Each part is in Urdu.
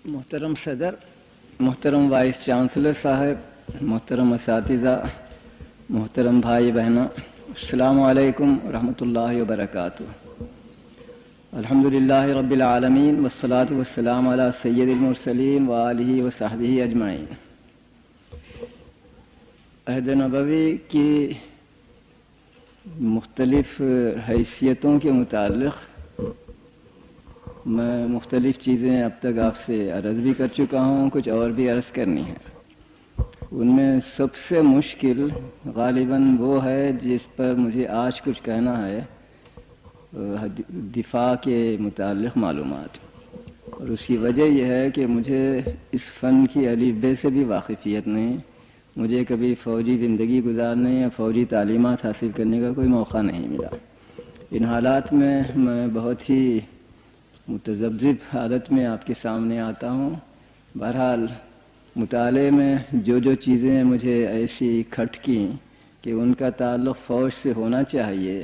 محترم صدر، محترم وائس چانسلر صاحب، محترم اساتذہ، محترم بھائی بہنوں، السلام علیکم ورحمۃ اللہ وبرکاتہ۔ الحمدللہ رب العالمین والصلاة والسلام علی سید المرسلین وآلہ وصحبہ اجمعین۔ عہد نبوی کی مختلف حیثیتوں کے متعلق میں مختلف چیزیں اب تک آپ سے عرض بھی کر چکا ہوں، کچھ اور بھی عرض کرنی ہے۔ ان میں سب سے مشکل غالباً وہ ہے جس پر مجھے آج کچھ کہنا ہے، دفاع کے متعلق معلومات، اور اس کی وجہ یہ ہے کہ مجھے اس فن کی الف بے سے بھی واقفیت نہیں، مجھے کبھی فوجی زندگی گزارنے یا فوجی تعلیمات حاصل کرنے کا کوئی موقع نہیں ملا۔ ان حالات میں بہت ہی متذبذب حالت میں آپ کے سامنے آتا ہوں۔ بہرحال مطالعے میں جو چیزیں مجھے ایسی کھٹکیں کہ ان کا تعلق فوج سے ہونا چاہیے،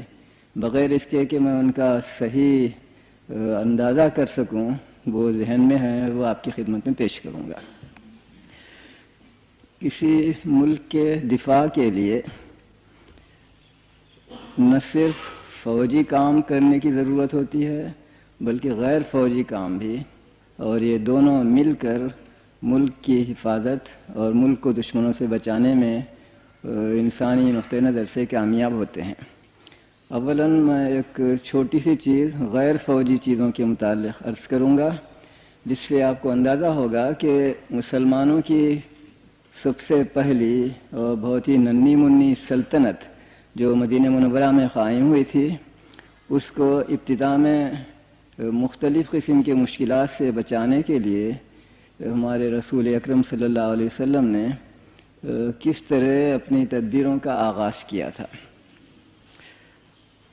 بغیر اس کے کہ میں ان کا صحیح اندازہ کر سکوں وہ ذہن میں ہیں، وہ آپ کی خدمت میں پیش کروں گا۔ کسی ملک کے دفاع کے لیے نہ صرف فوجی کام کرنے کی ضرورت ہوتی ہے بلکہ غیر فوجی کام بھی، اور یہ دونوں مل کر ملک کی حفاظت اور ملک کو دشمنوں سے بچانے میں انسانی نقطہ نظر سے کامیاب ہوتے ہیں۔ اولاً میں ایک چھوٹی سی چیز غیر فوجی چیزوں کے متعلق عرض کروں گا، جس سے آپ کو اندازہ ہوگا کہ مسلمانوں کی سب سے پہلی اور بہت ہی ننھی منھی سلطنت جو مدینہ منورہ میں قائم ہوئی تھی، اس کو ابتدا میں مختلف قسم کے مشکلات سے بچانے کے لیے ہمارے رسول اکرم صلی اللہ علیہ وسلم نے کس طرح اپنی تدبیروں کا آغاز کیا تھا۔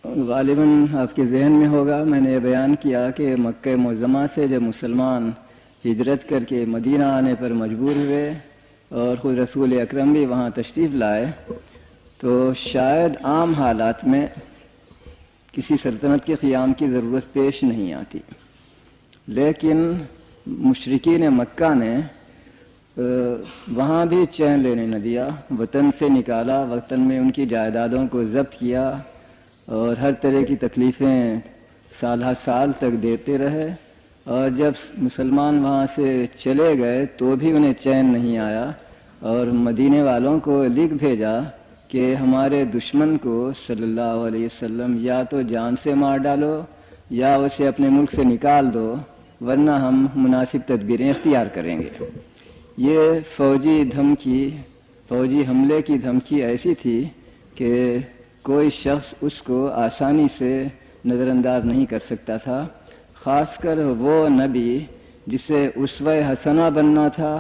غالباً آپ کے ذہن میں ہوگا میں نے یہ بیان کیا کہ مکہ معظمہ سے جب مسلمان ہجرت کر کے مدینہ آنے پر مجبور ہوئے اور خود رسول اکرم بھی وہاں تشریف لائے، تو شاید عام حالات میں کسی سلطنت کے قیام کی ضرورت پیش نہیں آتی، لیکن مشرکین مکہ نے وہاں بھی چین لینے نہ دیا، وطن سے نکالا، وطن میں ان کی جائیدادوں کو ضبط کیا اور ہر طرح کی تکلیفیں سالہ سال تک دیتے رہے، اور جب مسلمان وہاں سے چلے گئے تو بھی انہیں چین نہیں آیا، اور مدینے والوں کو لکھ بھیجا کہ ہمارے دشمن کو صلی اللہ علیہ وسلم یا تو جان سے مار ڈالو یا اسے اپنے ملک سے نکال دو، ورنہ ہم مناسب تدبیریں اختیار کریں گے۔ یہ فوجی حملے کی دھمکی ایسی تھی کہ کوئی شخص اس کو آسانی سے نظر انداز نہیں کر سکتا تھا، خاص کر وہ نبی جسے اسوہ حسنہ بننا تھا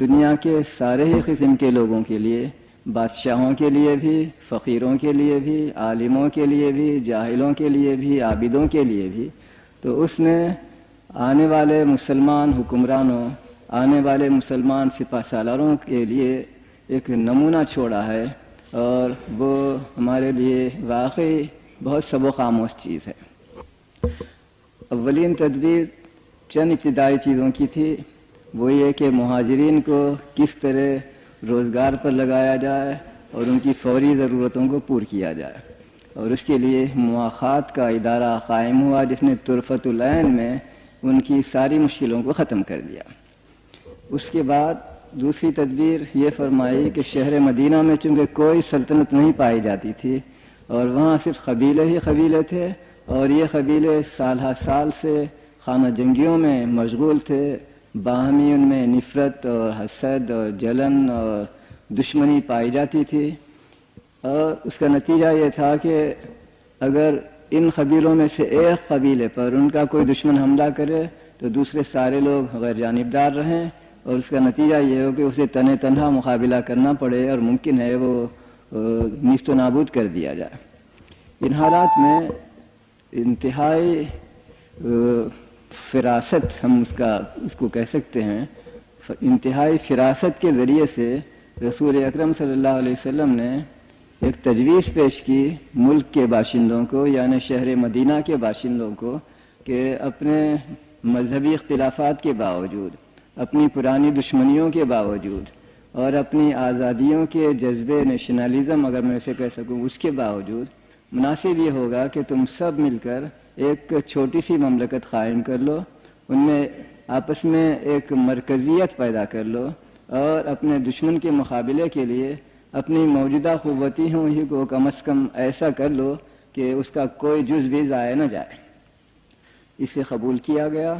دنیا کے سارے ہی قسم کے لوگوں کے لیے، بادشاہوں کے لیے بھی، فقیروں کے لیے بھی، عالموں کے لیے بھی، جاہلوں کے لیے بھی، عابدوں کے لیے بھی۔ تو اس نے آنے والے مسلمان حکمرانوں، آنے والے مسلمان سپہ سالاروں کے لیے ایک نمونہ چھوڑا ہے، اور وہ ہمارے لیے واقعی بہت سبق آموز چیز ہے۔ اولین تدبیر چند ابتدائی چیزوں کی تھی، وہ یہ کہ مہاجرین کو کس طرح روزگار پر لگایا جائے اور ان کی فوری ضرورتوں کو پور کیا جائے، اور اس کے لیے مواخات کا ادارہ قائم ہوا جس نے طرفۃ العین میں ان کی ساری مشکلوں کو ختم کر دیا۔ اس کے بعد دوسری تدبیر یہ فرمائی کہ شہر مدینہ میں چونکہ کوئی سلطنت نہیں پائی جاتی تھی اور وہاں صرف قبیلے ہی قبیلے تھے، اور یہ قبیلے سالہ سال سے خانہ جنگیوں میں مشغول تھے، باہمی ان میں نفرت اور حسد اور جلن اور دشمنی پائی جاتی تھی، اور اس کا نتیجہ یہ تھا کہ اگر ان قبیلوں میں سے ایک قبیلے پر ان کا کوئی دشمن حملہ کرے تو دوسرے سارے لوگ غیر جانبدار رہیں، اور اس کا نتیجہ یہ ہو کہ اسے تنہا مقابلہ کرنا پڑے اور ممکن ہے وہ نیست و نابود کر دیا جائے۔ ان حالات میں انتہائی فراست، ہم اس کو کہہ سکتے ہیں، انتہائی فراست کے ذریعے سے رسول اکرم صلی اللہ علیہ وسلم نے ایک تجویز پیش کی ملک کے باشندوں کو، یعنی شہر مدینہ کے باشندوں کو، کہ اپنے مذہبی اختلافات کے باوجود اپنی پرانی دشمنیوں کے باوجود اور اپنی آزادیوں کے جذبے نیشنلزم اگر میں اسے کہہ سکوں اس کے باوجود مناسب یہ ہوگا کہ تم سب مل کر ایک چھوٹی سی مملکت قائم کر لو، ان میں آپس میں ایک مرکزیت پیدا کر لو اور اپنے دشمن کے مقابلے کے لیے اپنی موجودہ قوتوں ہی کو کم از کم ایسا کر لو کہ اس کا کوئی جز بھی ضائع نہ جائے۔ اسے قبول کیا گیا،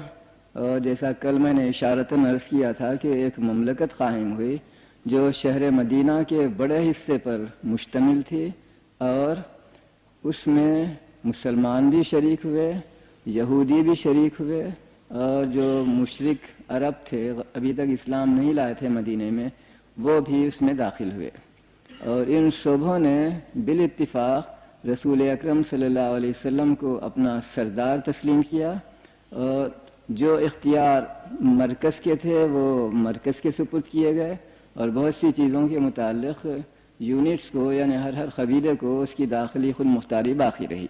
اور جیسا کل میں نے اشارتاً عرض کیا تھا کہ ایک مملکت قائم ہوئی جو شہر مدینہ کے بڑے حصے پر مشتمل تھی، اور اس میں مسلمان بھی شریک ہوئے، یہودی بھی شریک ہوئے، اور جو مشرک عرب تھے ابھی تک اسلام نہیں لائے تھے مدینے میں، وہ بھی اس میں داخل ہوئے، اور ان صوبوں نے بالاتفاق رسول اکرم صلی اللہ علیہ وسلم کو اپنا سردار تسلیم کیا، اور جو اختیار مرکز کے تھے وہ مرکز کے سپرد کیے گئے، اور بہت سی چیزوں کے متعلق یونٹس کو یعنی ہر قبیلے کو اس کی داخلی خود مختاری باقی رہی۔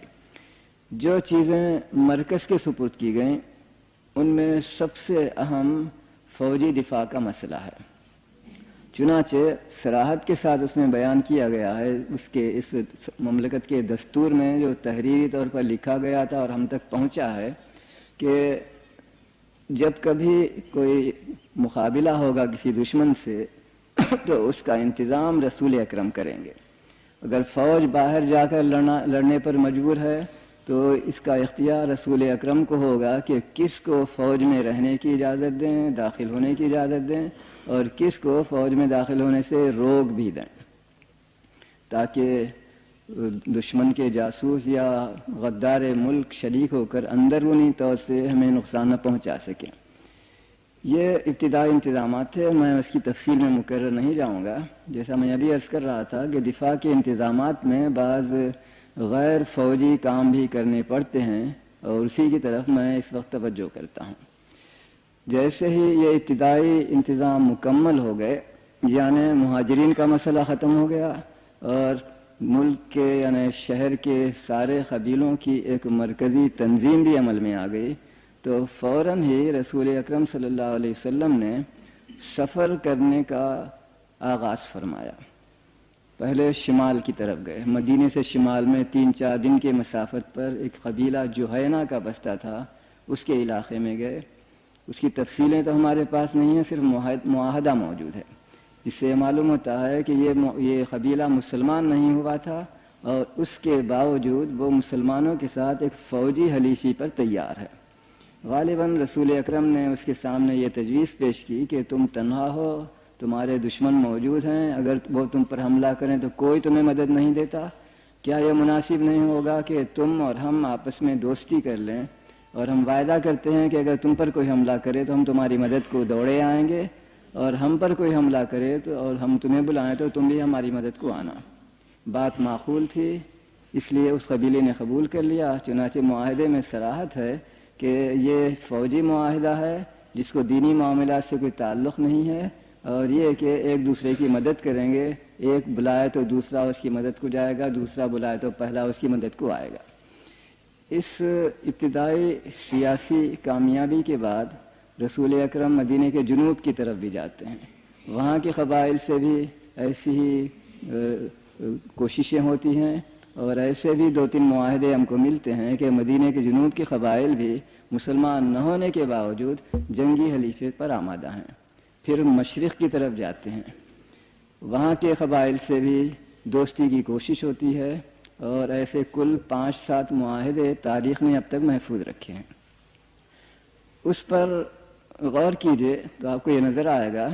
جو چیزیں مرکز کے سپرد کی گئیں ان میں سب سے اہم فوجی دفاع کا مسئلہ ہے، چنانچہ صراحت کے ساتھ اس میں بیان کیا گیا ہے، اس مملکت کے دستور میں جو تحریری طور پر لکھا گیا تھا اور ہم تک پہنچا ہے کہ جب کبھی کوئی مقابلہ ہوگا کسی دشمن سے تو اس کا انتظام رسول اکرم کریں گے۔ اگر فوج باہر جا کر لڑنے پر مجبور ہے تو اس کا اختیار رسول اکرم کو ہوگا کہ کس کو فوج میں رہنے کی اجازت دیں، داخل ہونے کی اجازت دیں، اور کس کو فوج میں داخل ہونے سے روک بھی دیں، تاکہ دشمن کے جاسوس یا غدار ملک شریک ہو کر اندرونی طور سے ہمیں نقصان نہ پہنچا سکیں۔ یہ ابتدائی انتظامات تھے، میں اس کی تفصیل میں مقرر نہیں جاؤں گا۔ جیسا میں ابھی عرض کر رہا تھا کہ دفاع کے انتظامات میں بعض غیر فوجی کام بھی کرنے پڑتے ہیں، اور اسی کی طرف میں اس وقت توجہ کرتا ہوں۔ جیسے ہی یہ ابتدائی انتظام مکمل ہو گئے، یعنی مہاجرین کا مسئلہ ختم ہو گیا اور ملک کے یعنی شہر کے سارے قبیلوں کی ایک مرکزی تنظیم بھی عمل میں آ گئی، تو فوراً ہی رسول اکرم صلی اللہ علیہ وسلم نے سفر کرنے کا آغاز فرمایا۔ پہلے شمال کی طرف گئے، مدینے سے شمال میں 3-4 دن کے مسافت پر ایک قبیلہ جوہینہ کا بستہ تھا، اس کے علاقے میں گئے۔ اس کی تفصیلیں تو ہمارے پاس نہیں ہیں، صرف معاہدہ موجود ہے، اس سے معلوم ہوتا ہے کہ یہ قبیلہ مسلمان نہیں ہوا تھا، اور اس کے باوجود وہ مسلمانوں کے ساتھ ایک فوجی حلیفی پر تیار ہے۔ غالباً رسول اکرم نے اس کے سامنے یہ تجویز پیش کی کہ تم تنہا ہو، تمہارے دشمن موجود ہیں، اگر وہ تم پر حملہ کریں تو کوئی تمہیں مدد نہیں دیتا، کیا یہ مناسب نہیں ہوگا کہ تم اور ہم آپس میں دوستی کر لیں، اور ہم وعدہ کرتے ہیں کہ اگر تم پر کوئی حملہ کرے تو ہم تمہاری مدد کو دوڑے آئیں گے، اور ہم پر کوئی حملہ کرے تو اور ہم تمہیں بلائیں تو تم بھی ہماری مدد کو آنا۔ بات معقول تھی، اس لیے اس قبیلے نے قبول کر لیا۔ چنانچہ معاہدے میں صراحت ہے کہ یہ فوجی معاہدہ ہے جس کو دینی معاملات سے کوئی تعلق نہیں ہے، اور یہ کہ ایک دوسرے کی مدد کریں گے، ایک بلائے تو دوسرا اس کی مدد کو جائے گا، دوسرا بلائے تو پہلا اس کی مدد کو آئے گا۔ اس ابتدائی سیاسی کامیابی کے بعد رسول اکرم مدینے کے جنوب کی طرف بھی جاتے ہیں، وہاں کے قبائل سے بھی ایسی ہی کوششیں ہوتی ہیں، اور ایسے بھی 2-3 معاہدے ہم کو ملتے ہیں کہ مدینے کے جنوب کے قبائل بھی مسلمان نہ ہونے کے باوجود جنگی حلیفے پر آمادہ ہیں۔ پھر مشرق کی طرف جاتے ہیں، وہاں کے قبائل سے بھی دوستی کی کوشش ہوتی ہے، اور ایسے کل 5-7 معاہدے تاریخ نے اب تک محفوظ رکھے ہیں۔ اس پر غور کیجئے تو آپ کو یہ نظر آئے گا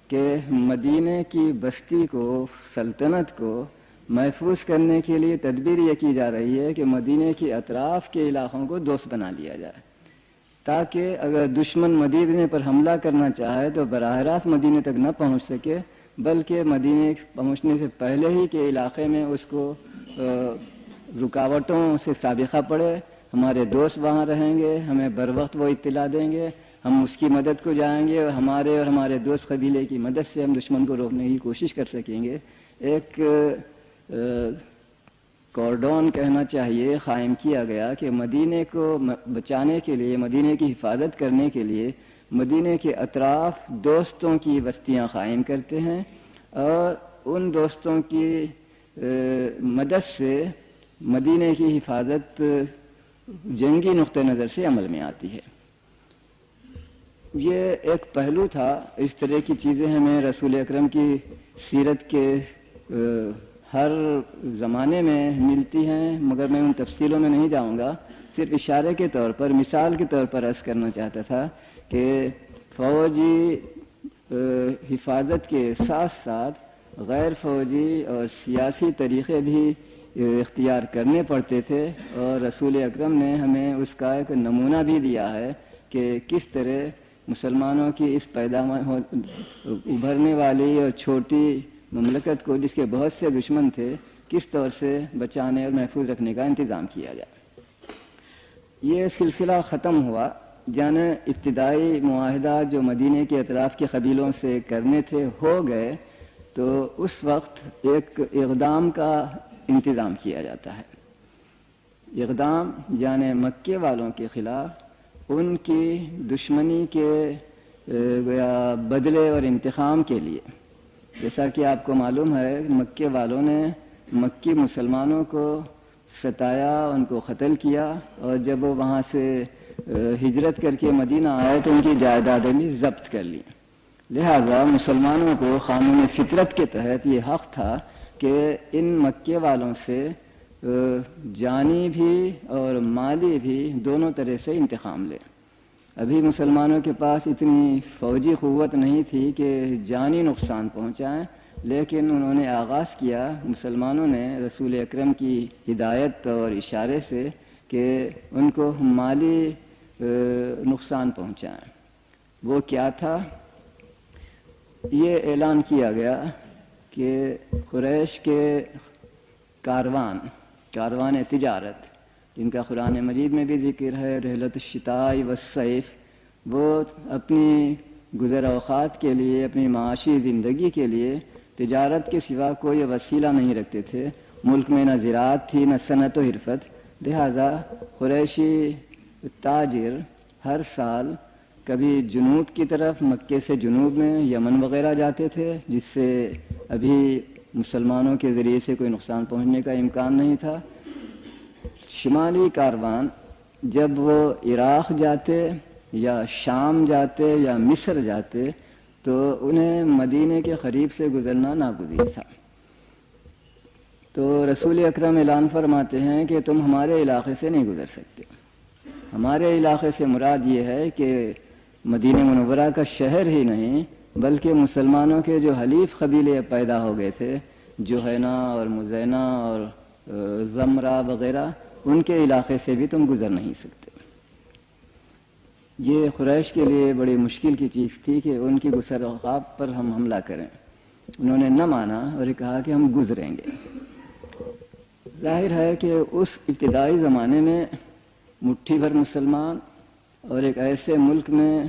کہ مدینے کی بستی کو، سلطنت کو محفوظ کرنے کے لیے تدبیر یہ کی جا رہی ہے کہ مدینے کے اطراف کے علاقوں کو دوست بنا لیا جائے، تاکہ اگر دشمن مدینے پر حملہ کرنا چاہے تو براہ راست مدینے تک نہ پہنچ سکے، بلکہ مدینے پہنچنے سے پہلے ہی کے علاقے میں اس کو رکاوٹوں سے سابقہ پڑے۔ ہمارے دوست وہاں رہیں گے، ہمیں بر وقت وہ اطلاع دیں گے، ہم اس کی مدد کو جائیں گے، اور ہمارے دوست قبیلے کی مدد سے ہم دشمن کو روکنے کی کوشش کر سکیں گے۔ ایک کوردون کہنا چاہیے قائم کیا گیا کہ مدینے کو بچانے کے لیے، مدینے کی حفاظت کرنے کے لیے مدینے کے اطراف دوستوں کی بستیاں قائم کرتے ہیں اور ان دوستوں کی مدد سے مدینے کی حفاظت جنگی نقطہ نظر سے عمل میں آتی ہے۔ یہ ایک پہلو تھا۔ اس طرح کی چیزیں ہمیں رسول اکرم کی سیرت کے ہر زمانے میں ملتی ہیں، مگر میں ان تفصیلوں میں نہیں جاؤں گا، صرف اشارے کے طور پر، مثال کے طور پر عرض کرنا چاہتا تھا کہ فوجی حفاظت کے ساتھ ساتھ غیر فوجی اور سیاسی طریقے بھی اختیار کرنے پڑتے تھے، اور رسول اکرم نے ہمیں اس کا ایک نمونہ بھی دیا ہے کہ کس طرح مسلمانوں کی اس ابھرنے والی اور چھوٹی مملکت کو، جس کے بہت سے دشمن تھے، کس طور سے بچانے اور محفوظ رکھنے کا انتظام کیا جائے۔ یہ سلسلہ ختم ہوا، یعنی ابتدائی معاہدات جو مدینے کے اطراف کے قبیلوں سے کرنے تھے ہو گئے، تو اس وقت ایک اقدام کا انتظام کیا جاتا ہے۔ اقدام یعنی مکے والوں کے خلاف ان کی دشمنی کے بدلے اور انتقام کے لیے، جیسا کہ آپ کو معلوم ہے، مکے والوں نے مکی مسلمانوں کو ستایا، ان کو قتل کیا، اور جب وہ وہاں سے ہجرت کر کے مدینہ آئے تو ان کی جائیدادیں بھی ضبط کر لیں۔ لہذا مسلمانوں کو قانون فطرت کے تحت یہ حق تھا کہ ان مکے والوں سے جانی بھی اور مالی بھی دونوں طرح سے انتقام لیں۔ ابھی مسلمانوں کے پاس اتنی فوجی قوت نہیں تھی کہ جانی نقصان پہنچائیں، لیکن انہوں نے آغاز کیا، مسلمانوں نے، رسول اکرم کی ہدایت اور اشارے سے، کہ ان کو مالی نقصان پہنچائیں۔ وہ کیا تھا؟ یہ اعلان کیا گیا کہ قریش کے کاروان تجارت، جن کا قرآن مجید میں بھی ذکر ہے، رحلت الشتاء والصیف، وہ اپنی گزر اوقات کے لیے، اپنی معاشی زندگی کے لیے تجارت کے سوا کوئی وسیلہ نہیں رکھتے تھے۔ ملک میں نہ زراعت تھی، نہ صنعت و حرفت، لہذا قریشی تاجر ہر سال کبھی جنوب کی طرف، مکے سے جنوب میں یمن وغیرہ جاتے تھے، جس سے ابھی مسلمانوں کے ذریعے سے کوئی نقصان پہنچنے کا امکان نہیں تھا۔ شمالی کاروان جب وہ عراق جاتے یا شام جاتے یا مصر جاتے تو انہیں مدینے کے قریب سے گزرنا ناگزیر تھا۔ تو رسول اکرم اعلان فرماتے ہیں کہ تم ہمارے علاقے سے نہیں گزر سکتے۔ ہمارے علاقے سے مراد یہ ہے کہ مدینہ منورہ کا شہر ہی نہیں، بلکہ مسلمانوں کے جو حلیف قبیلے پیدا ہو گئے تھے، جوہینہ اور مزینہ اور زمرہ وغیرہ، ان کے علاقے سے بھی تم گزر نہیں سکتے۔ یہ قریش کے لیے بڑی مشکل کی چیز تھی کہ ان کی گزر اوقات پر ہم حملہ کریں۔ انہوں نے نہ مانا اور یہ کہا کہ ہم گزریں گے۔ ظاہر ہے کہ اس ابتدائی زمانے میں مٹھی بھر مسلمان اور ایک ایسے ملک میں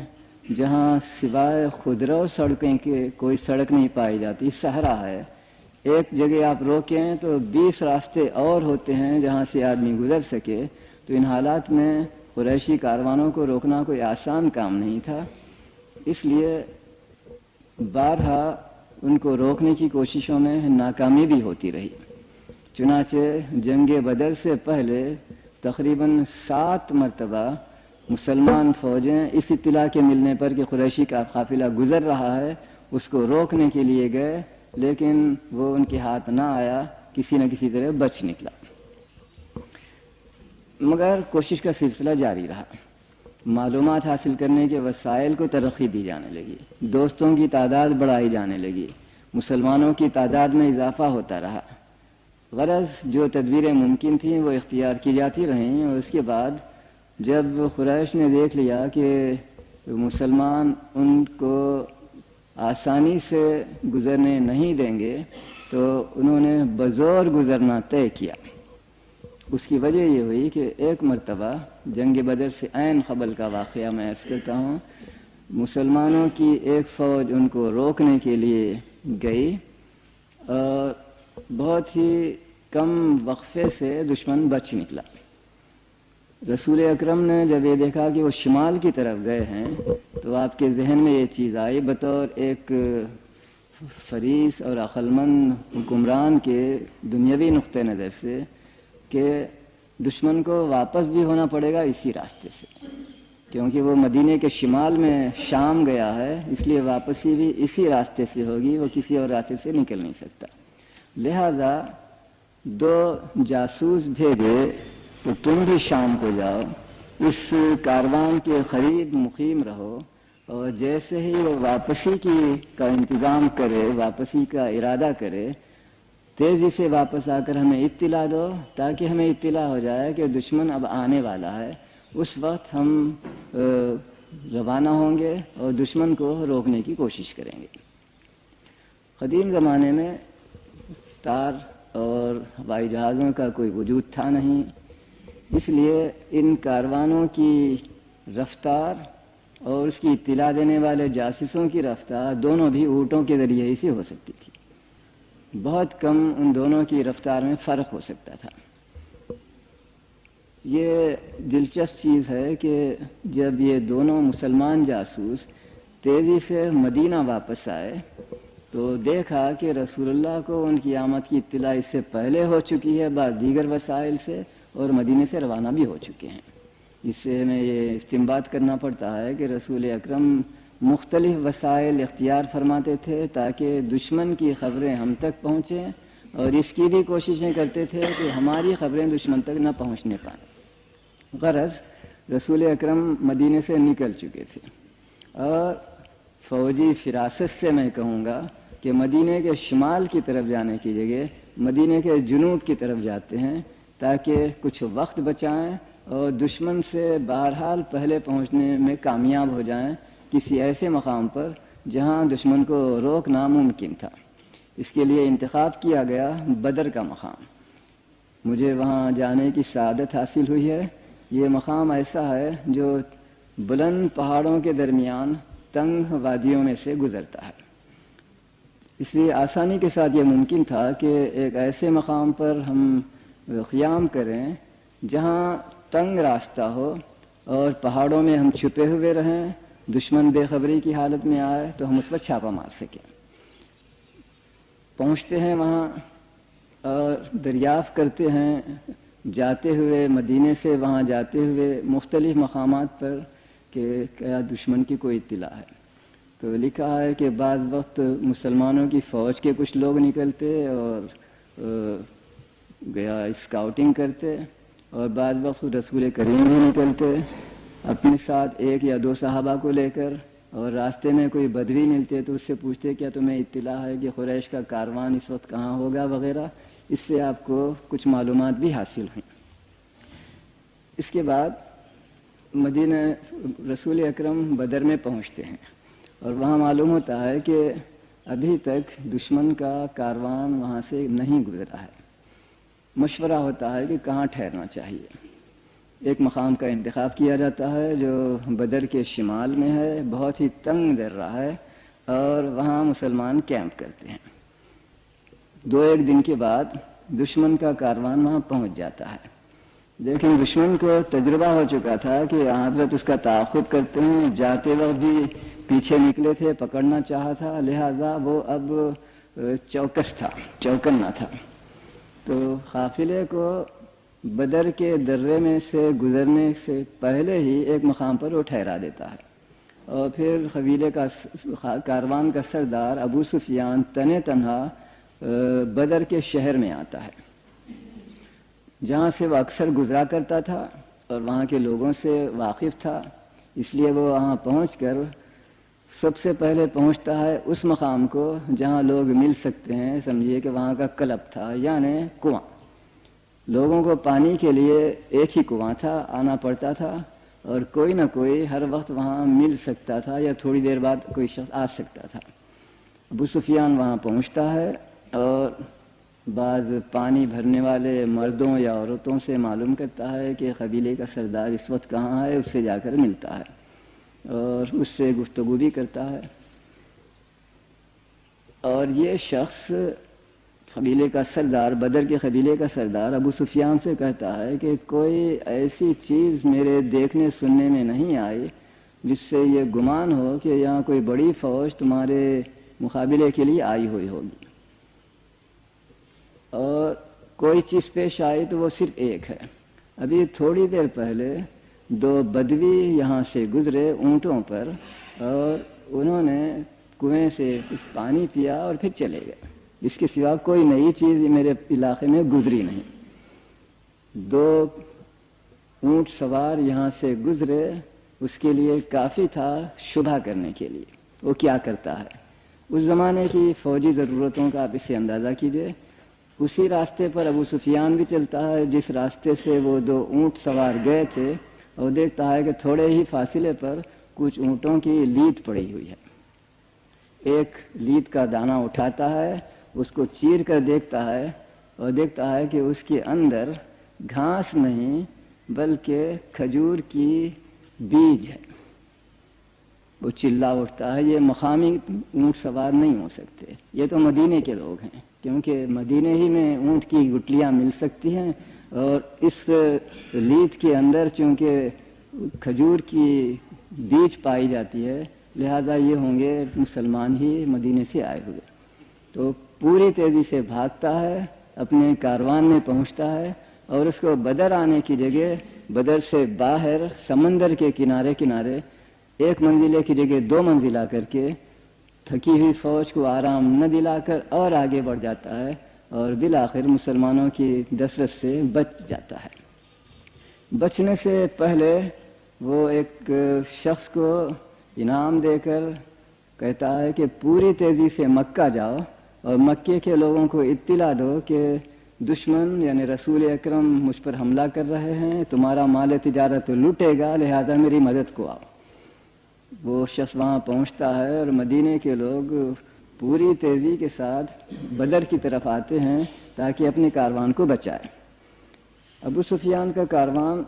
جہاں سوائے خودرو سڑکیں کے کوئی سڑک نہیں پائی جاتی، صحرا ہے، ایک جگہ آپ روکیں تو 20 راستے اور ہوتے ہیں جہاں سے آدمی گزر سکے، تو ان حالات میں قریشی کاروانوں کو روکنا کوئی آسان کام نہیں تھا۔ اس لیے بارہا ان کو روکنے کی کوششوں میں ناکامی بھی ہوتی رہی۔ چنانچہ جنگ بدر سے پہلے تقریباً 7 مرتبہ مسلمان فوجیں اس اطلاع کے ملنے پر کہ قریشی کا قافلہ گزر رہا ہے، اس کو روکنے کے لیے گئے، لیکن وہ ان کے ہاتھ نہ آیا، کسی نہ کسی طرح بچ نکلا۔ مگر کوشش کا سلسلہ جاری رہا، معلومات حاصل کرنے کے وسائل کو ترقی دی جانے لگی، دوستوں کی تعداد بڑھائی جانے لگی، مسلمانوں کی تعداد میں اضافہ ہوتا رہا۔ غرض جو تدبیریں ممکن تھیں وہ اختیار کی جاتی رہیں، اور اس کے بعد جب قریش نے دیکھ لیا کہ مسلمان ان کو آسانی سے گزرنے نہیں دیں گے، تو انہوں نے بزور گزرنا طے کیا۔ اس کی وجہ یہ ہوئی کہ ایک مرتبہ جنگ بدر سے عین قبل کا واقعہ میں عرض کرتا ہوں، مسلمانوں کی ایک فوج ان کو روکنے کے لیے گئی اور بہت ہی کم وقفے سے دشمن بچ نکلا۔ رسول اکرم نے جب یہ دیکھا کہ وہ شمال کی طرف گئے ہیں تو آپ کے ذہن میں یہ چیز آئی بطور ایک فریس اور عقلمند حکمران کے دنیاوی نقطہ نظر سے کہ دشمن کو واپس بھی ہونا پڑے گا اسی راستے سے، کیونکہ وہ مدینے کے شمال میں شام گیا ہے، اس لیے واپسی بھی اسی راستے سے ہوگی، وہ کسی اور راستے سے نکل نہیں سکتا۔ لہذا 2 جاسوس بھیجے تو تم بھی شام کو جاؤ، اس کاروان کے قریب مقیم رہو، اور جیسے ہی وہ واپسی کا انتظام کرے، واپسی کا ارادہ کرے، تیزی سے واپس آ کر ہمیں اطلاع دو، تاکہ ہمیں اطلاع ہو جائے کہ دشمن اب آنے والا ہے۔ اس وقت ہم روانہ ہوں گے اور دشمن کو روکنے کی کوشش کریں گے۔ قدیم زمانے میں تار اور ہوائی جہازوں کا کوئی وجود تھا نہیں، اس لیے ان کاروانوں کی رفتار اور اس کی اطلاع دینے والے جاسوسوں کی رفتار دونوں بھی اونٹوں کے ذریعے ہی سے ہو سکتی تھی۔ بہت کم ان دونوں کی رفتار میں فرق ہو سکتا تھا۔ یہ دلچسپ چیز ہے کہ جب یہ دونوں مسلمان جاسوس تیزی سے مدینہ واپس آئے تو دیکھا کہ رسول اللہ کو ان کی آمد کی اطلاع اس سے پہلے ہو چکی ہے بعض دیگر وسائل سے، اور مدینے سے روانہ بھی ہو چکے ہیں۔ اس سے ہمیں یہ استنباط کرنا پڑتا ہے کہ رسول اکرم مختلف وسائل اختیار فرماتے تھے تاکہ دشمن کی خبریں ہم تک پہنچیں، اور اس کی بھی کوششیں کرتے تھے کہ ہماری خبریں دشمن تک نہ پہنچنے پائیں۔ غرض رسول اکرم مدینے سے نکل چکے تھے، اور فوجی فراست سے میں کہوں گا کہ مدینے کے شمال کی طرف جانے کی جگہ مدینے کے جنوب کی طرف جاتے ہیں تاکہ کچھ وقت بچائیں اور دشمن سے بہرحال پہلے پہنچنے میں کامیاب ہو جائیں کسی ایسے مقام پر جہاں دشمن کو روکنا ممکن تھا۔ اس کے لیے انتخاب کیا گیا بدر کا مقام۔ مجھے وہاں جانے کی سعادت حاصل ہوئی ہے۔ یہ مقام ایسا ہے جو بلند پہاڑوں کے درمیان تنگ وادیوں میں سے گزرتا ہے، اس لیے آسانی کے ساتھ یہ ممکن تھا کہ ایک ایسے مقام پر ہم قیام کریں جہاں تنگ راستہ ہو اور پہاڑوں میں ہم چھپے ہوئے رہیں، دشمن بے خبری کی حالت میں آئے تو ہم اس پر چھاپہ مار سکیں۔ پہنچتے ہیں وہاں اور دریافت کرتے ہیں جاتے ہوئے، مدینے سے وہاں جاتے ہوئے مختلف مقامات پر کہ کیا دشمن کی کوئی اطلاع ہے۔ تو لکھا ہے کہ بعض وقت مسلمانوں کی فوج کے کچھ لوگ نکلتے اور گیا اسکاؤٹنگ کرتے، اور بعض وقت رسول کریم بھی نکلتے اپنے ساتھ 1 یا 2 صحابہ کو لے کر، اور راستے میں کوئی بدوی ملتے تو اس سے پوچھتے کیا تمہیں اطلاع ہے کہ قریش کا کاروان اس وقت کہاں ہوگا وغیرہ۔ اس سے آپ کو کچھ معلومات بھی حاصل ہوئیں۔ اس کے بعد مدینہ رسول اکرم بدر میں پہنچتے ہیں، اور وہاں معلوم ہوتا ہے کہ ابھی تک دشمن کا کاروان وہاں سے نہیں گزرا ہے۔ مشورہ ہوتا ہے کہ کہاں ٹھہرنا چاہیے۔ ایک مقام کا انتخاب کیا جاتا ہے جو بدر کے شمال میں ہے، بہت ہی تنگ درہ ہے، اور وہاں مسلمان کیمپ کرتے ہیں۔ 2-1 دن کے بعد دشمن کا کاروان وہاں پہنچ جاتا ہے، لیکن دشمن کو تجربہ ہو چکا تھا کہ حضرت اس کا تعاقب کرتے ہیں، جاتے وقت بھی پیچھے نکلے تھے، پکڑنا چاہا تھا، لہذا وہ اب چوکس تھا، چوکنا تھا۔ تو قافلے کو بدر کے درے میں سے گزرنے سے پہلے ہی ایک مقام پر وہ ٹھہرا دیتا ہے، اور پھر قبیلے کا کاروان کا سردار ابو سفیان تنے تنہا بدر کے شہر میں آتا ہے، جہاں سے وہ اکثر گزرا کرتا تھا اور وہاں کے لوگوں سے واقف تھا۔ اس لیے وہ وہاں پہنچ کر سب سے پہلے پہنچتا ہے اس مقام کو جہاں لوگ مل سکتے ہیں، سمجھیے کہ وہاں کا کلب تھا، یعنی کنواں۔ لوگوں کو پانی کے لیے ایک ہی کنواں تھا، آنا پڑتا تھا، اور کوئی نہ کوئی ہر وقت وہاں مل سکتا تھا یا تھوڑی دیر بعد کوئی شخص آ سکتا تھا۔ ابو سفیان وہاں پہنچتا ہے اور بعض پانی بھرنے والے مردوں یا عورتوں سے معلوم کرتا ہے کہ قبیلے کا سردار اس وقت کہاں ہے، اس سے جا کر ملتا ہے اور اس سے گفتگو بھی کرتا ہے۔ اور یہ شخص قبیلے کا سردار، بدر کے قبیلے کا سردار ابو سفیان سے کہتا ہے کہ کوئی ایسی چیز میرے دیکھنے سننے میں نہیں آئی جس سے یہ گمان ہو کہ یہاں کوئی بڑی فوج تمہارے مقابلے کے لیے آئی ہوئی ہوگی، اور کوئی چیز پیش آئی تو وہ صرف ایک ہے۔ ابھی تھوڑی دیر پہلے 2 بدوی یہاں سے گزرے اونٹوں پر، اور انہوں نے کنویں سے کچھ پانی پیا اور پھر چلے گئے۔ اس کے سوا کوئی نئی چیز میرے علاقے میں گزری نہیں۔ 2 اونٹ سوار یہاں سے گزرے، اس کے لیے کافی تھا شبہ کرنے کے لیے وہ کیا کرتا ہے۔ اس زمانے کی فوجی ضرورتوں کا آپ اس سے اندازہ کیجئے۔ اسی راستے پر ابو سفیان بھی چلتا ہے جس راستے سے وہ 2 اونٹ سوار گئے تھے، اور دیکھتا ہے کہ تھوڑے ہی فاصلے پر کچھ اونٹوں کی لید پڑی ہوئی ہے۔ ایک لید کا دانہ اٹھاتا ہے، اس کو چیر کر دیکھتا ہے، اور دیکھتا ہے کہ اس کے اندر گھاس نہیں بلکہ کھجور کی بیج ہے۔ وہ چلا اٹھتا ہے، یہ مقامی اونٹ سوار نہیں ہو سکتے، یہ تو مدینے کے لوگ ہیں، کیونکہ مدینے ہی میں اونٹ کی گٹلیاں مل سکتی ہیں، اور اس لید کے اندر چونکہ کھجور کی بیج پائی جاتی ہے، لہذا یہ ہوں گے مسلمان ہی مدینے سے آئے ہوئے۔ تو پوری تیزی سے بھاگتا ہے، اپنے کاروان میں پہنچتا ہے، اور اس کو بدر آنے کی جگہ بدر سے باہر سمندر کے کنارے کنارے 1 منزلے کی جگہ 2 منزلہ کر کے تھکی ہوئی فوج کو آرام نہ دلا کر اور آگے بڑھ جاتا ہے، اور بالآخر مسلمانوں کی دسترس سے بچ جاتا ہے۔ بچنے سے پہلے وہ ایک شخص کو انعام دے کر کہتا ہے کہ پوری تیزی سے مکہ جاؤ اور مکے کے لوگوں کو اطلاع دو کہ دشمن یعنی رسول اکرم مجھ پر حملہ کر رہے ہیں، تمہارا مال تجارت لوٹے گا، لہذا میری مدد کو آؤ۔ وہ شخص وہاں پہنچتا ہے، اور مدینے کے لوگ پوری تیزی کے ساتھ بدر کی طرف آتے ہیں تاکہ اپنے کاروان کو بچائے۔ ابو سفیان کا کاروان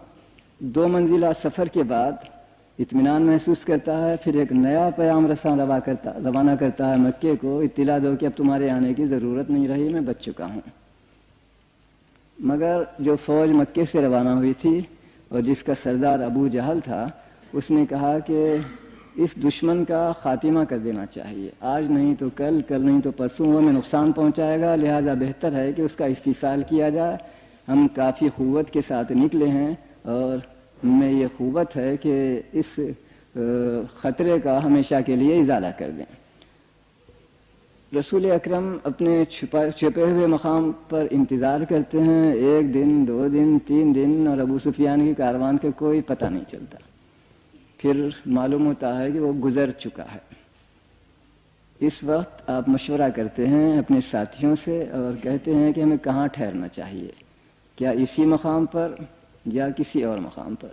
2 منزلہ سفر کے بعد اطمینان محسوس کرتا ہے، پھر ایک نیا پیام رساں روانہ کرتا ہے مکے کو، اطلاع دو کہ اب تمہارے آنے کی ضرورت نہیں رہی، میں بچ چکا ہوں۔ مگر جو فوج مکے سے روانہ ہوئی تھی اور جس کا سردار ابو جہل تھا، اس نے کہا کہ اس دشمن کا خاتمہ کر دینا چاہیے، آج نہیں تو کل، کل نہیں تو پرسوں وہ ہمیں نقصان پہنچائے گا، لہذا بہتر ہے کہ اس کا استحصال کیا جائے۔ ہم کافی قوت کے ساتھ نکلے ہیں، اور ہم میں یہ قوت ہے کہ اس خطرے کا ہمیشہ کے لیے ازالہ کر دیں۔ رسول اکرم اپنے چھپے ہوئے مقام پر انتظار کرتے ہیں، 1 دن 2 دن 3 دن، اور ابو سفیان کی کاروان کا کوئی پتہ نہیں چلتا۔ پھر معلوم ہوتا ہے کہ وہ گزر چکا ہے۔ اس وقت آپ مشورہ کرتے ہیں اپنے ساتھیوں سے اور کہتے ہیں کہ ہمیں کہاں ٹھہرنا چاہیے، کیا اسی مقام پر یا کسی اور مقام پر؟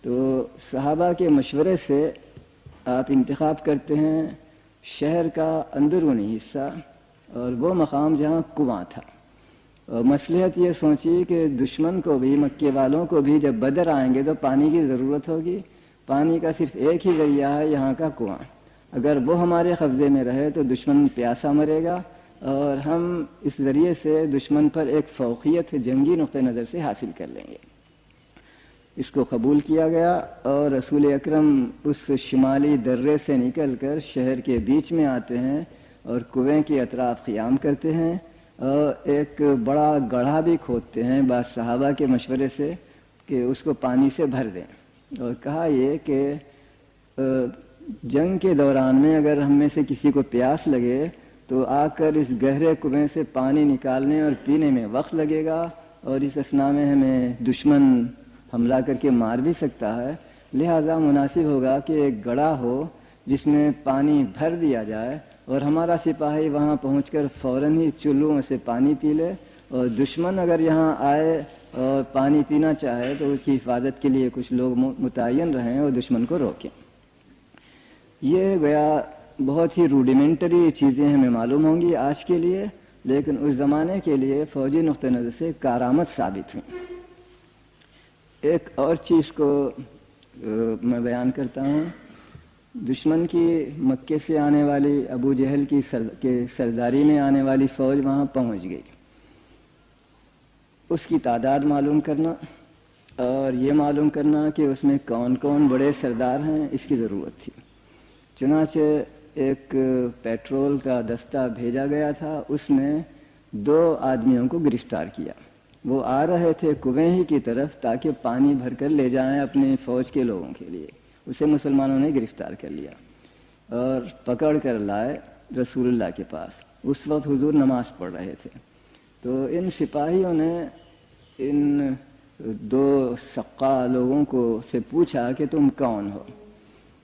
تو صحابہ کے مشورے سے آپ انتخاب کرتے ہیں شہر کا اندرونی حصہ اور وہ مقام جہاں کنواں تھا، اور مصلحت یہ سوچی کہ دشمن کو بھی مکے والوں کو بھی جب بدر آئیں گے تو پانی کی ضرورت ہوگی، پانی کا صرف ایک ہی ذریعہ ہے یہاں کا کنواں، اگر وہ ہمارے قبضے میں رہے تو دشمن پیاسا مرے گا، اور ہم اس ذریعے سے دشمن پر ایک فوقیت جنگی نقطہ نظر سے حاصل کر لیں گے۔ اس کو قبول کیا گیا، اور رسول اکرم اس شمالی درے سے نکل کر شہر کے بیچ میں آتے ہیں اور کنویں کے اطراف قیام کرتے ہیں، اور ایک بڑا گڑھا بھی کھودتے ہیں بعض صحابہ کے مشورے سے کہ اس کو پانی سے بھر دیں، اور کہا یہ کہ جنگ کے دوران میں اگر ہم میں سے کسی کو پیاس لگے تو آ کر اس گہرے کنویں سے پانی نکالنے اور پینے میں وقت لگے گا، اور اس اثناء میں ہمیں دشمن حملہ کر کے مار بھی سکتا ہے، لہذا مناسب ہوگا کہ ایک گڑھا ہو جس میں پانی بھر دیا جائے، اور ہمارا سپاہی وہاں پہنچ کر فوراً ہی چلوں سے پانی پی لے، اور دشمن اگر یہاں آئے اور پانی پینا چاہے تو اس کی حفاظت کے لیے کچھ لوگ متعین رہیں اور دشمن کو روکیں۔ یہ گویا بہت ہی روڈیمنٹری چیزیں ہمیں معلوم ہوں گی آج کے لیے، لیکن اس زمانے کے لیے فوجی نقطہ نظر سے کارآمد ثابت ہوئی۔ ایک اور چیز کو میں بیان کرتا ہوں، دشمن کی مکے سے آنے والی ابو جہل کی سرداری میں آنے والی فوج وہاں پہنچ گئی، اس کی تعداد معلوم کرنا اور یہ معلوم کرنا کہ اس میں کون کون بڑے سردار ہیں، اس کی ضرورت تھی۔ چنانچہ ایک پیٹرول کا دستہ بھیجا گیا تھا، اس نے 2 آدمیوں کو گرفتار کیا۔ وہ آ رہے تھے کنویں ہی کی طرف تاکہ پانی بھر کر لے جائیں اپنی فوج کے لوگوں کے لیے۔ اسے مسلمانوں نے گرفتار کر لیا اور پکڑ کر لائے رسول اللہ کے پاس۔ اس وقت حضور نماز پڑھ رہے تھے، تو ان سپاہیوں نے ان 2 سقا لوگوں کو سے پوچھا کہ تم کون ہو؟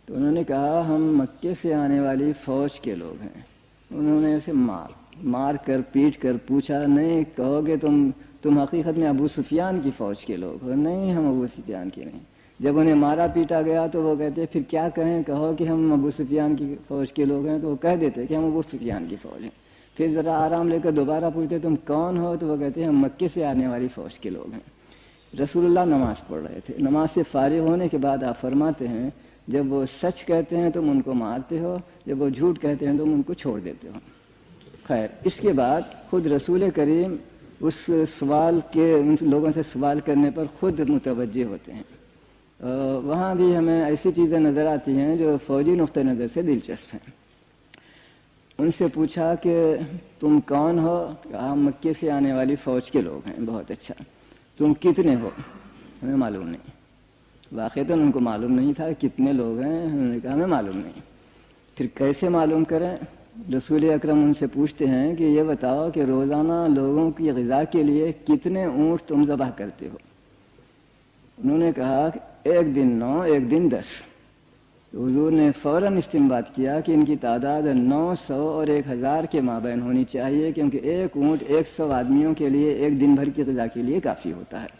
تو انہوں نے کہا ہم مکے سے آنے والی فوج کے لوگ ہیں۔ انہوں نے اسے مار کر پیٹ کر پوچھا، نہیں کہو گے تم حقیقت میں ابو سفیان کی فوج کے لوگ ہو؟ نہیں، ہم ابو سفیان کے نہیں۔ جب انہیں مارا پیٹا گیا تو وہ کہتے پھر کیا کہیں، کہو کہ ہم ابو سفیان کی فوج کے لوگ ہیں، تو وہ کہہ دیتے کہ ہم ابو سفیان کی فوج ہیں۔ پھر ذرا آرام لے کر دوبارہ پوچھتے تم کون ہو، تو وہ کہتے ہیں ہم مکے سے آنے والی فوج کے لوگ ہیں۔ رسول اللہ نماز پڑھ رہے تھے۔ نماز سے فارغ ہونے کے بعد آپ فرماتے ہیں جب وہ سچ کہتے ہیں تم ان کو مارتے ہو، جب وہ جھوٹ کہتے ہیں تم ان کو چھوڑ دیتے ہو۔ خیر، اس کے بعد خود رسول کریم اس سوال کے ان لوگوں سے سوال کرنے پر خود متوجہ ہوتے ہیں۔ وہاں بھی ہمیں ایسی چیزیں نظر آتی ہیں جو فوجی نقطہ نظر سے دلچسپ ہیں۔ ان سے پوچھا کہ تم کون ہو؟ کہا ہم مکے سے آنے والی فوج کے لوگ ہیں۔ بہت اچھا، تم کتنے ہو؟ ہمیں معلوم نہیں۔ واقعتاً ان کو معلوم نہیں تھا کتنے لوگ ہیں، انہوں نے کہا ہمیں معلوم نہیں۔ پھر کیسے معلوم کریں؟ رسول اکرم ان سے پوچھتے ہیں کہ یہ بتاؤ کہ روزانہ لوگوں کی غذا کے لیے کتنے اونٹ تم ذبح کرتے ہو؟ انہوں نے کہا کہ ایک دن 9، ایک دن 10۔ حضور نے فوراً استنباط کیا کہ ان کی تعداد 900 اور 1000 کے مابین ہونی چاہیے، کیونکہ ایک اونٹ 100 آدمیوں کے لیے ایک دن بھر کی غذا کے لیے کافی ہوتا ہے۔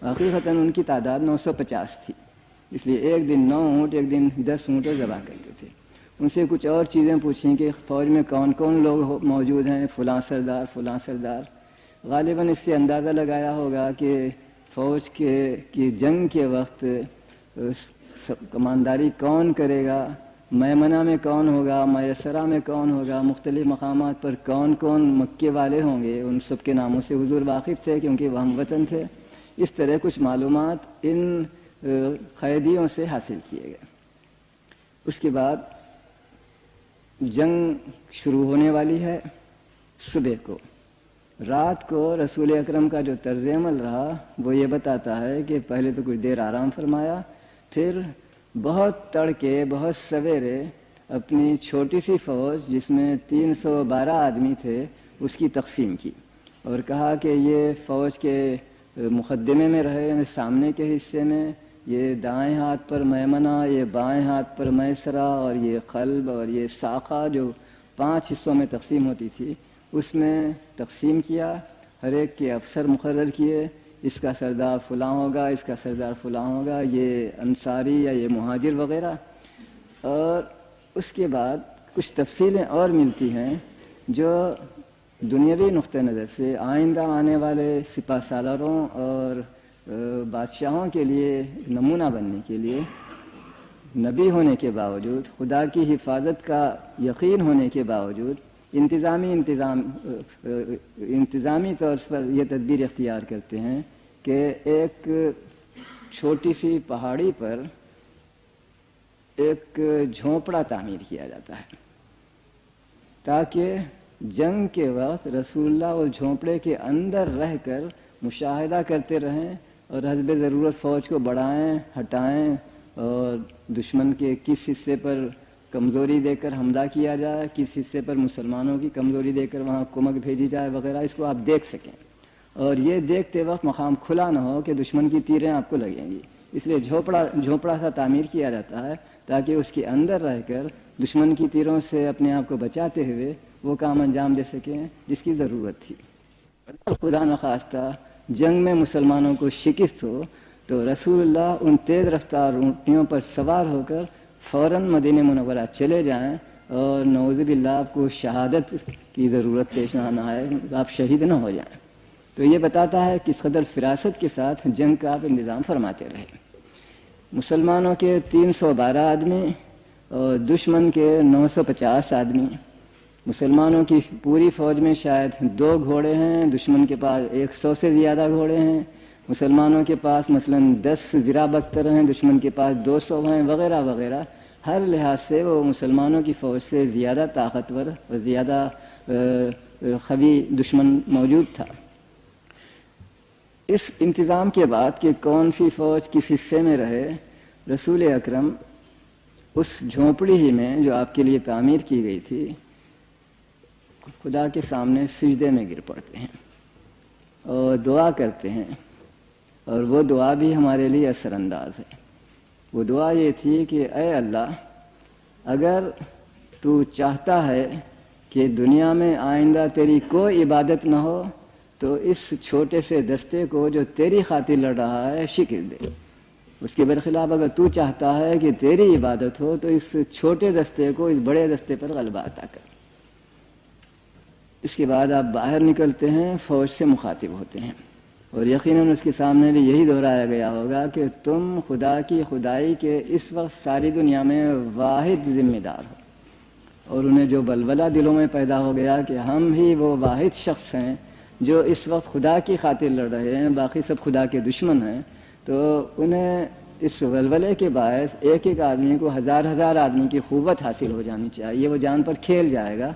حقیقتاً ان کی تعداد 950 تھی، اس لیے ایک دن 9 اونٹ، ایک دن 10 اونٹ ذبح کرتے تھے۔ ان سے کچھ اور چیزیں پوچھیں کہ فوج میں کون کون لوگ موجود ہیں، فلاں سردار فلاں سردار۔ غالباً اس سے اندازہ لگایا ہوگا کہ فوج کی جنگ کے وقت کمانداری کون کرے گا، میمنہ میں کون ہوگا، میسرہ میں کون ہوگا، مختلف مقامات پر کون کون مکے والے ہوں گے، ان سب کے ناموں سے حضور واقف تھے کیونکہ وہ ہم وطن تھے۔ اس طرح کچھ معلومات ان قیدیوں سے حاصل کیے گئے۔ اس کے بعد جنگ شروع ہونے والی ہے۔ صبح کو، رات کو رسول اکرم کا جو طرز عمل رہا وہ یہ بتاتا ہے کہ پہلے تو کچھ دیر آرام فرمایا، پھر بہت تڑکے بہت سویرے اپنی چھوٹی سی فوج جس میں 312 آدمی تھے اس کی تقسیم کی، اور کہا کہ یہ فوج کے مقدمے میں رہے، یعنی سامنے کے حصے میں یہ دائیں ہاتھ پر میمنہ، یہ بائیں ہاتھ پر میسرہ، اور یہ قلب اور یہ ساقہ جو 5 حصوں میں تقسیم ہوتی تھی اس میں تقسیم کیا۔ ہر ایک کے افسر مقرر کیے، اس کا سردار فلاں ہوگا، اس کا سردار فلاں ہوگا، یہ انصاری یا یہ مہاجر وغیرہ۔ اور اس کے بعد کچھ تفصیلیں اور ملتی ہیں جو دنیاوی نقطہ نظر سے آئندہ آنے والے سپہ سالاروں اور بادشاہوں کے لیے نمونہ بننے کے لیے، نبی ہونے کے باوجود، خدا کی حفاظت کا یقین ہونے کے باوجود انتظامی طور پر یہ تدبیر اختیار کرتے ہیں کہ ایک چھوٹی سی پہاڑی پر ایک جھونپڑا تعمیر کیا جاتا ہے تاکہ جنگ کے وقت رسول اللہ اس جھونپڑے کے اندر رہ کر مشاہدہ کرتے رہیں اور حسب ضرورت فوج کو بڑھائیں، ہٹائیں، اور دشمن کے کس حصے پر کمزوری دے کر حملہ کیا جائے، کس حصے پر مسلمانوں کی کمزوری دے کر وہاں کمک بھیجی جائے وغیرہ، اس کو آپ دیکھ سکیں، اور یہ دیکھتے وقت مقام کھلا نہ ہو کہ دشمن کی تیریں آپ کو لگیں گی۔ اس لیے جھونپڑا سا تعمیر کیا جاتا ہے تاکہ اس کے اندر رہ کر دشمن کی تیروں سے اپنے آپ کو بچاتے ہوئے وہ کام انجام دے سکیں جس کی ضرورت تھی۔ خدا نخواستہ جنگ میں مسلمانوں کو شکست ہو تو رسول اللہ ان تیز رفتار اونٹنیوں پر سوار ہو کر فوراً مدینہ منورہ چلے جائیں، اور نعوذ باللہ آپ کو شہادت کی ضرورت پیش نہ آئے، آپ شہید نہ ہو جائیں۔ تو یہ بتاتا ہے کس قدر فراست کے ساتھ جنگ کا آپ انتظام فرماتے رہے۔ مسلمانوں کے 312 آدمی اور دشمن کے 950 آدمی۔ مسلمانوں کی پوری فوج میں شاید 2 گھوڑے ہیں، دشمن کے پاس 100 سے زیادہ گھوڑے ہیں۔ مسلمانوں کے پاس مثلاً 10 زرہ بختر ہیں، دشمن کے پاس 200 ہیں، وغیرہ وغیرہ، ہر لحاظ سے وہ مسلمانوں کی فوج سے زیادہ طاقتور اور زیادہ قوی دشمن موجود تھا۔ اس انتظام کے بعد کہ کون سی فوج کس حصے میں رہے، رسول اکرم اس جھونپڑی ہی میں جو آپ کے لیے تعمیر کی گئی تھی خدا کے سامنے سجدے میں گر پڑتے ہیں اور دعا کرتے ہیں، اور وہ دعا بھی ہمارے لیے اثر انداز ہے۔ وہ دعا یہ تھی کہ اے اللہ، اگر تو چاہتا ہے کہ دنیا میں آئندہ تیری کوئی عبادت نہ ہو تو اس چھوٹے سے دستے کو جو تیری خاطر لڑ رہا ہے شکست دے۔ اس کے برخلاف اگر تو چاہتا ہے کہ تیری عبادت ہو تو اس چھوٹے دستے کو اس بڑے دستے پر غلبہ عطا کر۔ اس کے بعد آپ باہر نکلتے ہیں، فوج سے مخاطب ہوتے ہیں، اور یقیناً اس کے سامنے بھی یہی دہرایا گیا ہوگا کہ تم خدا کی خدائی کے اس وقت ساری دنیا میں واحد ذمہ دار ہو، اور انہیں جو بلبلہ دلوں میں پیدا ہو گیا کہ ہم ہی وہ واحد شخص ہیں جو اس وقت خدا کی خاطر لڑ رہے ہیں، باقی سب خدا کے دشمن ہیں، تو انہیں اس ولولے کے باعث ایک ایک آدمی کو ہزار آدمی کی قوت حاصل ہو جانی چاہیے، وہ جان پر کھیل جائے گا۔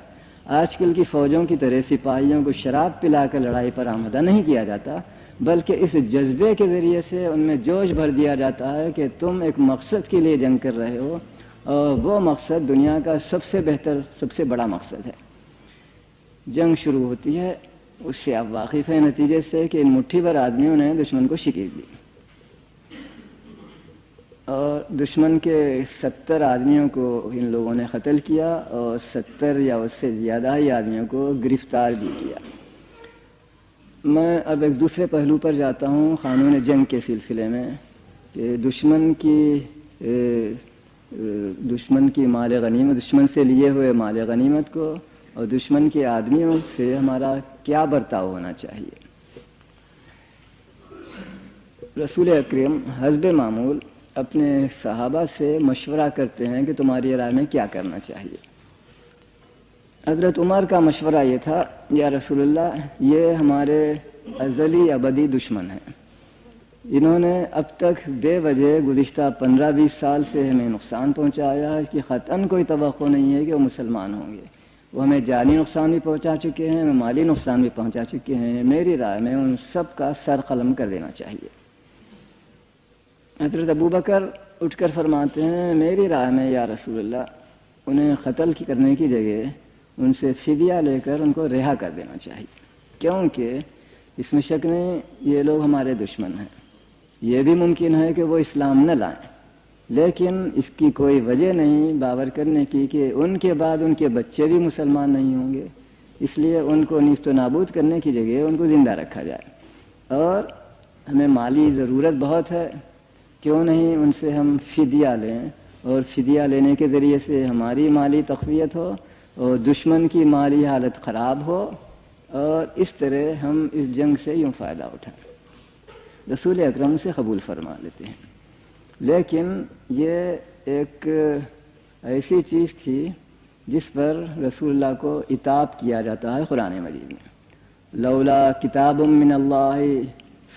آج کل کی فوجوں کی طرح سپاہیوں کو شراب پلا کر لڑائی پر آمادہ نہیں کیا جاتا، بلکہ اس جذبے کے ذریعے سے ان میں جوش بھر دیا جاتا ہے کہ تم ایک مقصد کے لیے جنگ کر رہے ہو، اور وہ مقصد دنیا کا سب سے بہتر، سب سے بڑا مقصد ہے۔ جنگ شروع ہوتی ہے، اس سے آپ واقف ہیں نتیجے سے کہ ان مٹھی بھر آدمیوں نے دشمن کو شکست دی، اور دشمن کے 70 آدمیوں کو ان لوگوں نے قتل کیا، اور 70 یا اس سے زیادہ ہی آدمیوں کو گرفتار بھی کیا۔ میں اب ایک دوسرے پہلو پر جاتا ہوں قانون جنگ کے سلسلے میں، کہ دشمن کی مال غنیمت، دشمن سے لیے ہوئے مال غنیمت کو اور دشمن کے آدمیوں سے ہمارا کیا برتاؤ ہونا چاہیے۔ رسول اکرم حسب معمول اپنے صحابہ سے مشورہ کرتے ہیں کہ تمہاری رائے میں کیا کرنا چاہیے۔ حضرت عمر کا مشورہ یہ تھا، یا رسول اللہ، یہ ہمارے ازلی ابدی دشمن ہیں، انہوں نے اب تک بے وجہ گزشتہ 15-20 سال سے ہمیں نقصان پہنچایا ہے، اس کی قطعاً کوئی توقع نہیں ہے کہ وہ مسلمان ہوں گے۔ وہ ہمیں جانی نقصان بھی پہنچا چکے ہیں، ہمیں مالی نقصان بھی پہنچا چکے ہیں۔ میری رائے میں ان سب کا سر قلم کر دینا چاہیے۔ حضرت ابوبکر اٹھ کر فرماتے ہیں، میری رائے میں یا رسول اللہ، انہیں قتل کرنے کی جگہ ان سے فدیہ لے کر ان کو رہا کر دینا چاہیے، کیونکہ اس میں شک نہیں یہ لوگ ہمارے دشمن ہیں۔ یہ بھی ممکن ہے کہ وہ اسلام نہ لائیں، لیکن اس کی کوئی وجہ نہیں باور کرنے کی کہ ان کے بعد ان کے بچے بھی مسلمان نہیں ہوں گے، اس لیے ان کو نیست و نابود کرنے کی جگہ ان کو زندہ رکھا جائے۔ اور ہمیں مالی ضرورت بہت ہے، کیوں نہیں ان سے ہم فدیہ لیں، اور فدیہ لینے کے ذریعے سے ہماری مالی تقویت ہو اور دشمن کی مالی حالت خراب ہو، اور اس طرح ہم اس جنگ سے یوں فائدہ اٹھائیں۔ رسول اکرم سے قبول فرما لیتے ہیں، لیکن یہ ایک ایسی چیز تھی جس پر رسول اللہ کو عتاب کیا جاتا ہے قرآن مجید میں، لولا کتاب من اللہ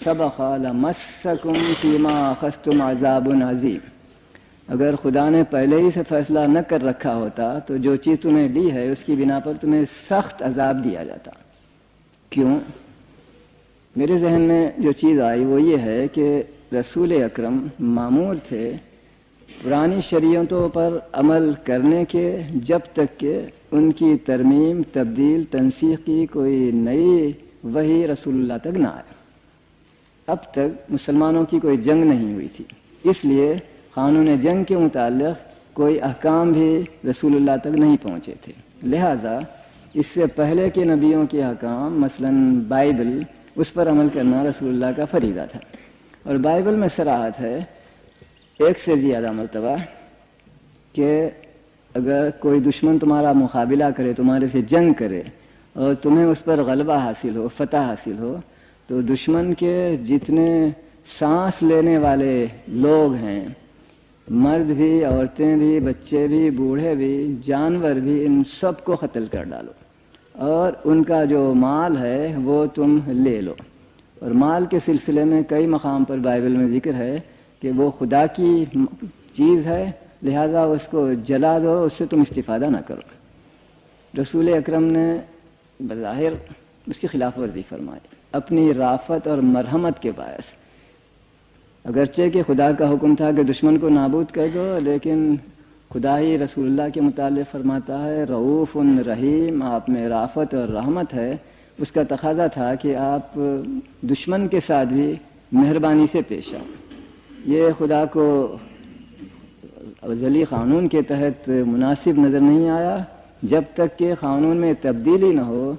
سبق لمسکم فیما اخذتم عذاب عظیم۔ اگر خدا نے پہلے ہی سے فیصلہ نہ کر رکھا ہوتا تو جو چیز تمہیں لی ہے اس کی بنا پر تمہیں سخت عذاب دیا جاتا۔ کیوں؟ میرے ذہن میں جو چیز آئی وہ یہ ہے کہ رسول اکرم مامور تھے پرانی شریعتوں پر عمل کرنے کے، جب تک کہ ان کی ترمیم، تبدیل، تنسیخ کی کوئی نئی وحی رسول اللہ تک نہ آئے۔ اب تک مسلمانوں کی کوئی جنگ نہیں ہوئی تھی، اس لیے قانون جنگ کے متعلق کوئی احکام بھی رسول اللہ تک نہیں پہنچے تھے، لہذا اس سے پہلے کے نبیوں کے احکام، مثلاً بائبل، اس پر عمل کرنا رسول اللہ کا فریضہ تھا۔ اور بائبل میں صراحت ہے ایک سے زیادہ مرتبہ کہ اگر کوئی دشمن تمہارا مقابلہ کرے، تمہارے سے جنگ کرے اور تمہیں اس پر غلبہ حاصل ہو، فتح حاصل ہو، تو دشمن کے جتنے سانس لینے والے لوگ ہیں، مرد بھی، عورتیں بھی، بچے بھی، بوڑھے بھی، جانور بھی، ان سب کو قتل کر ڈالو، اور ان کا جو مال ہے وہ تم لے لو، اور مال کے سلسلے میں کئی مقام پر بائبل میں ذکر ہے کہ وہ خدا کی چیز ہے، لہذا اس کو جلا دو، اس سے تم استفادہ نہ کرو۔ رسول اکرم نے بظاہر اس کی خلاف ورزی فرمائی اپنی رافت اور مرحمت کے باعث، اگرچہ کہ خدا کا حکم تھا کہ دشمن کو نابود کر دو، لیکن خدا ہی رسول اللہ کے متعلق فرماتا ہے رؤوف رحیم، آپ میں رافت اور رحمت ہے۔ اس کا تقاضا تھا کہ آپ دشمن کے ساتھ بھی مہربانی سے پیش آئیں۔ یہ خدا کو ازلی قانون کے تحت مناسب نظر نہیں آیا جب تک کہ قانون میں تبدیلی نہ ہو۔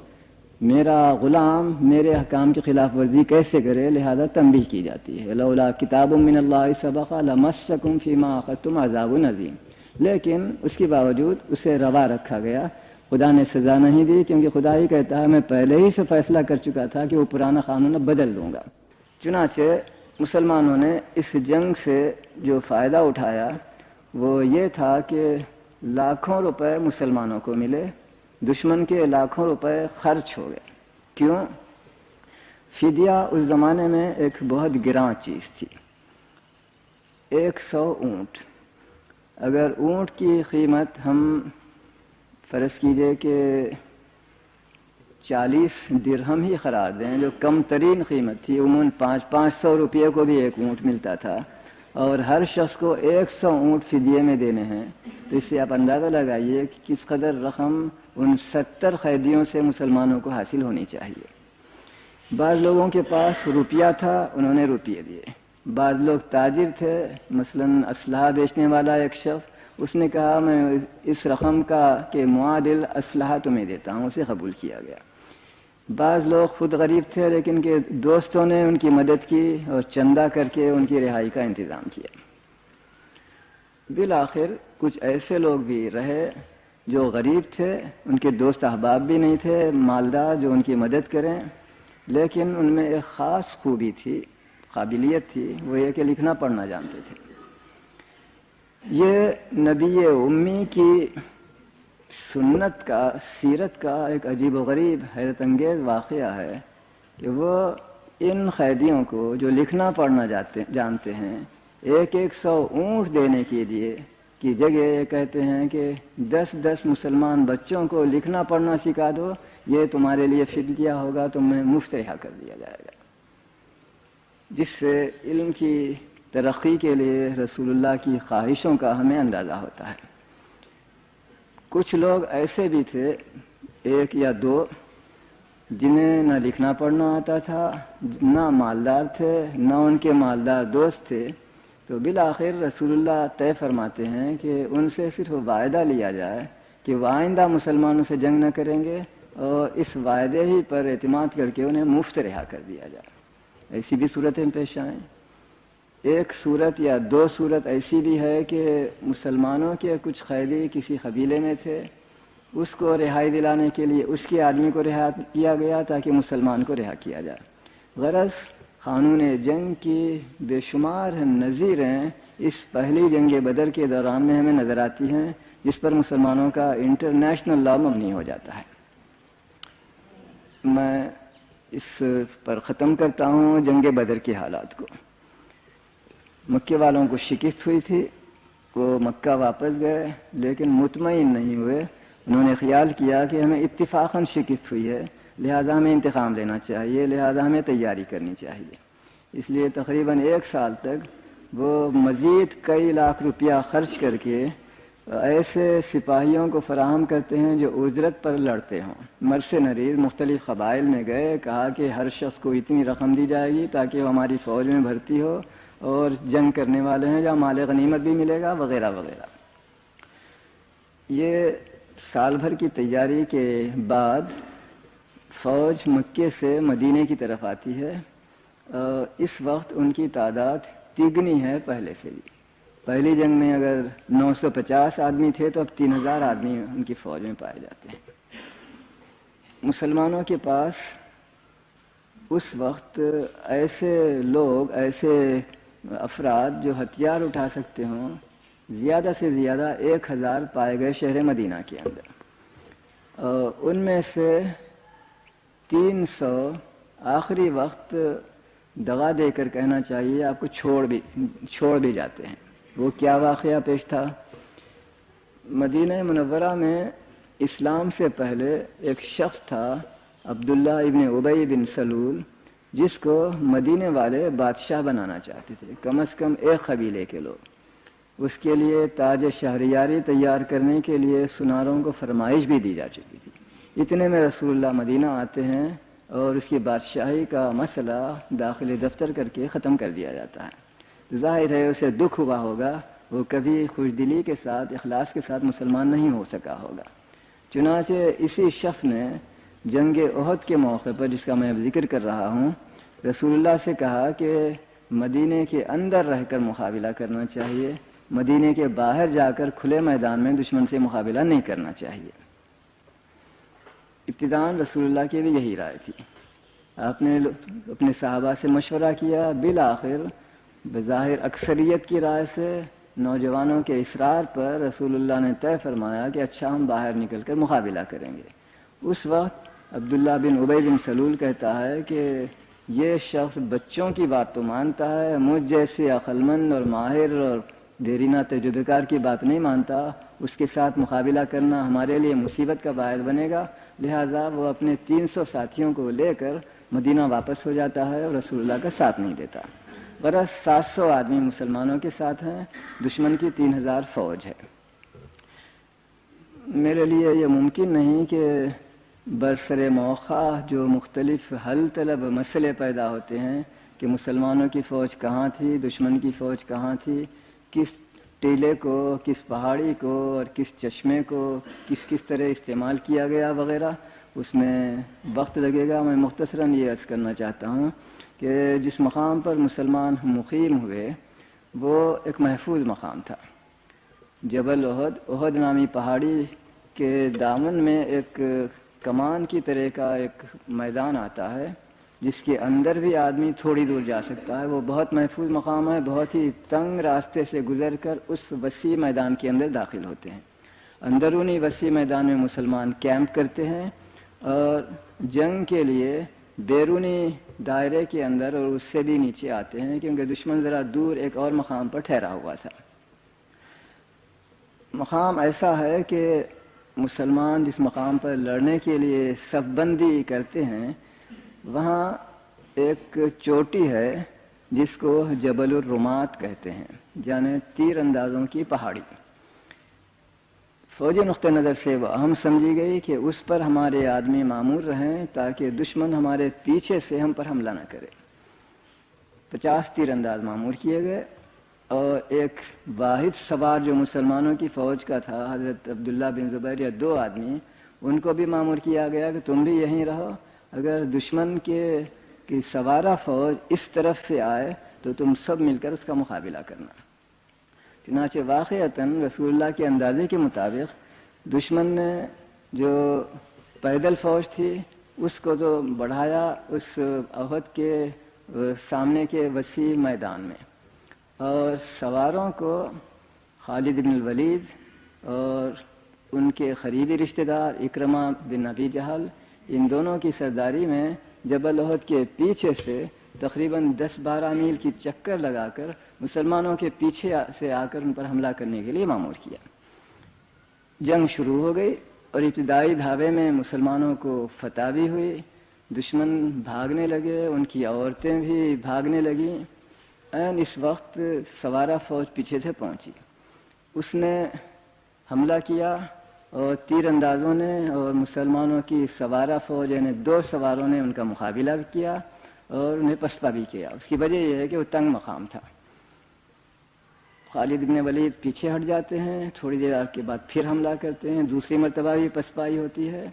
میرا غلام میرے احکام کی خلاف ورزی کیسے کرے، لہذا تنبیہ کی جاتی ہے لولا کتاب من اللہ سبق لمسکم فیما اخذتم عذاب عظیم، لیکن اس کے باوجود اسے روا رکھا گیا، خدا نے سزا نہیں دی، کیونکہ خدا ہی کہتا ہے میں پہلے ہی سے فیصلہ کر چکا تھا کہ وہ پرانا قانون اب بدل دوں گا۔ چنانچہ مسلمانوں نے اس جنگ سے جو فائدہ اٹھایا وہ یہ تھا کہ لاکھوں روپے مسلمانوں کو ملے، دشمن کے لاکھوں روپے خرچ ہو گئے۔ کیوں؟ فدیہ اس زمانے میں ایک بہت گراں چیز تھی، 100 اونٹ۔ اگر اونٹ کی قیمت ہم فرض کیجئے کہ 40 درہم ہی قرار دیں، جو کم ترین قیمت تھی، عموماً 500 روپے کو بھی ایک اونٹ ملتا تھا، اور ہر شخص کو 100 اونٹ فدیے میں دینے ہیں، تو اس سے آپ اندازہ لگائیے کہ کس قدر رقم ان 70 قیدیوں سے مسلمانوں کو حاصل ہونی چاہیے۔ بعض لوگوں کے پاس روپیہ تھا، انہوں نے روپیے دیے۔ بعض لوگ تاجر تھے، مثلا اسلحہ بیچنے والا ایک شخص، اس نے کہا میں اس رقم کا کے معادل اسلحہ تمہیں دیتا ہوں، اسے قبول کیا گیا۔ بعض لوگ خود غریب تھے لیکن کہ دوستوں نے ان کی مدد کی اور چندہ کر کے ان کی رہائی کا انتظام کیا۔ بالآخر کچھ ایسے لوگ بھی رہے جو غریب تھے، ان کے دوست احباب بھی نہیں تھے مالدار جو ان کی مدد کریں، لیکن ان میں ایک خاص خوبی تھی، قابلیت تھی، وہ یہ کہ لکھنا پڑھنا جانتے تھے۔ یہ نبی امی کی سنت کا، سیرت کا ایک عجیب و غریب حیرت انگیز واقعہ ہے کہ وہ ان قیدیوں کو جو لکھنا پڑھنا جانتے ہیں 100 اونٹ دینے کے لیے کی جگہ یہ کہتے ہیں کہ 10 مسلمان بچوں کو لکھنا پڑھنا سکھا دو، یہ تمہارے لیے فدیہ ہوگا، تمہیں مفت رہا کر دیا جائے گا۔ جس سے علم کی ترقی کے لیے رسول اللہ کی خواہشوں کا ہمیں اندازہ ہوتا ہے۔ کچھ لوگ ایسے بھی تھے، 1 یا 2، جنہیں نہ لکھنا پڑھنا آتا تھا، نہ مالدار تھے، نہ ان کے مالدار دوست تھے، تو بالآخر رسول اللہ طے فرماتے ہیں کہ ان سے صرف وعدہ لیا جائے کہ وہ آئندہ مسلمانوں سے جنگ نہ کریں گے، اور اس وعدے ہی پر اعتماد کر کے انہیں مفت رہا کر دیا جائے۔ ایسی بھی صورتیں پیش آئیں۔ ایک صورت یا 2 صورت ایسی بھی ہے کہ مسلمانوں کے کچھ قیدی کسی قبیلے میں تھے، اس کو رہائی دلانے کے لیے اس کے آدمی کو رہا کیا گیا تاکہ مسلمان کو رہا کیا جائے۔ غرض قانون جنگ کی بے شمار نظیریں اس پہلی جنگ بدر کے دوران میں ہمیں نظر آتی ہیں، جس پر مسلمانوں کا انٹرنیشنل لا مبنی ہو جاتا ہے۔ میں اس پر ختم کرتا ہوں جنگ بدر کے حالات کو۔ مکے والوں کو شکست ہوئی تھی، وہ مکہ واپس گئے، لیکن مطمئن نہیں ہوئے۔ انہوں نے خیال کیا کہ ہمیں اتفاقاً شکست ہوئی ہے، لہذا ہمیں انتقام لینا چاہیے، لہذا ہمیں تیاری کرنی چاہیے۔ اس لیے تقریباً 1 سال تک وہ مزید کئی لاکھ روپیہ خرچ کر کے ایسے سپاہیوں کو فراہم کرتے ہیں جو اجرت پر لڑتے ہوں۔ مرسنریز مختلف قبائل میں گئے، کہا کہ ہر شخص کو اتنی رقم دی جائے گی تاکہ وہ ہماری فوج میں بھرتی ہو اور جنگ کرنے والے ہیں، جہاں مال غنیمت بھی ملے گا وغیرہ وغیرہ۔ یہ سال بھر کی تیاری کے بعد فوج مکے سے مدینے کی طرف آتی ہے، اس وقت ان کی تعداد تگنی ہے پہلے سے بھی۔ پہلی جنگ میں اگر 950 آدمی تھے تو اب 3000 آدمی ان کی فوج میں پائے جاتے ہیں۔ مسلمانوں کے پاس اس وقت ایسے لوگ، ایسے افراد جو ہتھیار اٹھا سکتے ہوں، زیادہ سے زیادہ 1000 پائے گئے شہر مدینہ کے اندر۔ ان میں سے 300 آخری وقت دغا دے کر کہنا چاہیے آپ کو چھوڑ بھی جاتے ہیں۔ وہ کیا واقعہ پیش تھا؟ مدینہ منورہ میں اسلام سے پہلے ایک شخص تھا عبداللہ ابن ابی بن سلول، جس کو مدینے والے بادشاہ بنانا چاہتے تھے، کم از کم ایک قبیلے کے لوگ۔ اس کے لیے تاج شہریاری تیار کرنے کے لیے سناروں کو فرمائش بھی دی جا چکی تھی۔ اتنے میں رسول اللہ مدینہ آتے ہیں اور اس کی بادشاہی کا مسئلہ داخلی دفتر کر کے ختم کر دیا جاتا ہے۔ ظاہر ہے اسے دکھ ہوا ہوگا، وہ کبھی خوش دلی کے ساتھ اخلاص کے ساتھ مسلمان نہیں ہو سکا ہوگا۔ چنانچہ اسی شخص نے جنگ احد کے موقع پر، جس کا میں اب ذکر کر رہا ہوں، رسول اللہ سے کہا کہ مدینے کے اندر رہ کر مقابلہ کرنا چاہیے، مدینے کے باہر جا کر کھلے میدان میں دشمن سے مقابلہ نہیں کرنا چاہیے۔ ابتداءً رسول اللہ کی بھی یہی رائے تھی۔ آپ نے اپنے صحابہ سے مشورہ کیا، بالآخر بظاہر اکثریت کی رائے سے، نوجوانوں کے اصرار پر رسول اللہ نے طے فرمایا کہ اچھا ہم باہر نکل کر مقابلہ کریں گے۔ اس وقت عبداللہ بن ابی بن سلول کہتا ہے کہ یہ شخص بچوں کی بات تو مانتا ہے، مجھ جیسے عقل مند اور ماہر اور دیرینہ تجربہ کار کی بات نہیں مانتا، اس کے ساتھ مقابلہ کرنا ہمارے لیے مصیبت کا باعث بنے گا۔ لہٰذا وہ اپنے 300 ساتھیوں کو لے کر مدینہ واپس ہو جاتا ہے اور رسول اللہ کا ساتھ نہیں دیتا۔ برس 700 آدمی مسلمانوں کے ساتھ ہیں، دشمن کی 3000 فوج ہے۔ میرے لیے یہ ممکن نہیں کہ برسر موقع جو مختلف حل طلب مسئلے پیدا ہوتے ہیں کہ مسلمانوں کی فوج کہاں تھی، دشمن کی فوج کہاں تھی، کس ٹیلے کو، کس پہاڑی کو اور کس چشمے کو کس طرح استعمال کیا گیا وغیرہ، اس میں وقت لگے گا۔ میں مختصراً یہ عرض کرنا چاہتا ہوں کہ جس مقام پر مسلمان مقیم ہوئے وہ ایک محفوظ مقام تھا، جبل احد۔ احد نامی پہاڑی کے دامن میں ایک کمان کی طرح کا ایک میدان آتا ہے، جس کے اندر بھی آدمی تھوڑی دور جا سکتا ہے۔ وہ بہت محفوظ مقام ہے، بہت ہی تنگ راستے سے گزر کر اس وسیع میدان کے اندر داخل ہوتے ہیں۔ اندرونی وسیع میدان میں مسلمان کیمپ کرتے ہیں اور جنگ کے لیے بیرونی دائرے کے اندر اور اس سے بھی نیچے آتے ہیں، کیونکہ دشمن ذرا دور ایک اور مقام پر ٹھہرا ہوا تھا۔ مقام ایسا ہے کہ مسلمان جس مقام پر لڑنے کے لیے صف بندی کرتے ہیں، وہاں ایک چوٹی ہے جس کو جبل الرمات کہتے ہیں، یعنی تیر اندازوں کی پہاڑی۔ فوجی نقطہ نظر سے وہ اہم سمجھی گئی کہ اس پر ہمارے آدمی معمور رہیں تاکہ دشمن ہمارے پیچھے سے ہم پر حملہ نہ کرے۔ 50 تیر انداز معمور کیے گئے اور ایک واحد سوار جو مسلمانوں کی فوج کا تھا، حضرت عبداللہ بن زبیر یا 2 آدمی، ان کو بھی معمور کیا گیا کہ تم بھی یہیں رہو، اگر دشمن کی سوارہ فوج اس طرف سے آئے تو تم سب مل کر اس کا مقابلہ کرنا۔ چنانچہ واقعتاً رسول اللہ کے اندازے کے مطابق دشمن نے جو پیدل فوج تھی اس کو تو بڑھایا اس احد کے سامنے کے وسیع میدان میں، اور سواروں کو خالد بن الولید اور ان کے قریبی رشتہ دار اکرمہ بن ابی جہل، ان دونوں کی سرداری میں جبل احد کے پیچھے سے تقریباً 10-12 میل کی چکر لگا کر مسلمانوں کے پیچھے سے آ کر ان پر حملہ کرنے کے لیے مامور کیا۔ جنگ شروع ہو گئی اور ابتدائی دھاوے میں مسلمانوں کو فتح بھی ہوئی، دشمن بھاگنے لگے، ان کی عورتیں بھی بھاگنے لگیں۔ این اس وقت سوارہ فوج پیچھے سے پہنچی، اس نے حملہ کیا اور تیر اندازوں نے اور مسلمانوں کی سوارہ فوج یعنی 2 سواروں نے ان کا مقابلہ بھی کیا اور انہیں پسپا بھی کیا۔ اس کی وجہ یہ ہے کہ وہ تنگ مقام تھا۔ خالد بن ولید پیچھے ہٹ جاتے ہیں، تھوڑی دیر کے بعد پھر حملہ کرتے ہیں، دوسری مرتبہ بھی پسپائی ہوتی ہے،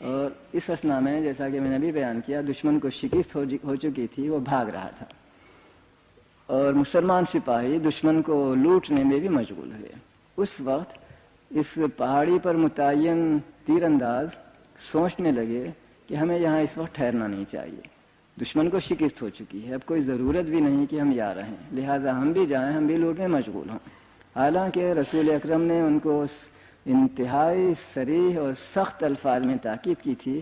اور اس اثناء میں جیسا کہ میں نے بھی بیان کیا دشمن کو شکست ہو چکی تھی، وہ بھاگ رہا تھا اور مسلمان سپاہی دشمن کو لوٹنے میں بھی مشغول ہوئے۔ اس وقت اس پہاڑی پر متعین تیر انداز سوچنے لگے کہ ہمیں یہاں اس وقت ٹھہرنا نہیں چاہیے، دشمن کو شکست ہو چکی ہے، اب کوئی ضرورت بھی نہیں کہ ہم یہاں رہیں، لہٰذا ہم بھی جائیں، ہم بھی لوٹ میں مشغول ہوں۔ حالانکہ رسول اکرم نے ان کو انتہائی صریح اور سخت الفاظ میں تاکید کی تھی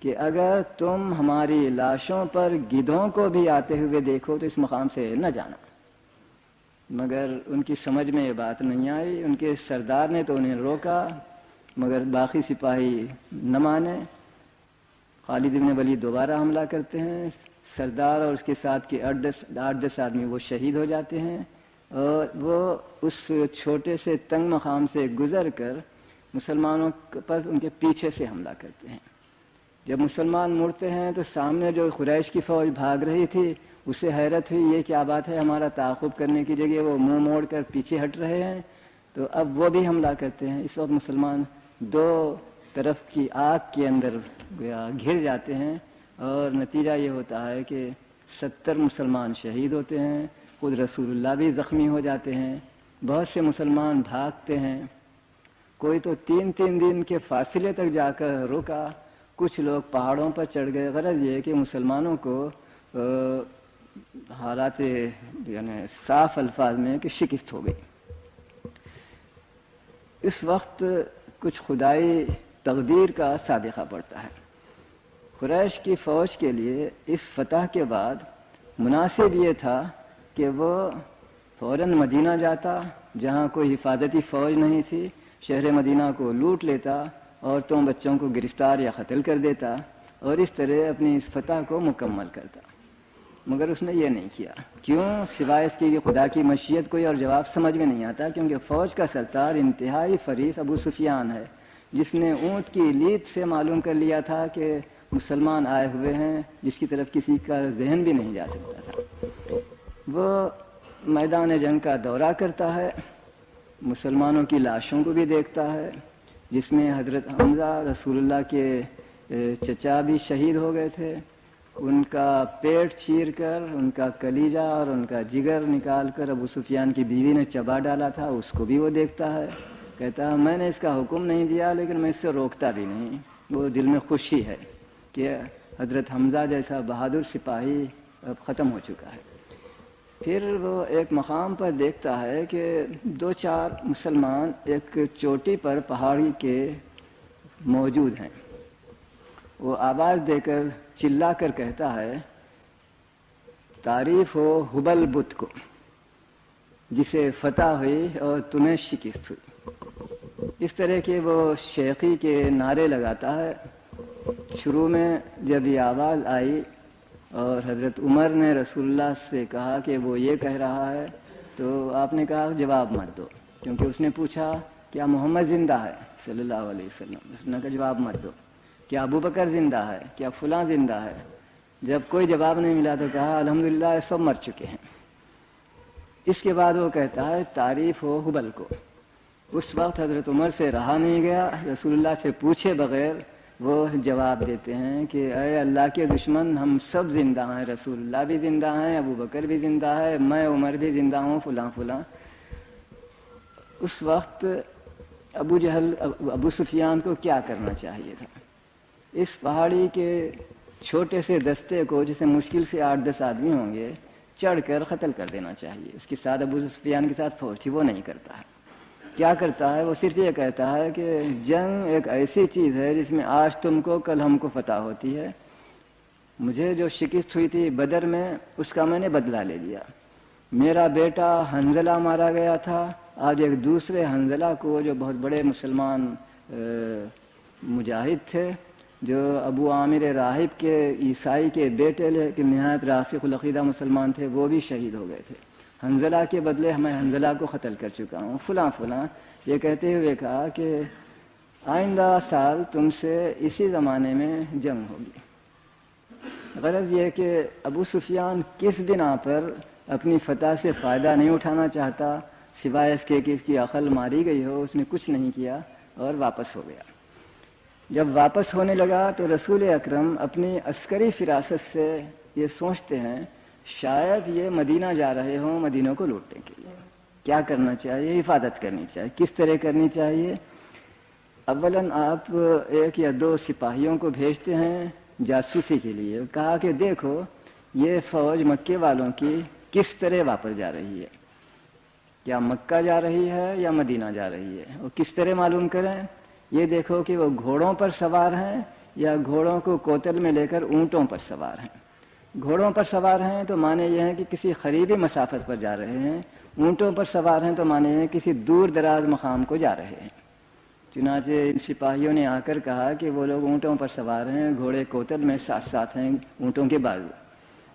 کہ کہ اگر تم ہماری لاشوں پر گدھوں کو بھی آتے ہوئے دیکھو تو اس مقام سے نہ جانا. مگر ان کی سمجھ میں یہ بات نہیں آئی. ان کے سردار نے تو انہیں روکا مگر باقی سپاہی نہ مانے. خالد بن ولید دوبارہ حملہ کرتے ہیں. سردار اور اس کے ساتھ کے 8-10 آدمی وہ شہید ہو جاتے ہیں اور وہ اس چھوٹے سے تنگ مقام سے گزر کر مسلمانوں پر ان کے پیچھے سے حملہ کرتے ہیں. جب مسلمان مڑتے ہیں تو سامنے جو قریش کی فوج بھاگ رہی تھی اسے حیرت ہوئی، یہ کیا بات ہے، ہمارا تعاقب کرنے کی جگہ وہ منہ موڑ کر پیچھے ہٹ رہے ہیں. تو اب وہ بھی حملہ کرتے ہیں. اس وقت مسلمان دو طرف کی آگ کے اندر گھر جاتے ہیں اور نتیجہ یہ ہوتا ہے کہ 70 مسلمان شہید ہوتے ہیں. خود رسول اللہ بھی زخمی ہو جاتے ہیں. بہت سے مسلمان بھاگتے ہیں. کوئی تو 3 دن کے فاصلے تک جا کر رکا. کچھ لوگ پہاڑوں پر چڑھ گئے. غرض یہ کہ مسلمانوں کو حالات یعنی صاف الفاظ میں کہ شکست ہو گئی. اس وقت کچھ خدائی تقدیر کا صادقہ پڑتا ہے. قریش کی فوج کے لیے اس فتح کے بعد مناسب یہ تھا کہ وہ فوراً مدینہ جاتا جہاں کوئی حفاظتی فوج نہیں تھی، شہر مدینہ کو لوٹ لیتا، عورتوں بچوں کو گرفتار یا قتل کر دیتا اور اس طرح اپنی اس فتح کو مکمل کرتا. مگر اس نے یہ نہیں کیا. کیوں؟ سوائے اس کی کہ خدا کی مشیت کوئی اور جواب سمجھ میں نہیں آتا. کیونکہ فوج کا سردار انتہائی فریق ابو سفیان ہے جس نے اونٹ کی لیت سے معلوم کر لیا تھا کہ مسلمان آئے ہوئے ہیں، جس کی طرف کسی کا ذہن بھی نہیں جا سکتا تھا. وہ میدان جنگ کا دورہ کرتا ہے، مسلمانوں کی لاشوں کو بھی دیکھتا ہے جس میں حضرت حمزہ رسول اللہ کے چچا بھی شہید ہو گئے تھے. ان کا پیٹ چیر کر ان کا کلیجہ اور ان کا جگر نکال کر ابو سفیان کی بیوی نے چبا ڈالا تھا، اس کو بھی وہ دیکھتا ہے. کہتا ہے میں نے اس کا حکم نہیں دیا لیکن میں اس سے روکتا بھی نہیں. وہ دل میں خوشی ہے کہ حضرت حمزہ جیسا بہادر سپاہی اب ختم ہو چکا ہے. پھر وہ ایک مقام پر دیکھتا ہے کہ 2-4 مسلمان ایک چوٹی پر پہاڑی کے موجود ہیں. وہ آواز دے کر چلا کر کہتا ہے تعریف ہو حبل بت کو جسے فتح ہوئی اور تمہیں شکست ہوئی. اس طرح کے وہ شیخی کے نعرے لگاتا ہے. شروع میں جب یہ آواز آئی اور حضرت عمر نے رسول اللہ سے کہا کہ وہ یہ کہہ رہا ہے تو آپ نے کہا جواب مت دو، کیونکہ اس نے پوچھا کیا محمد زندہ ہے صلی اللہ علیہ وسلم. اس نے کہا جواب مت دو. کیا ابو بکر زندہ ہے، کیا فلاں زندہ ہے. جب کوئی جواب نہیں ملا تو کہا الحمدللہ سب مر چکے ہیں. اس کے بعد وہ کہتا ہے تعریف ہو حبل کو. اس وقت حضرت عمر سے رہا نہیں گیا، رسول اللہ سے پوچھے بغیر وہ جواب دیتے ہیں کہ اے اللہ کے دشمن ہم سب زندہ ہیں، رسول اللہ بھی زندہ ہیں، ابو بکر بھی زندہ ہے، میں عمر بھی زندہ ہوں، فلاں فلاں. اس وقت ابو جہل ابو سفیان کو کیا کرنا چاہیے تھا؟ اس پہاڑی کے چھوٹے سے دستے کو جسے مشکل سے 8-10 آدمی ہوں گے چڑھ کر قتل کر دینا چاہیے. اس کے ساتھ ابو سفیان کے ساتھ فوج تھی، وہ نہیں کرتا ہے. کیا کرتا ہے؟ وہ صرف یہ کہتا ہے کہ جنگ ایک ایسی چیز ہے جس میں آج تم کو کل ہم کو فتح ہوتی ہے. مجھے جو شکست ہوئی تھی بدر میں اس کا میں نے بدلہ لے لیا. میرا بیٹا حنظلہ مارا گیا تھا، آج ایک دوسرے حنظلہ کو جو بہت بڑے مسلمان مجاہد تھے، جو ابو عامر راہب کے عیسائی کے بیٹے لیکن نہایت راسخ العقیدہ مسلمان تھے، وہ بھی شہید ہو گئے تھے. حنظلہ کے بدلے میں حنظلہ کو قتل کر چکا ہوں، فلاں فلاں. یہ کہتے ہوئے کہا کہ آئندہ سال تم سے اسی زمانے میں جنگ ہوگی. غرض یہ کہ ابو سفیان کس بنا پر اپنی فتح سے فائدہ نہیں اٹھانا چاہتا سوائے اس کے کہ اس کی عقل ماری گئی ہو. اس نے کچھ نہیں کیا اور واپس ہو گیا. جب واپس ہونے لگا تو رسول اکرم اپنی عسکری فراست سے یہ سوچتے ہیں شاید یہ مدینہ جا رہے ہوں مدینہ کو لوٹنے کے لیے. کیا کرنا چاہیے؟ حفاظت کرنی چاہیے. کس طرح کرنی چاہیے؟ اولاً آپ 1 یا 2 سپاہیوں کو بھیجتے ہیں جاسوسی کے لیے. کہا کہ دیکھو یہ فوج مکے والوں کی کس طرح واپس جا رہی ہے، کیا مکہ جا رہی ہے یا مدینہ جا رہی ہے. اور کس طرح معلوم کریں؟ یہ دیکھو کہ وہ گھوڑوں پر سوار ہیں یا گھوڑوں کو کوتل میں لے کر اونٹوں پر سوار ہیں۔ گھوڑوں پر سوار ہیں تو معنی یہ ہے کہ کسی قریبی مسافت پر جا رہے ہیں، اونٹوں پر سوار ہیں تو معنی یہ ہے کسی دور دراز مقام کو جا رہے ہیں۔ چنانچہ ان سپاہیوں نے آ کر کہا کہ وہ لوگ اونٹوں پر سوار ہیں، گھوڑے کوتل میں ساتھ ساتھ ہیں اونٹوں کے بازو،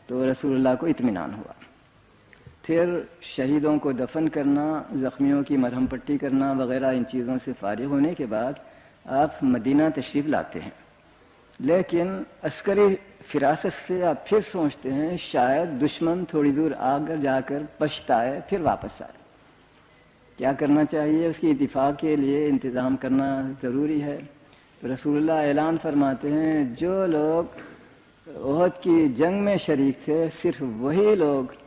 تو رسول اللہ کو اطمینان ہوا۔ پھر شہیدوں کو دفن کرنا، زخمیوں کی مرہم پٹی کرنا وغیرہ ان چیزوں سے فارغ ہونے کے بعد آپ مدینہ تشریف لاتے ہیں، لیکن عسکری فراست سے آپ پھر سوچتے ہیں شاید دشمن تھوڑی دور آگر جا کر پچھتائے پھر واپس آئے۔ کیا کرنا چاہیے؟ اس کی دفاع کے لیے انتظام کرنا ضروری ہے۔ رسول اللہ اعلان فرماتے ہیں جو لوگ احد کی جنگ میں شریک تھے صرف وہی لوگ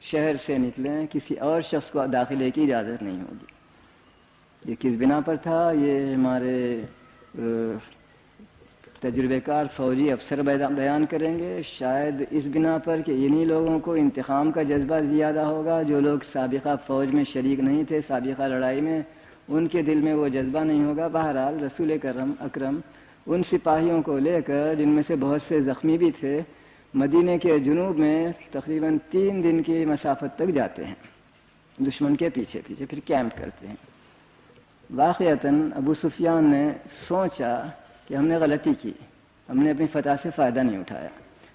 شہر سے نکلیں، کسی اور شخص کو داخلے کی اجازت نہیں ہوگی۔ یہ کس بنا پر تھا؟ یہ ہمارے تجربہ کار فوجی افسر بیان کریں گے۔ شاید اس بنا پر کہ انہی لوگوں کو انتقام کا جذبہ زیادہ ہوگا، جو لوگ سابقہ فوج میں شریک نہیں تھے، سابقہ لڑائی میں، ان کے دل میں وہ جذبہ نہیں ہوگا۔ بہرحال رسول اکرم ان سپاہیوں کو لے کر، جن میں سے بہت سے زخمی بھی تھے، مدینے کے جنوب میں تقریباً 3 دن کی مسافت تک جاتے ہیں، دشمن کے پیچھے پیچھے، پھر کیمپ کرتے ہیں۔ واقعتاً ابو سفیان نے سوچا کہ ہم نے غلطی کی، ہم نے اپنی فتح سے فائدہ نہیں اٹھایا،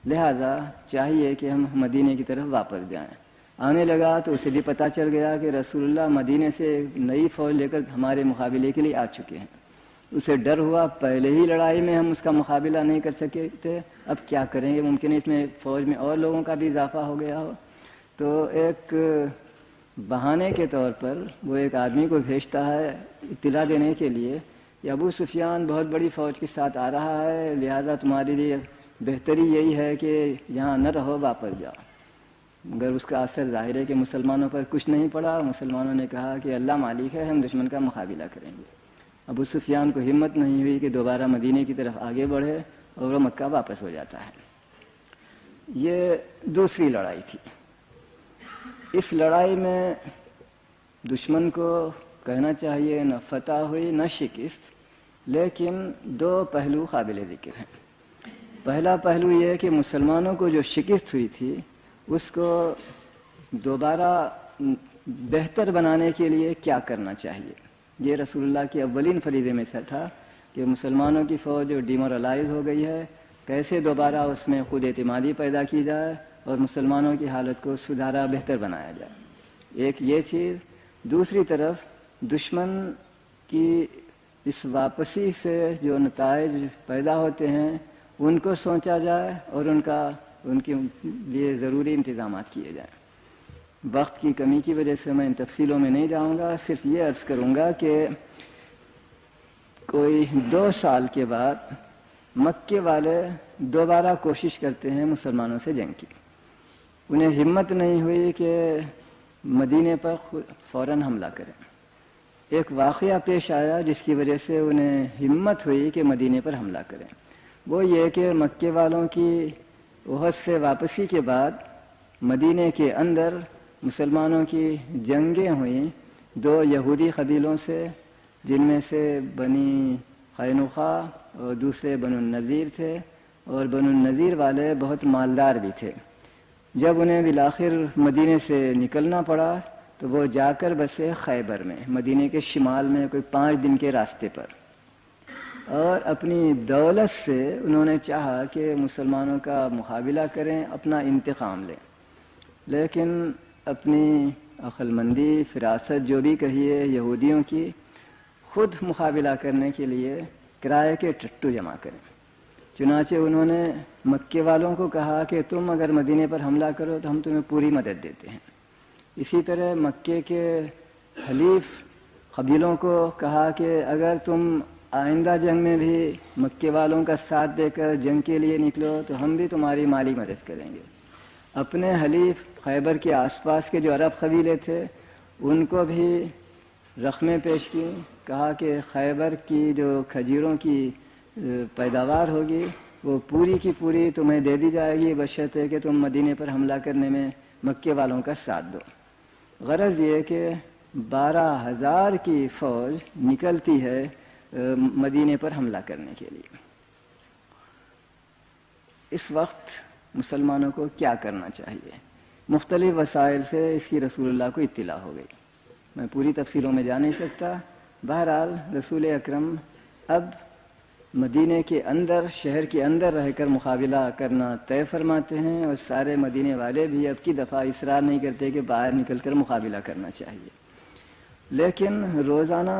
لہذا چاہیے کہ ہم مدینے کی طرف واپس جائیں۔ آنے لگا تو اسے بھی پتہ چل گیا کہ رسول اللہ مدینے سے نئی فوج لے کر ہمارے مقابلے کے لیے آ چکے ہیں۔ اسے ڈر ہوا، پہلے ہی لڑائی میں ہم اس کا مقابلہ نہیں کر سکے تھے، اب کیا کریں گے؟ ممکن ہے اس میں فوج میں اور لوگوں کا بھی اضافہ ہو گیا ہو۔ تو ایک بہانے کے طور پر وہ ایک آدمی کو بھیجتا ہے اطلاع دینے کے لیے کہ ابو سفیان بہت بڑی فوج کے ساتھ آ رہا ہے، لہذا تمہارے لیے بہتری یہی ہے کہ یہاں نہ رہو، واپس جاؤ۔ مگر اس کا اثر ظاہر ہے کہ مسلمانوں پر کچھ نہیں پڑا۔ مسلمانوں نے کہا کہ اللہ مالک ہے، ہم دشمن کا مقابلہ کریں گے۔ ابو سفیان کو ہمت نہیں ہوئی کہ دوبارہ مدینے کی طرف آگے بڑھے، اور وہ مکہ واپس ہو جاتا ہے۔ یہ دوسری لڑائی تھی۔ اس لڑائی میں دشمن کو کہنا چاہیے نہ فتح ہوئی نہ شکست، لیکن 2 پہلو قابل ذکر ہیں۔ پہلا پہلو یہ کہ مسلمانوں کو جو شکست ہوئی تھی اس کو دوبارہ بہتر بنانے کے لیے کیا کرنا چاہیے۔ یہ رسول اللہ کے اولین فریضے میں سے تھا کہ مسلمانوں کی فوج جو ڈیمورلائز ہو گئی ہے، کیسے دوبارہ اس میں خود اعتمادی پیدا کی جائے اور مسلمانوں کی حالت کو سدھارا، بہتر بنایا جائے۔ ایک یہ چیز۔ دوسری طرف دشمن کی اس واپسی سے جو نتائج پیدا ہوتے ہیں ان کو سوچا جائے اور ان کے لیے ضروری انتظامات کیے جائیں۔ وقت کی کمی کی وجہ سے میں ان تفصیلوں میں نہیں جاؤں گا، صرف یہ عرض کروں گا کہ کوئی 2 سال کے بعد مکے والے دوبارہ کوشش کرتے ہیں مسلمانوں سے جنگ کی۔ انہیں ہمت نہیں ہوئی کہ مدینے پر فوراً حملہ کریں۔ ایک واقعہ پیش آیا جس کی وجہ سے انہیں ہمت ہوئی کہ مدینے پر حملہ کریں۔ وہ یہ کہ مکے والوں کی احد سے واپسی کے بعد مدینے کے اندر مسلمانوں کی جنگیں ہوئیں 2 یہودی قبیلوں سے، جن میں سے بنی قینقاع اور دوسرے بنو النذیر تھے، اور بنو النذیر والے بہت مالدار بھی تھے۔ جب انہیں بالآخر مدینے سے نکلنا پڑا تو وہ جا کر بسے خیبر میں، مدینے کے شمال میں کوئی 5 دن کے راستے پر، اور اپنی دولت سے انہوں نے چاہا کہ مسلمانوں کا مقابلہ کریں، اپنا انتقام لیں، لیکن اپنی عقل مندی، فراست جو بھی کہیے یہودیوں کی، خود مقابلہ کرنے کے لیے کرائے کے ٹٹو جمع کریں۔ چنانچہ انہوں نے مکے والوں کو کہا کہ تم اگر مدینے پر حملہ کرو تو ہم تمہیں پوری مدد دیتے ہیں۔ اسی طرح مکے کے حلیف قبیلوں کو کہا کہ اگر تم آئندہ جنگ میں بھی مکے والوں کا ساتھ دے کر جنگ کے لیے نکلو تو ہم بھی تمہاری مالی مدد کریں گے۔ اپنے حلیف خیبر کے آس پاس کے جو عرب قبیلے تھے ان کو بھی رقمیں پیش کی، کہا کہ خیبر کی جو کھجوروں کی پیداوار ہوگی وہ پوری کی پوری تمہیں دے دی جائے گی، بشرطے کہ تم مدینے پر حملہ کرنے میں مکے والوں کا ساتھ دو۔ غرض یہ کہ 12,000 کی فوج نکلتی ہے مدینے پر حملہ کرنے کے لیے۔ اس وقت مسلمانوں کو کیا کرنا چاہیے؟ مختلف وسائل سے اس کی رسول اللہ کو اطلاع ہو گئی، میں پوری تفصیلوں میں جا نہیں سکتا۔ بہرحال رسول اکرم اب مدینے کے اندر، شہر کے اندر رہ کر مقابلہ کرنا طے فرماتے ہیں، اور سارے مدینے والے بھی اب کی دفعہ اصرار نہیں کرتے کہ باہر نکل کر مقابلہ کرنا چاہیے، لیکن روزانہ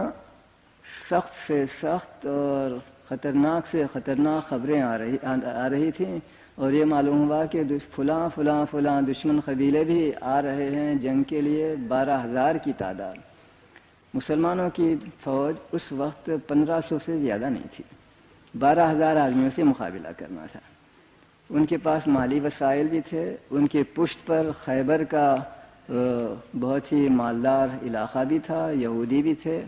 سخت سے سخت اور خطرناک سے خطرناک خبریں آ رہی تھیں، اور یہ معلوم ہوا کہ فلاں فلاں فلاں دشمن قبیلے بھی آ رہے ہیں جنگ کے لیے، 12,000 کی تعداد۔ مسلمانوں کی فوج اس وقت 1500 سے زیادہ نہیں تھی، 12,000 آدمیوں سے مقابلہ کرنا تھا۔ ان کے پاس مالی وسائل بھی تھے، ان کے پشت پر خیبر کا بہت ہی مالدار علاقہ بھی تھا، یہودی بھی تھے۔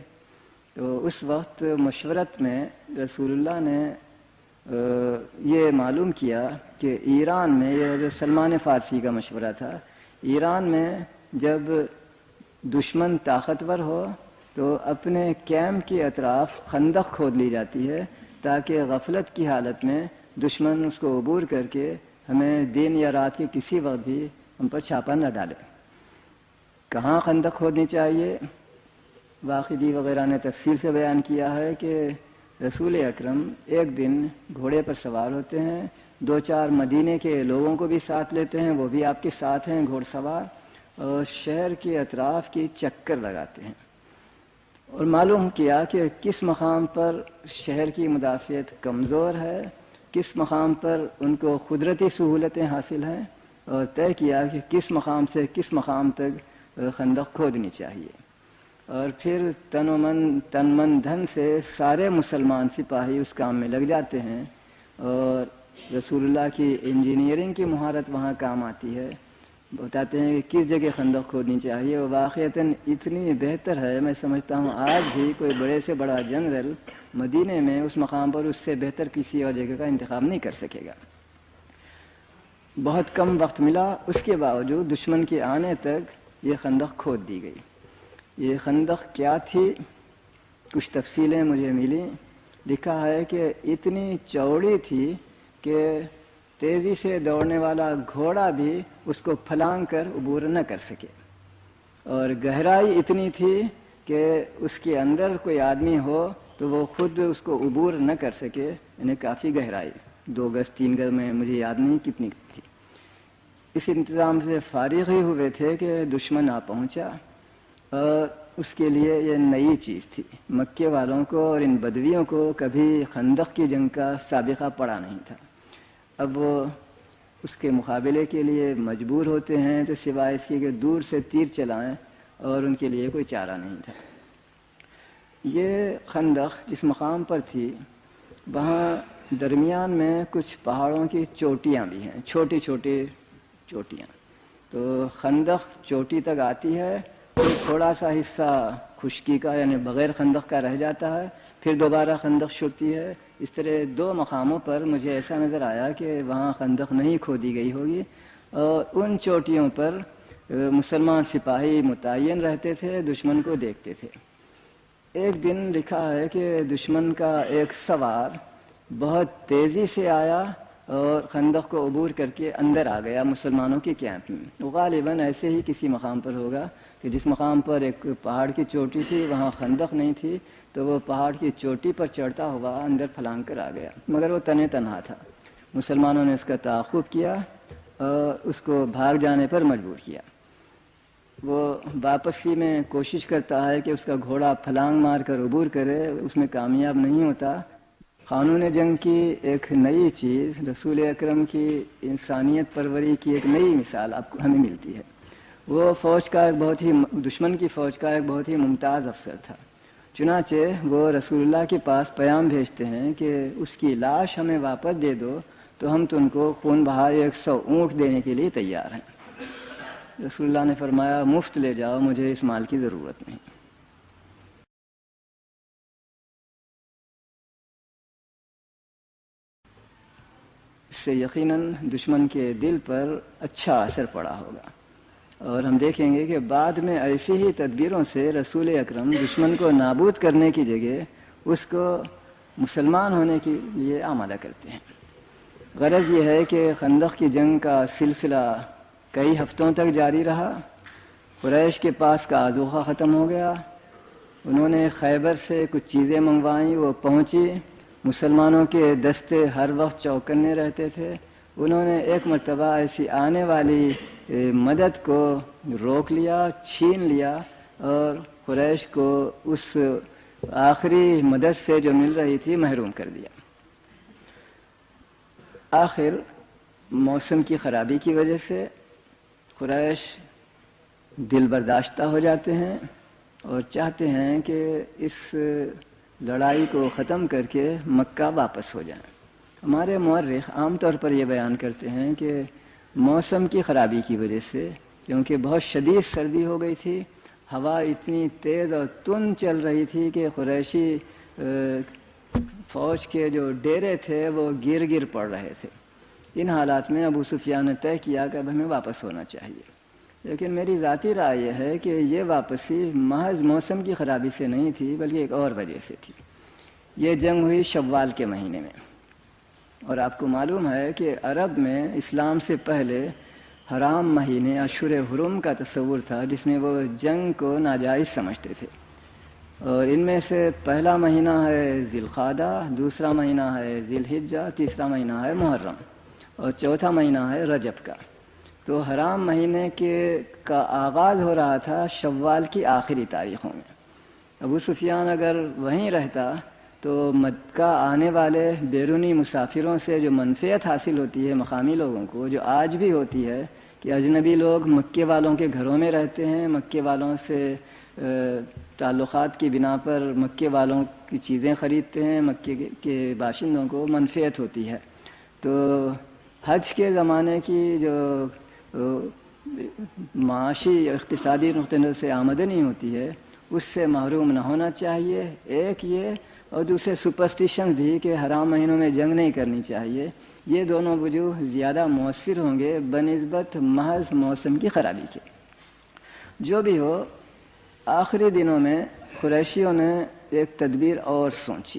تو اس وقت مشورت میں رسول اللہ نے یہ معلوم کیا کہ ایران میں، یہ سلمان فارسی کا مشورہ تھا، ایران میں جب دشمن طاقتور ہو تو اپنے کیمپ کے اطراف خندق کھود لی جاتی ہے، تاکہ غفلت کی حالت میں دشمن اس کو عبور کر کے ہمیں دن یا رات کے کسی وقت بھی ہم پر چھاپا نہ ڈالے۔ کہاں خندق کھودنی چاہیے؟ واقعی وغیرہ نے تفصیل سے بیان کیا ہے کہ رسول اکرم ایک دن گھوڑے پر سوار ہوتے ہیں، 2-4 مدینے کے لوگوں کو بھی ساتھ لیتے ہیں، وہ بھی آپ کے ساتھ ہیں گھوڑ سوار، اور شہر کے اطراف کی چکر لگاتے ہیں، اور معلوم کیا کہ کس مقام پر شہر کی مدافعت کمزور ہے، کس مقام پر ان کو قدرتی سہولتیں حاصل ہیں، اور طے کیا کہ کس مقام سے کس مقام تک خندق کھودنی چاہیے۔ اور پھر تن من دھن سے سارے مسلمان سپاہی اس کام میں لگ جاتے ہیں، اور رسول اللہ کی انجینئرنگ کی مہارت وہاں کام آتی ہے، بتاتے ہیں کہ کس جگہ خندق کھودنی چاہیے، اور واقعتاً اتنی بہتر ہے، میں سمجھتا ہوں آج بھی کوئی بڑے سے بڑا جنرل مدینے میں اس مقام پر اس سے بہتر کسی اور جگہ کا انتخاب نہیں کر سکے گا۔ بہت کم وقت ملا، اس کے باوجود دشمن کے آنے تک یہ خندق کھود دی گئی۔ یہ خندق کیا تھی؟ کچھ تفصیلیں مجھے ملی، لکھا ہے کہ اتنی چوڑی تھی کہ تیزی سے دوڑنے والا گھوڑا بھی اس کو پھلانگ کر عبور نہ کر سکے، اور گہرائی اتنی تھی کہ اس کے اندر کوئی آدمی ہو تو وہ خود اس کو عبور نہ کر سکے، یعنی کافی گہرائی، 2 گز 3 گز میں مجھے یاد نہیں کتنی تھی۔ اس انتظام سے فارغ ہی ہوئے تھے کہ دشمن آ پہنچا، اور اس کے لیے یہ نئی چیز تھی، مکے والوں کو اور ان بدویوں کو کبھی خندق کی جنگ کا سابقہ پڑا نہیں تھا۔ اب وہ اس کے مقابلے کے لیے مجبور ہوتے ہیں تو سوائے اس کے کہ دور سے تیر چلائیں، اور ان کے لیے کوئی چارہ نہیں تھا۔ یہ خندق جس مقام پر تھی، وہاں درمیان میں کچھ پہاڑوں کی چوٹیاں بھی ہیں، چھوٹی چھوٹی چوٹیاں، تو خندق چوٹی تک آتی ہے، پھر تھوڑا سا حصہ خشکی کا یعنی بغیر خندق کا رہ جاتا ہے، پھر دوبارہ خندق چھوٹتی ہے۔ اس طرح 2 مقاموں پر مجھے ایسا نظر آیا کہ وہاں خندق نہیں کھودی گئی ہوگی، اور ان چوٹیوں پر مسلمان سپاہی متعین رہتے تھے، دشمن کو دیکھتے تھے۔ ایک دن لکھا ہے کہ دشمن کا ایک سوار بہت تیزی سے آیا اور خندق کو عبور کر کے اندر آ گیا مسلمانوں کے کیمپ میں۔ غالباً ایسے ہی کسی مقام پر ہوگا کہ جس مقام پر ایک پہاڑ کی چوٹی تھی وہاں خندق نہیں تھی، تو وہ پہاڑ کی چوٹی پر چڑھتا ہوا اندر پھلانگ کر آ گیا، مگر وہ تنہا تھا۔ مسلمانوں نے اس کا تعاقب کیا اور اس کو بھاگ جانے پر مجبور کیا۔ وہ واپسی میں کوشش کرتا ہے کہ اس کا گھوڑا پھلانگ مار کر عبور کرے، اس میں کامیاب نہیں ہوتا۔ قانون جنگ کی ایک نئی چیز، رسول اکرم کی انسانیت پروری کی ایک نئی مثال آپ کو ہمیں ملتی ہے۔ وہ فوج کا دشمن کی فوج کا ایک بہت ہی ممتاز افسر تھا، چنانچہ وہ رسول اللہ کے پاس پیام بھیجتے ہیں کہ اس کی لاش ہمیں واپس دے دو تو ہم تم کو خون بہا 100 اونٹ دینے کے لیے تیار ہیں۔ رسول اللہ نے فرمایا مفت لے جاؤ، مجھے اس مال کی ضرورت نہیں۔ اس سے یقیناً دشمن کے دل پر اچھا اثر پڑا ہوگا، اور ہم دیکھیں گے کہ بعد میں ایسی ہی تدبیروں سے رسول اکرم دشمن کو نابود کرنے کی جگہ اس کو مسلمان ہونے کے لیے آمادہ کرتے ہیں۔ غرض یہ ہے کہ خندق کی جنگ کا سلسلہ کئی ہفتوں تک جاری رہا. قریش کے پاس کا آذوقہ ختم ہو گیا. انہوں نے خیبر سے کچھ چیزیں منگوائیں، وہ پہنچی. مسلمانوں کے دستے ہر وقت چوکنے رہتے تھے. انہوں نے ایک مرتبہ ایسی آنے والی مدد کو روک لیا، چھین لیا اور قریش کو اس آخری مدد سے جو مل رہی تھی محروم کر دیا. آخر موسم کی خرابی کی وجہ سے قریش دل برداشتہ ہو جاتے ہیں اور چاہتے ہیں کہ اس لڑائی کو ختم کر کے مکہ واپس ہو جائیں. ہمارے مورخ عام طور پر یہ بیان کرتے ہیں کہ موسم کی خرابی کی وجہ سے، کیونکہ بہت شدید سردی ہو گئی تھی، ہوا اتنی تیز اور تند چل رہی تھی کہ قریشی فوج کے جو ڈیرے تھے وہ گر پڑ رہے تھے. ان حالات میں ابو سفیان نے طے کیا کہ اب ہمیں واپس ہونا چاہیے. لیکن میری ذاتی رائے یہ ہے کہ یہ واپسی محض موسم کی خرابی سے نہیں تھی، بلکہ ایک اور وجہ سے تھی. یہ جنگ ہوئی شوال کے مہینے میں، اور آپ کو معلوم ہے کہ عرب میں اسلام سے پہلے حرام مہینے اشہر حرم کا تصور تھا، جس میں وہ جنگ کو ناجائز سمجھتے تھے. اور ان میں سے پہلا مہینہ ہے ذی القعدہ، دوسرا مہینہ ہے ذی الحجہ، تیسرا مہینہ ہے محرم اور چوتھا مہینہ ہے رجب کا. تو حرام مہینے کا آغاز ہو رہا تھا شوال کی آخری تاریخوں میں. ابو سفیان اگر وہیں رہتا تو مکہ آنے والے بیرونی مسافروں سے جو منفعت حاصل ہوتی ہے مقامی لوگوں کو، جو آج بھی ہوتی ہے کہ اجنبی لوگ مکے والوں کے گھروں میں رہتے ہیں، مکے والوں سے تعلقات کی بنا پر مکے والوں کی چیزیں خریدتے ہیں، مکے کے باشندوں کو منفعت ہوتی ہے. تو حج کے زمانے کی جو معاشی اقتصادی نقطہ نظر سے آمدنی ہوتی ہے اس سے محروم نہ ہونا چاہیے. ایک یہ، اور دوسرے سپرسٹیشن بھی کہ حرام مہینوں میں جنگ نہیں کرنی چاہیے. یہ دونوں وجوہ زیادہ مؤثر ہوں گے بنسبت محض موسم کی خرابی کے. جو بھی ہو، آخری دنوں میں قریشیوں نے ایک تدبیر اور سوچی.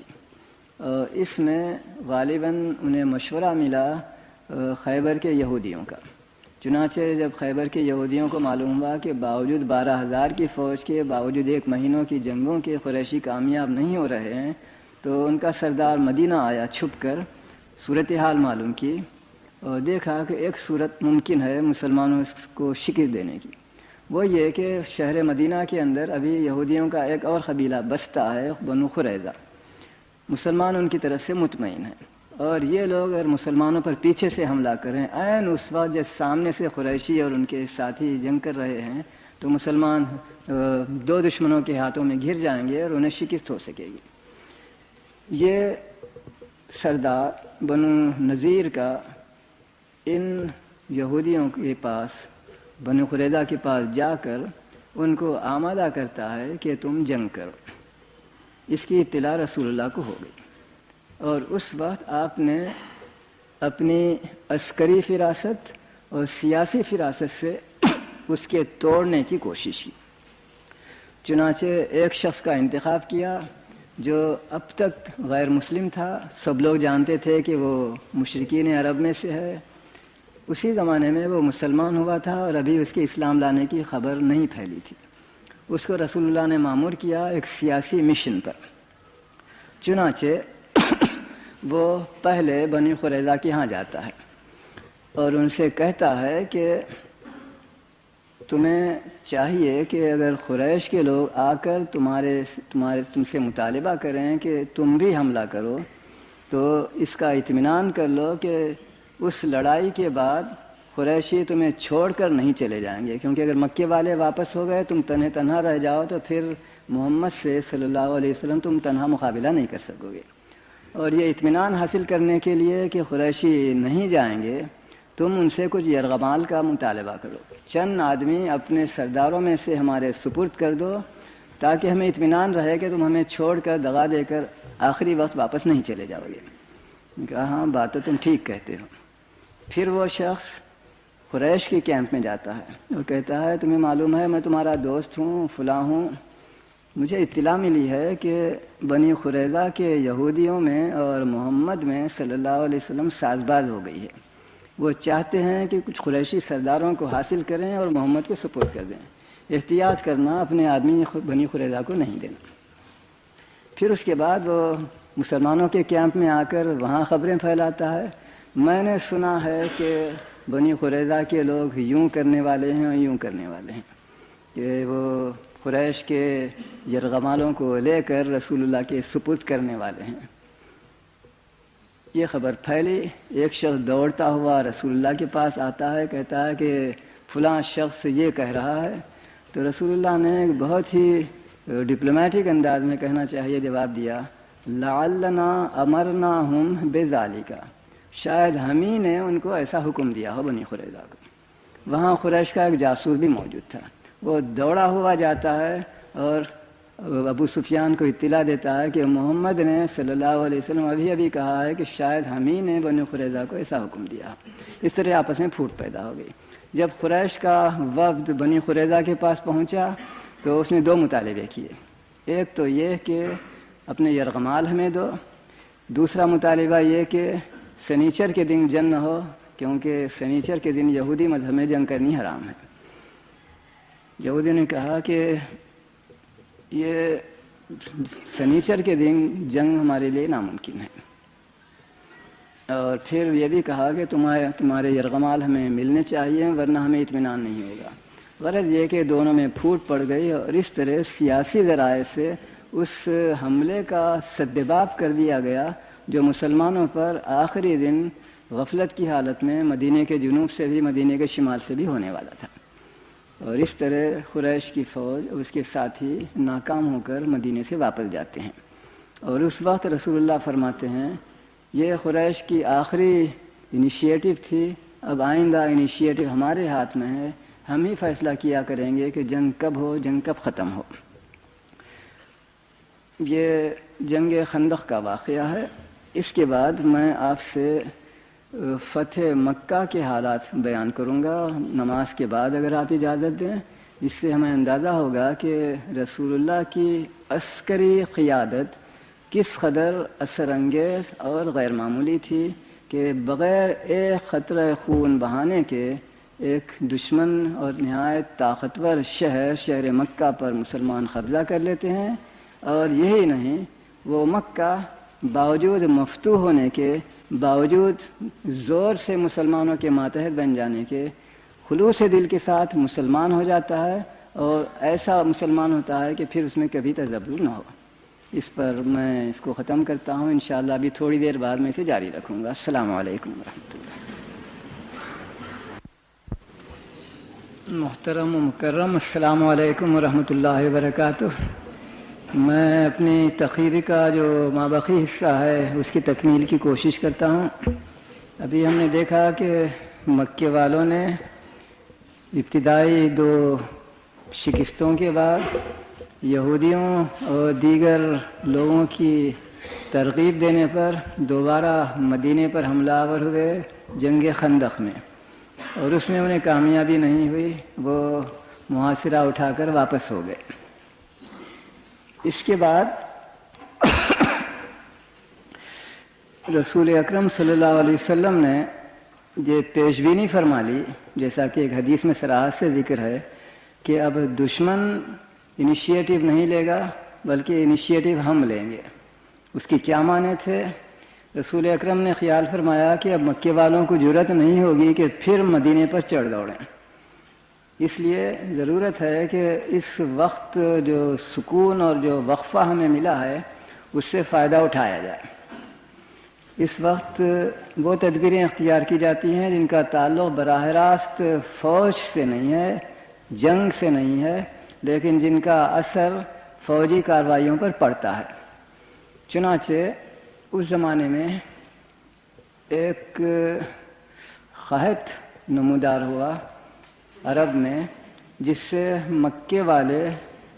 اس میں غالباً انہیں مشورہ ملا خیبر کے یہودیوں کا. چنانچہ جب خیبر کے یہودیوں کو معلوم ہوا کہ باوجود 12,000 کی فوج کے، باوجود ایک مہینوں کی جنگوں کے قریشی کامیاب نہیں ہو رہے ہیں، تو ان کا سردار مدینہ آیا چھپ کر، صورتحال معلوم کی اور دیکھا کہ ایک صورت ممکن ہے مسلمانوں کو شکست دینے کی. وہ یہ کہ شہر مدینہ کے اندر ابھی یہودیوں کا ایک اور قبیلہ بستہ ہے، بنو قریظہ. مسلمان ان کی طرف سے مطمئن ہیں، اور یہ لوگ اگر مسلمانوں پر پیچھے سے حملہ کریں عین اس وقت جب سامنے سے قریشی اور ان کے ساتھی جنگ کر رہے ہیں، تو مسلمان دو دشمنوں کے ہاتھوں میں گھر جائیں گے اور انہیں شکست ہو سکے گی. یہ سردار بنو نذیر کا ان یہودیوں کے پاس، بنو قریظہ کے پاس جا کر ان کو آمادہ کرتا ہے کہ تم جنگ کرو. اس کی اطلاع رسول اللہ کو ہو گئی، اور اس وقت آپ نے اپنی عسکری فراست اور سیاسی فراست سے اس کے توڑنے کی کوشش کی. چنانچہ ایک شخص کا انتخاب کیا جو اب تک غیر مسلم تھا. سب لوگ جانتے تھے کہ وہ مشرکین عرب میں سے ہے. اسی زمانے میں وہ مسلمان ہوا تھا اور ابھی اس کے اسلام لانے کی خبر نہیں پھیلی تھی. اس کو رسول اللہ نے مامور کیا ایک سیاسی مشن پر. چنانچہ وہ پہلے بنی قریظہ کے ہاں جاتا ہے اور ان سے کہتا ہے کہ تمہیں چاہیے کہ اگر قریش کے لوگ آ کر تم سے مطالبہ کریں کہ تم بھی حملہ کرو، تو اس کا اطمینان کر لو کہ اس لڑائی کے بعد قریشی تمہیں چھوڑ کر نہیں چلے جائیں گے، کیونکہ اگر مکے والے واپس ہو گئے، تم تنہا رہ جاؤ، تو پھر محمد سے صلی اللہ علیہ وسلم تم تنہا مقابلہ نہیں کر سکو گے. اور یہ اطمینان حاصل کرنے کے لیے کہ قریشی نہیں جائیں گے، تم ان سے کچھ یرغمال کا مطالبہ کرو. چند آدمی اپنے سرداروں میں سے ہمارے سپرد کر دو تاکہ ہمیں اطمینان رہے کہ تم ہمیں چھوڑ کر دغا دے کر آخری وقت واپس نہیں چلے جاؤ گے. کہا ہاں بات تو تم ٹھیک کہتے ہو. پھر وہ شخص قریش کے کیمپ میں جاتا ہے اور کہتا ہے تمہیں معلوم ہے میں تمہارا دوست ہوں، فلاں ہوں، مجھے اطلاع ملی ہے کہ بنی قریظہ کے یہودیوں میں اور محمد میں صلی اللہ علیہ وسلم ساز باز ہو گئی ہے. وہ چاہتے ہیں کہ کچھ قریشی سرداروں کو حاصل کریں اور محمد کو سپرد کر دیں. احتیاط کرنا، اپنے آدمی بنی قریظہ کو نہیں دینا. پھر اس کے بعد وہ مسلمانوں کے کیمپ میں آ کر وہاں خبریں پھیلاتا ہے. میں نے سنا ہے کہ بنی قریظہ کے لوگ یوں کرنے والے ہیں اور یوں کرنے والے ہیں، کہ وہ قریش کے یرغمالوں کو لے کر رسول اللہ کے سپرد کرنے والے ہیں. یہ خبر پھیلی. ایک شخص دوڑتا ہوا رسول اللہ کے پاس آتا ہے، کہتا ہے کہ فلاں شخص یہ کہہ رہا ہے. تو رسول اللہ نے ایک بہت ہی ڈپلومیٹک انداز میں کہنا چاہیے جواب دیا، لعلنا امرناہم بذالک، شاید ہم ہی نے ان کو ایسا حکم دیا ہو بنی قریظہ کو. وہاں قریش کا ایک جاسوس بھی موجود تھا. وہ دوڑا ہوا جاتا ہے اور ابو سفیان کو اطلاع دیتا ہے کہ محمد نے صلی اللہ علیہ وسلم ابھی کہا ہے کہ شاید ہم ہی نے بنی قریظہ کو ایسا حکم دیا. اس طرح آپس میں پھوٹ پیدا ہو گئی. جب قریش کا وفد بنی قریظہ کے پاس پہنچا تو اس نے 2 مطالبے کیے. ایک تو یہ کہ اپنے یرغمال ہمیں دو، دوسرا مطالبہ یہ کہ سنیچر کے دن جنگ نہ ہو، کیونکہ سنیچر کے دن یہودی مذہب میں جنگ کرنی حرام ہے. یہودی نے کہا کہ یہ سنیچر کے دن جنگ ہمارے لیے ناممکن ہے. اور پھر یہ بھی کہا کہ تمہارے یرغمال ہمیں ملنے چاہیے ورنہ ہمیں اطمینان نہیں ہوگا. غرض یہ کہ دونوں میں پھوٹ پڑ گئی اور اس طرح سیاسی ذرائع سے اس حملے کا سدباب کر دیا گیا جو مسلمانوں پر آخری دن غفلت کی حالت میں مدینے کے جنوب سے بھی مدینے کے شمال سے بھی ہونے والا تھا. اور اس طرح قریش کی فوج اور اس کے ساتھی ناکام ہو کر مدینے سے واپس جاتے ہیں. اور اس وقت رسول اللہ فرماتے ہیں یہ قریش کی آخری انیشیٹو تھی، اب آئندہ انیشیٹو ہمارے ہاتھ میں ہے، ہم ہی فیصلہ کیا کریں گے کہ جنگ کب ہو، جنگ کب ختم ہو. یہ جنگ خندق کا واقعہ ہے. اس کے بعد میں آپ سے فتح مکہ کے حالات بیان کروں گا نماز کے بعد اگر آپ اجازت دیں، جس سے ہمیں اندازہ ہوگا کہ رسول اللہ کی عسکری قیادت کس قدر اثر انگیز اور غیر معمولی تھی کہ بغیر ایک قطرہ خون بہانے کے ایک دشمن اور نہایت طاقتور شہر مکہ پر مسلمان قبضہ کر لیتے ہیں. اور یہی نہیں، وہ مکہ باوجود مفتوح ہونے کے، باوجود زور سے مسلمانوں کے ماتحت بن جانے کے، خلوص دل کے ساتھ مسلمان ہو جاتا ہے اور ایسا مسلمان ہوتا ہے کہ پھر اس میں کبھی تذبذب نہ ہو. اس پر میں اس کو ختم کرتا ہوں. انشاءاللہ ابھی تھوڑی دیر بعد میں اسے جاری رکھوں گا. السلام علیکم ورحمۃ اللہ. محترم و مکرم، السلام علیکم ورحمۃ اللہ وبرکاتہ. میں اپنی تقریر کا جو مابقی حصہ ہے اس کی تکمیل کی کوشش کرتا ہوں. ابھی ہم نے دیکھا کہ مکے والوں نے ابتدائی 2 شکستوں کے بعد یہودیوں اور دیگر لوگوں کی ترغیب دینے پر دوبارہ مدینے پر حملہ آور ہوئے جنگ خندق میں، اور اس میں انہیں کامیابی نہیں ہوئی. وہ محاصرہ اٹھا کر واپس ہو گئے. اس کے بعد رسول اکرم صلی اللہ علیہ وسلم نے یہ پیش بینی فرما لی، جیسا کہ ایک حدیث میں صراحت سے ذکر ہے کہ اب دشمن انیشیٹو نہیں لے گا بلکہ انیشیٹو ہم لیں گے. اس کی کیا معنی تھے؟ رسول اکرم نے خیال فرمایا کہ اب مکے والوں کو جرأت نہیں ہوگی کہ پھر مدینے پر چڑھ دوڑیں. اس لیے ضرورت ہے کہ اس وقت جو سکون اور جو وقفہ ہمیں ملا ہے اس سے فائدہ اٹھایا جائے. اس وقت وہ تدبیریں اختیار کی جاتی ہیں جن کا تعلق براہ راست فوج سے نہیں ہے، جنگ سے نہیں ہے، لیکن جن کا اثر فوجی کارروائیوں پر پڑتا ہے. چنانچہ اس زمانے میں ایک قحط نمودار ہوا عرب میں، جس سے مکے والے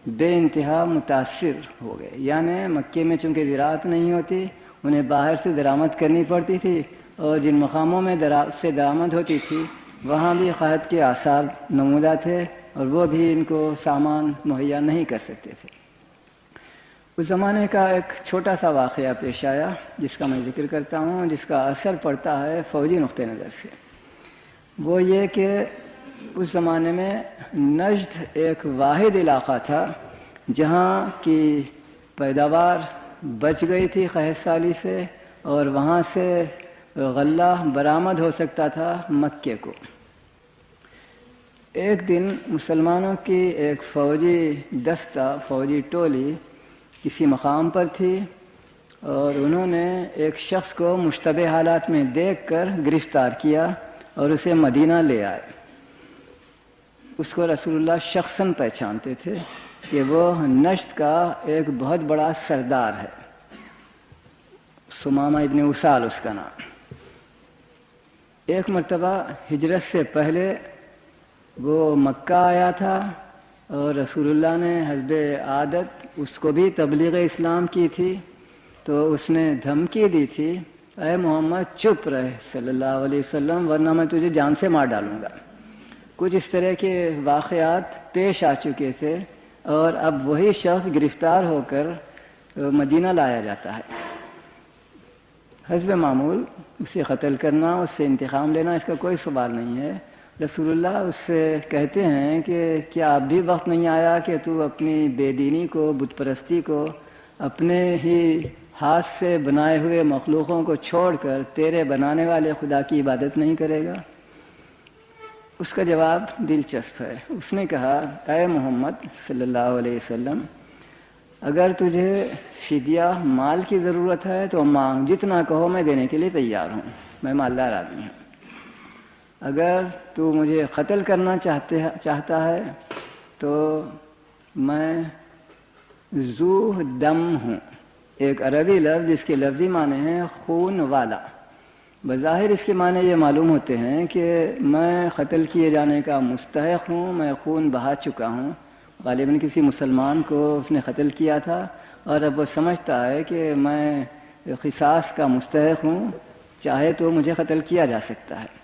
بے انتہا متاثر ہو گئے. یعنی مکے میں چونکہ زراعت نہیں ہوتی، انہیں باہر سے درآمد کرنی پڑتی تھی، اور جن مقاموں میں سے درآمد ہوتی تھی وہاں بھی قحط کے آثار نمودار تھے، اور وہ بھی ان کو سامان مہیا نہیں کر سکتے تھے. اس زمانے کا ایک چھوٹا سا واقعہ پیش آیا جس کا میں ذکر کرتا ہوں، جس کا اثر پڑتا ہے فوجی نقطۂ نظر سے۔ وہ یہ کہ اس زمانے میں نجد ایک واحد علاقہ تھا جہاں کی پیداوار بچ گئی تھی قحط سالی سے، اور وہاں سے غلہ برآمد ہو سکتا تھا مکے کو۔ ایک دن مسلمانوں کی ایک فوجی دستہ، فوجی ٹولی کسی مقام پر تھی، اور انہوں نے ایک شخص کو مشتبہ حالات میں دیکھ کر گرفتار کیا اور اسے مدینہ لے آئے۔ اس کو رسول اللہ شخصاً پہچانتے تھے کہ وہ نجد کا ایک بہت بڑا سردار ہے، سمامہ ابن اسال اس کا نام۔ ایک مرتبہ ہجرت سے پہلے وہ مکہ آیا تھا، اور رسول اللہ نے حسب عادت اس کو بھی تبلیغ اسلام کی تھی، تو اس نے دھمکی دی تھی، اے محمد چپ رہے صلی اللہ علیہ وسلم، ورنہ میں تجھے جان سے مار ڈالوں گا۔ کچھ اس طرح کے واقعات پیش آ چکے تھے، اور اب وہی شخص گرفتار ہو کر مدینہ لایا جاتا ہے۔ حسب معمول اسے قتل کرنا، اس سے انتقام لینا، اس کا کوئی سوال نہیں ہے۔ رسول اللہ اس سے کہتے ہیں کہ کیا اب بھی وقت نہیں آیا کہ تو اپنی بے دینی کو، بت پرستی کو، اپنے ہی ہاتھ سے بنائے ہوئے مخلوقوں کو چھوڑ کر تیرے بنانے والے خدا کی عبادت نہیں کرے گا؟ اس کا جواب دلچسپ ہے۔ اس نے کہا، اے محمد صلی اللہ علیہ وسلم، اگر تجھے فدیہ مال کی ضرورت ہے تو مانگ، جتنا کہو میں دینے کے لیے تیار ہوں، میں مالدار آدمی ہوں۔ اگر تو مجھے قتل کرنا چاہتا ہے تو میں ذو دم ہوں، ایک عربی لفظ جس کے لفظی معنی ہیں خون والا۔ بظاہر اس کے معنی یہ معلوم ہوتے ہیں کہ میں قتل کیے جانے کا مستحق ہوں، میں خون بہا چکا ہوں۔ غالباً کسی مسلمان کو اس نے قتل کیا تھا، اور اب وہ سمجھتا ہے کہ میں قصاص کا مستحق ہوں، چاہے تو مجھے قتل کیا جا سکتا ہے۔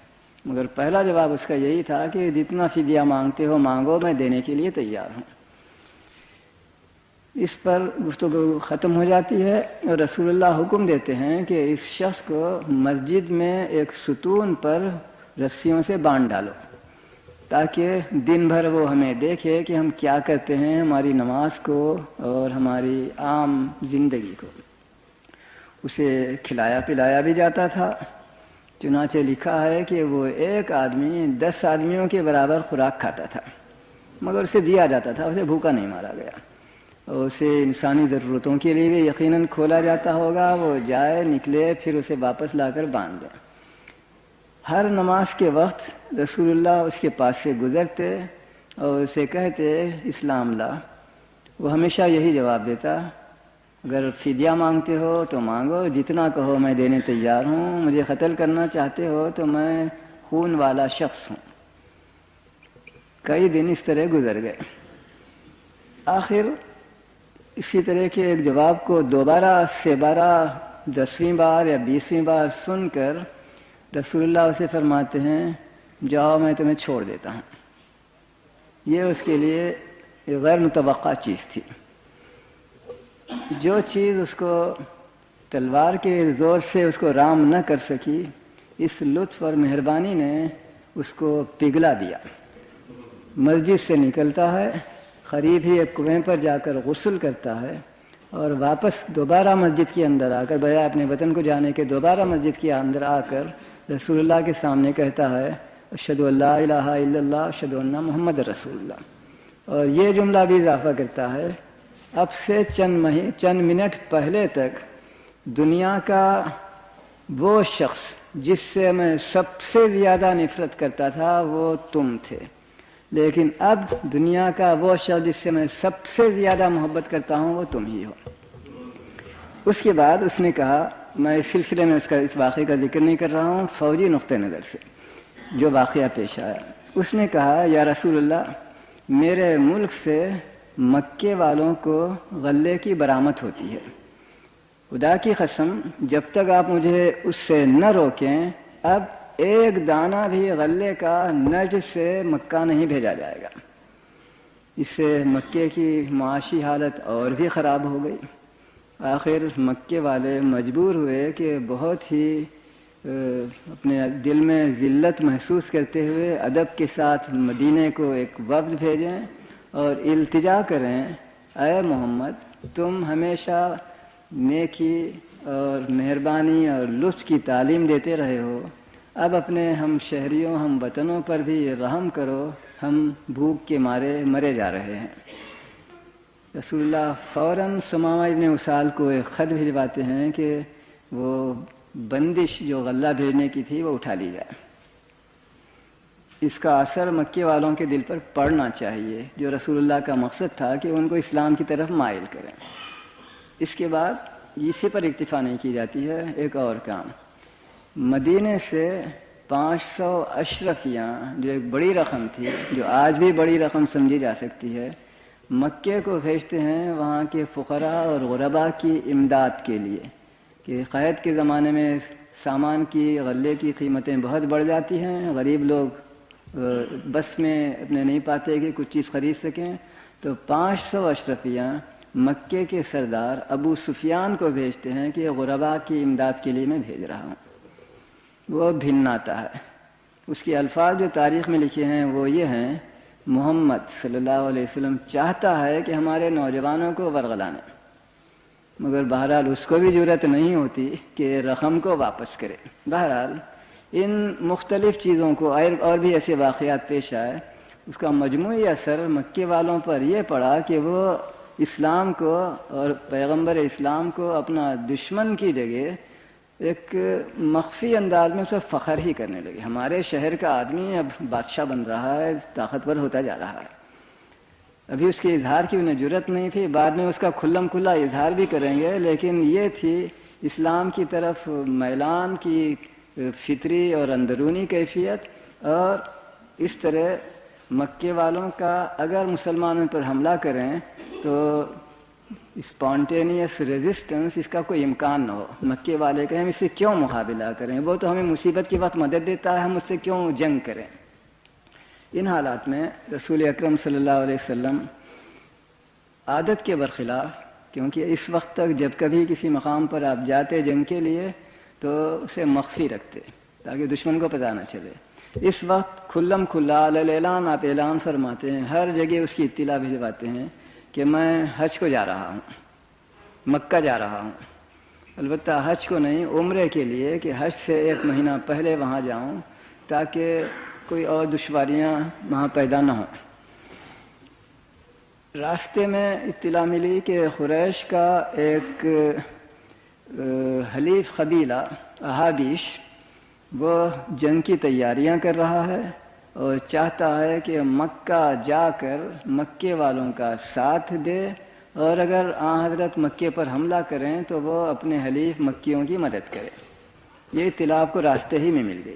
مگر پہلا جواب اس کا یہی تھا کہ جتنا فدیہ مانگتے ہو مانگو، میں دینے کے لیے تیار ہوں۔ اس پر گفتگو ختم ہو جاتی ہے، اور رسول اللہ حکم دیتے ہیں کہ اس شخص کو مسجد میں ایک ستون پر رسیوں سے باندھ ڈالو، تاکہ دن بھر وہ ہمیں دیکھے کہ ہم کیا کرتے ہیں، ہماری نماز کو اور ہماری عام زندگی کو۔ اسے کھلایا پلایا بھی جاتا تھا، چنانچہ لکھا ہے کہ وہ ایک آدمی 10 آدمیوں کے برابر خوراک کھاتا تھا، مگر اسے دیا جاتا تھا، اسے بھوکا نہیں مارا گیا۔ اور اسے انسانی ضرورتوں کے لیے بھی یقیناً کھولا جاتا ہوگا، وہ جائے نکلے پھر اسے واپس لا کر باندھ دے۔ ہر نماز کے وقت رسول اللہ اس کے پاس سے گزرتے اور اسے کہتے اسلام لا، وہ ہمیشہ یہی جواب دیتا، اگر فدیہ مانگتے ہو تو مانگو، جتنا کہو میں دینے تیار ہوں، مجھے قتل کرنا چاہتے ہو تو میں خون والا شخص ہوں۔ کئی دن اس طرح گزر گئے۔ آخر اسی طرح کے ایک جواب کو دوبارہ سے 10ویں بار یا 20ویں بار سن کر رسول اللہ اسے فرماتے ہیں، جاؤ میں تمہیں چھوڑ دیتا ہوں۔ یہ اس کے لیے ایک غیر متوقع چیز تھی۔ جو چیز اس کو تلوار کے زور سے اس کو رام نہ کر سکی، اس لطف اور مہربانی نے اس کو پگھلا دیا۔ مسجد سے نکلتا ہے، قریب ہی ایک کنویں پر جا کر غسل کرتا ہے، اور واپس دوبارہ مسجد کے اندر آ کر، بجائے اپنے وطن کو جانے کے دوبارہ مسجد کے اندر آ کر رسول اللہ کے سامنے کہتا ہے، اشہد ان لا الہ الا اللہ اشہد ان محمد رسول اللہ۔ اور یہ جملہ بھی اضافہ کرتا ہے، اب سے چند منٹ پہلے تک دنیا کا وہ شخص جس سے میں سب سے زیادہ نفرت کرتا تھا وہ تم تھے، لیکن اب دنیا کا وہ شخص جس سے میں سب سے زیادہ محبت کرتا ہوں وہ تم ہی ہو۔ اس کے بعد اس نے کہا، میں اس سلسلے میں اس واقعے کا ذکر نہیں کر رہا ہوں، فوجی نقطہ نظر سے جو واقعہ پیش آیا، اس نے کہا، یا رسول اللہ، میرے ملک سے مکے والوں کو غلے کی برآمد ہوتی ہے، خدا کی قسم جب تک آپ مجھے اس سے نہ روکیں، اب ایک دانہ بھی غلے کا نجد سے مکہ نہیں بھیجا جائے گا۔ اس سے مکے کی معاشی حالت اور بھی خراب ہو گئی۔ آخر مکے والے مجبور ہوئے کہ بہت ہی اپنے دل میں ذلت محسوس کرتے ہوئے ادب کے ساتھ مدینے کو ایک وفد بھیجیں اور التجا کریں، اے محمد تم ہمیشہ نیکی اور مہربانی اور لطف کی تعلیم دیتے رہے ہو، اب اپنے ہم شہریوں ہم وطنوں پر بھی رحم کرو، ہم بھوک کے مارے مرے جا رہے ہیں۔ رسول اللہ فوراً ثمامہ ابن اسال کو ایک خط بھجواتے ہیں کہ وہ بندش جو غلہ بھیجنے کی تھی وہ اٹھا لی جائے۔ اس کا اثر مکے والوں کے دل پر پڑنا چاہیے، جو رسول اللہ کا مقصد تھا کہ ان کو اسلام کی طرف مائل کریں۔ اس کے بعد اسی پر اکتفا نہیں کی جاتی ہے، ایک اور کام، مدینے سے 500 اشرفیاں جو ایک بڑی رقم تھی، جو آج بھی بڑی رقم سمجھی جا سکتی ہے، مکے کو بھیجتے ہیں وہاں کے فقراء اور غرباء کی امداد کے لیے، کہ قحط کے زمانے میں سامان کی غلے کی قیمتیں بہت بڑھ جاتی ہیں، غریب لوگ بس میں اپنے نہیں پاتے کہ کچھ چیز خرید سکیں، تو 500 اشرفیاں مکے کے سردار ابو سفیان کو بھیجتے ہیں کہ غرباء کی امداد کے لیے میں بھیج رہا ہوں۔ وہ بھناتا ہے، اس کے الفاظ جو تاریخ میں لکھے ہیں وہ یہ ہیں، محمد صلی اللہ علیہ وسلم چاہتا ہے کہ ہمارے نوجوانوں کو ورغلانے، مگر بہرحال اس کو بھی جرأت نہیں ہوتی کہ رقم کو واپس کرے۔ بہرحال ان مختلف چیزوں کو اور بھی ایسے واقعات پیش آئے، اس کا مجموعی اثر مکے والوں پر یہ پڑا کہ وہ اسلام کو اور پیغمبر اسلام کو اپنا دشمن کی جگہ ایک مخفی انداز میں اسے فخر ہی کرنے لگے۔ ہمارے شہر کا آدمی اب بادشاہ بن رہا ہے، طاقتور ہوتا جا رہا ہے۔ ابھی اس کے اظہار کی انہیں جرأت نہیں تھی، بعد میں اس کا کھلم کھلا اظہار بھی کریں گے، لیکن یہ تھی اسلام کی طرف میلان کی فطری اور اندرونی کیفیت، اور اس طرح مکے والوں کا اگر مسلمانوں پر حملہ کریں تو اسپونٹینیس ریزسٹنس، اس کا کوئی امکان نہ ہو۔ مکے والے کہیں ہم اس سے کیوں مقابلہ کریں، وہ تو ہمیں مصیبت کے وقت مدد دیتا ہے، ہم اس سے کیوں جنگ کریں۔ ان حالات میں رسول اکرم صلی اللہ علیہ وسلم عادت کے برخلاف، کیونکہ اس وقت تک جب کبھی کسی مقام پر آپ جاتے جنگ کے لیے تو اسے مخفی رکھتے تاکہ دشمن کو پتہ نہ چلے، اس وقت کھلم کھلا اعلان آپ اعلان فرماتے ہیں، ہر جگہ اس کی اطلاع بھجواتے ہیں کہ میں حج کو جا رہا ہوں، مکہ جا رہا ہوں، البتہ حج کو نہیں، عمرے کے لیے، کہ حج سے 1 مہینہ پہلے وہاں جاؤں تاکہ کوئی اور دشواریاں وہاں پیدا نہ ہوں۔ راستے میں اطلاع ملی کہ قریش کا ایک حلیف قبیلہ احابیش وہ جنگ کی تیاریاں کر رہا ہے اور چاہتا ہے کہ مکہ جا کر مکے والوں کا ساتھ دے، اور اگر آن حضرت مکے پر حملہ کریں تو وہ اپنے حلیف مکیوں کی مدد کرے۔ یہ اطلاع کو راستے ہی میں مل گئی۔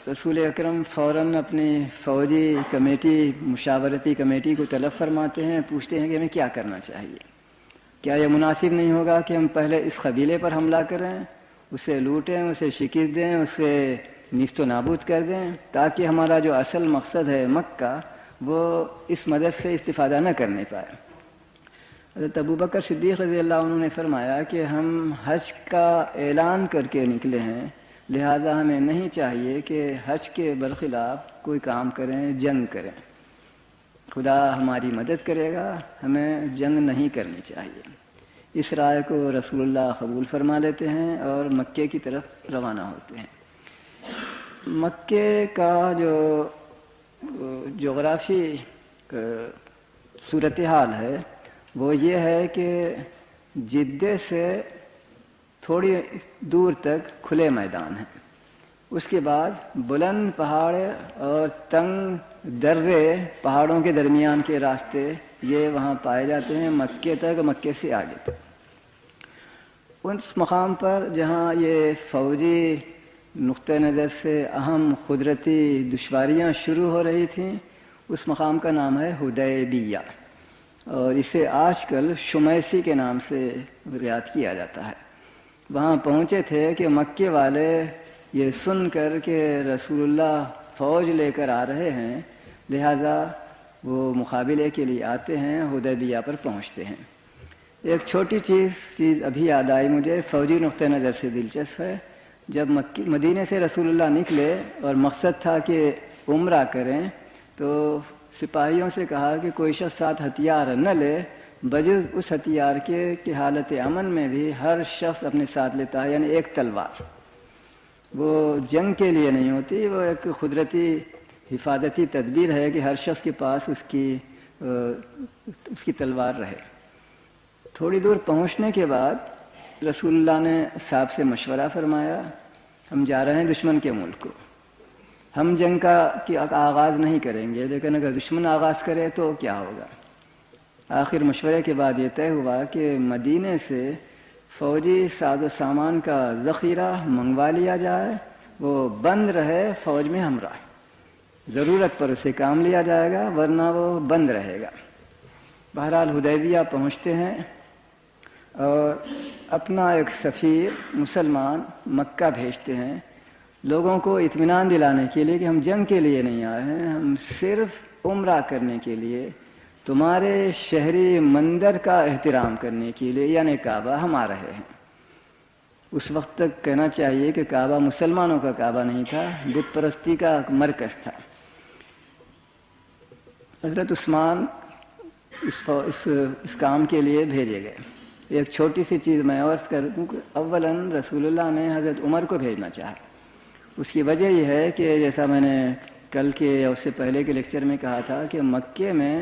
رسول اکرم فوراً اپنی فوجی کمیٹی، مشاورتی کمیٹی کو طلب فرماتے ہیں، پوچھتے ہیں کہ ہمیں کیا کرنا چاہیے، کیا یہ مناسب نہیں ہوگا کہ ہم پہلے اس قبیلے پر حملہ کریں، اسے لوٹیں، اسے شکست دیں، اسے نیست و نابود کر دیں، تاکہ ہمارا جو اصل مقصد ہے مکہ وہ اس مدد سے استفادہ نہ کرنے پائے۔ حضرت ابوبکر صدیق رضی اللہ عنہ نے فرمایا کہ ہم حج کا اعلان کر کے نکلے ہیں، لہذا ہمیں نہیں چاہیے کہ حج کے برخلاف کوئی کام کریں، جنگ کریں، خدا ہماری مدد کرے گا، ہمیں جنگ نہیں کرنی چاہیے۔ اس رائے کو رسول اللہ قبول فرما لیتے ہیں اور مکے کی طرف روانہ ہوتے ہیں۔ مکے کا جو جغرافی صورتحال ہے وہ یہ ہے کہ جدے سے تھوڑی دور تک کھلے میدان ہیں، اس کے بعد بلند پہاڑ اور تنگ درے، پہاڑوں کے درمیان کے راستے یہ وہاں پائے جاتے ہیں مکے تک، مکے سے آگے تک۔ اس مقام پر جہاں یہ فوجی نقطہ نظر سے اہم قدرتی دشواریاں شروع ہو رہی تھیں، اس مقام کا نام ہے حدیبیہ، اور اسے آج کل شمیسی کے نام سے یاد کیا جاتا ہے۔ وہاں پہنچے تھے کہ مکے والے یہ سن کر کہ رسول اللہ فوج لے کر آ رہے ہیں، لہذا وہ مقابلے کے لیے آتے ہیں، حدیبیہ پر پہنچتے ہیں۔ ایک چھوٹی چیز ابھی یاد آئی مجھے، فوجی نقطہ نظر سے دلچسپ ہے۔ جب مدینے سے رسول اللہ نکلے اور مقصد تھا کہ عمرہ کریں، تو سپاہیوں سے کہا کہ کوئی شخص ساتھ ہتھیار نہ لے، بجز اس ہتھیار کے کہ حالت امن میں بھی ہر شخص اپنے ساتھ لیتا ہے، یعنی ایک تلوار۔ وہ جنگ کے لیے نہیں ہوتی، وہ ایک قدرتی حفاظتی تدبیر ہے کہ ہر شخص کے پاس اس کی تلوار رہے۔ تھوڑی دور پہنچنے کے بعد رسول اللہ نے صاحب سے مشورہ فرمایا، ہم جا رہے ہیں دشمن کے ملک کو، ہم جنگ کا آغاز نہیں کریں گے، لیکن اگر دشمن آغاز کرے تو کیا ہوگا؟ آخر مشورے کے بعد یہ طے ہوا کہ مدینے سے فوجی ساز و سامان کا ذخیرہ منگوا لیا جائے، وہ بند رہے فوج میں ہمراہ، ضرورت پر اسے کام لیا جائے گا ورنہ وہ بند رہے گا۔ بہرحال حدیبیہ پہنچتے ہیں اور اپنا ایک سفیر مسلمان مکہ بھیجتے ہیں، لوگوں کو اطمینان دلانے کے لیے کہ ہم جنگ کے لیے نہیں آئے ہیں، ہم صرف عمرہ کرنے کے لیے، تمہارے شہری مندر کا احترام کرنے کے لیے، یعنی کعبہ ہم آ رہے ہیں۔ اس وقت تک کہنا چاہیے کہ کعبہ مسلمانوں کا کعبہ نہیں تھا، بت پرستی کا مرکز تھا۔ حضرت عثمان اس کام کے لیے بھیجے گئے۔ ایک چھوٹی سی چیز میں عرض کروں کہ اولاً رسول اللہ نے حضرت عمر کو بھیجنا چاہا۔ اس کی وجہ یہ ہے کہ جیسا میں نے کل کے یا اس سے پہلے کے لیکچر میں کہا تھا کہ مکے میں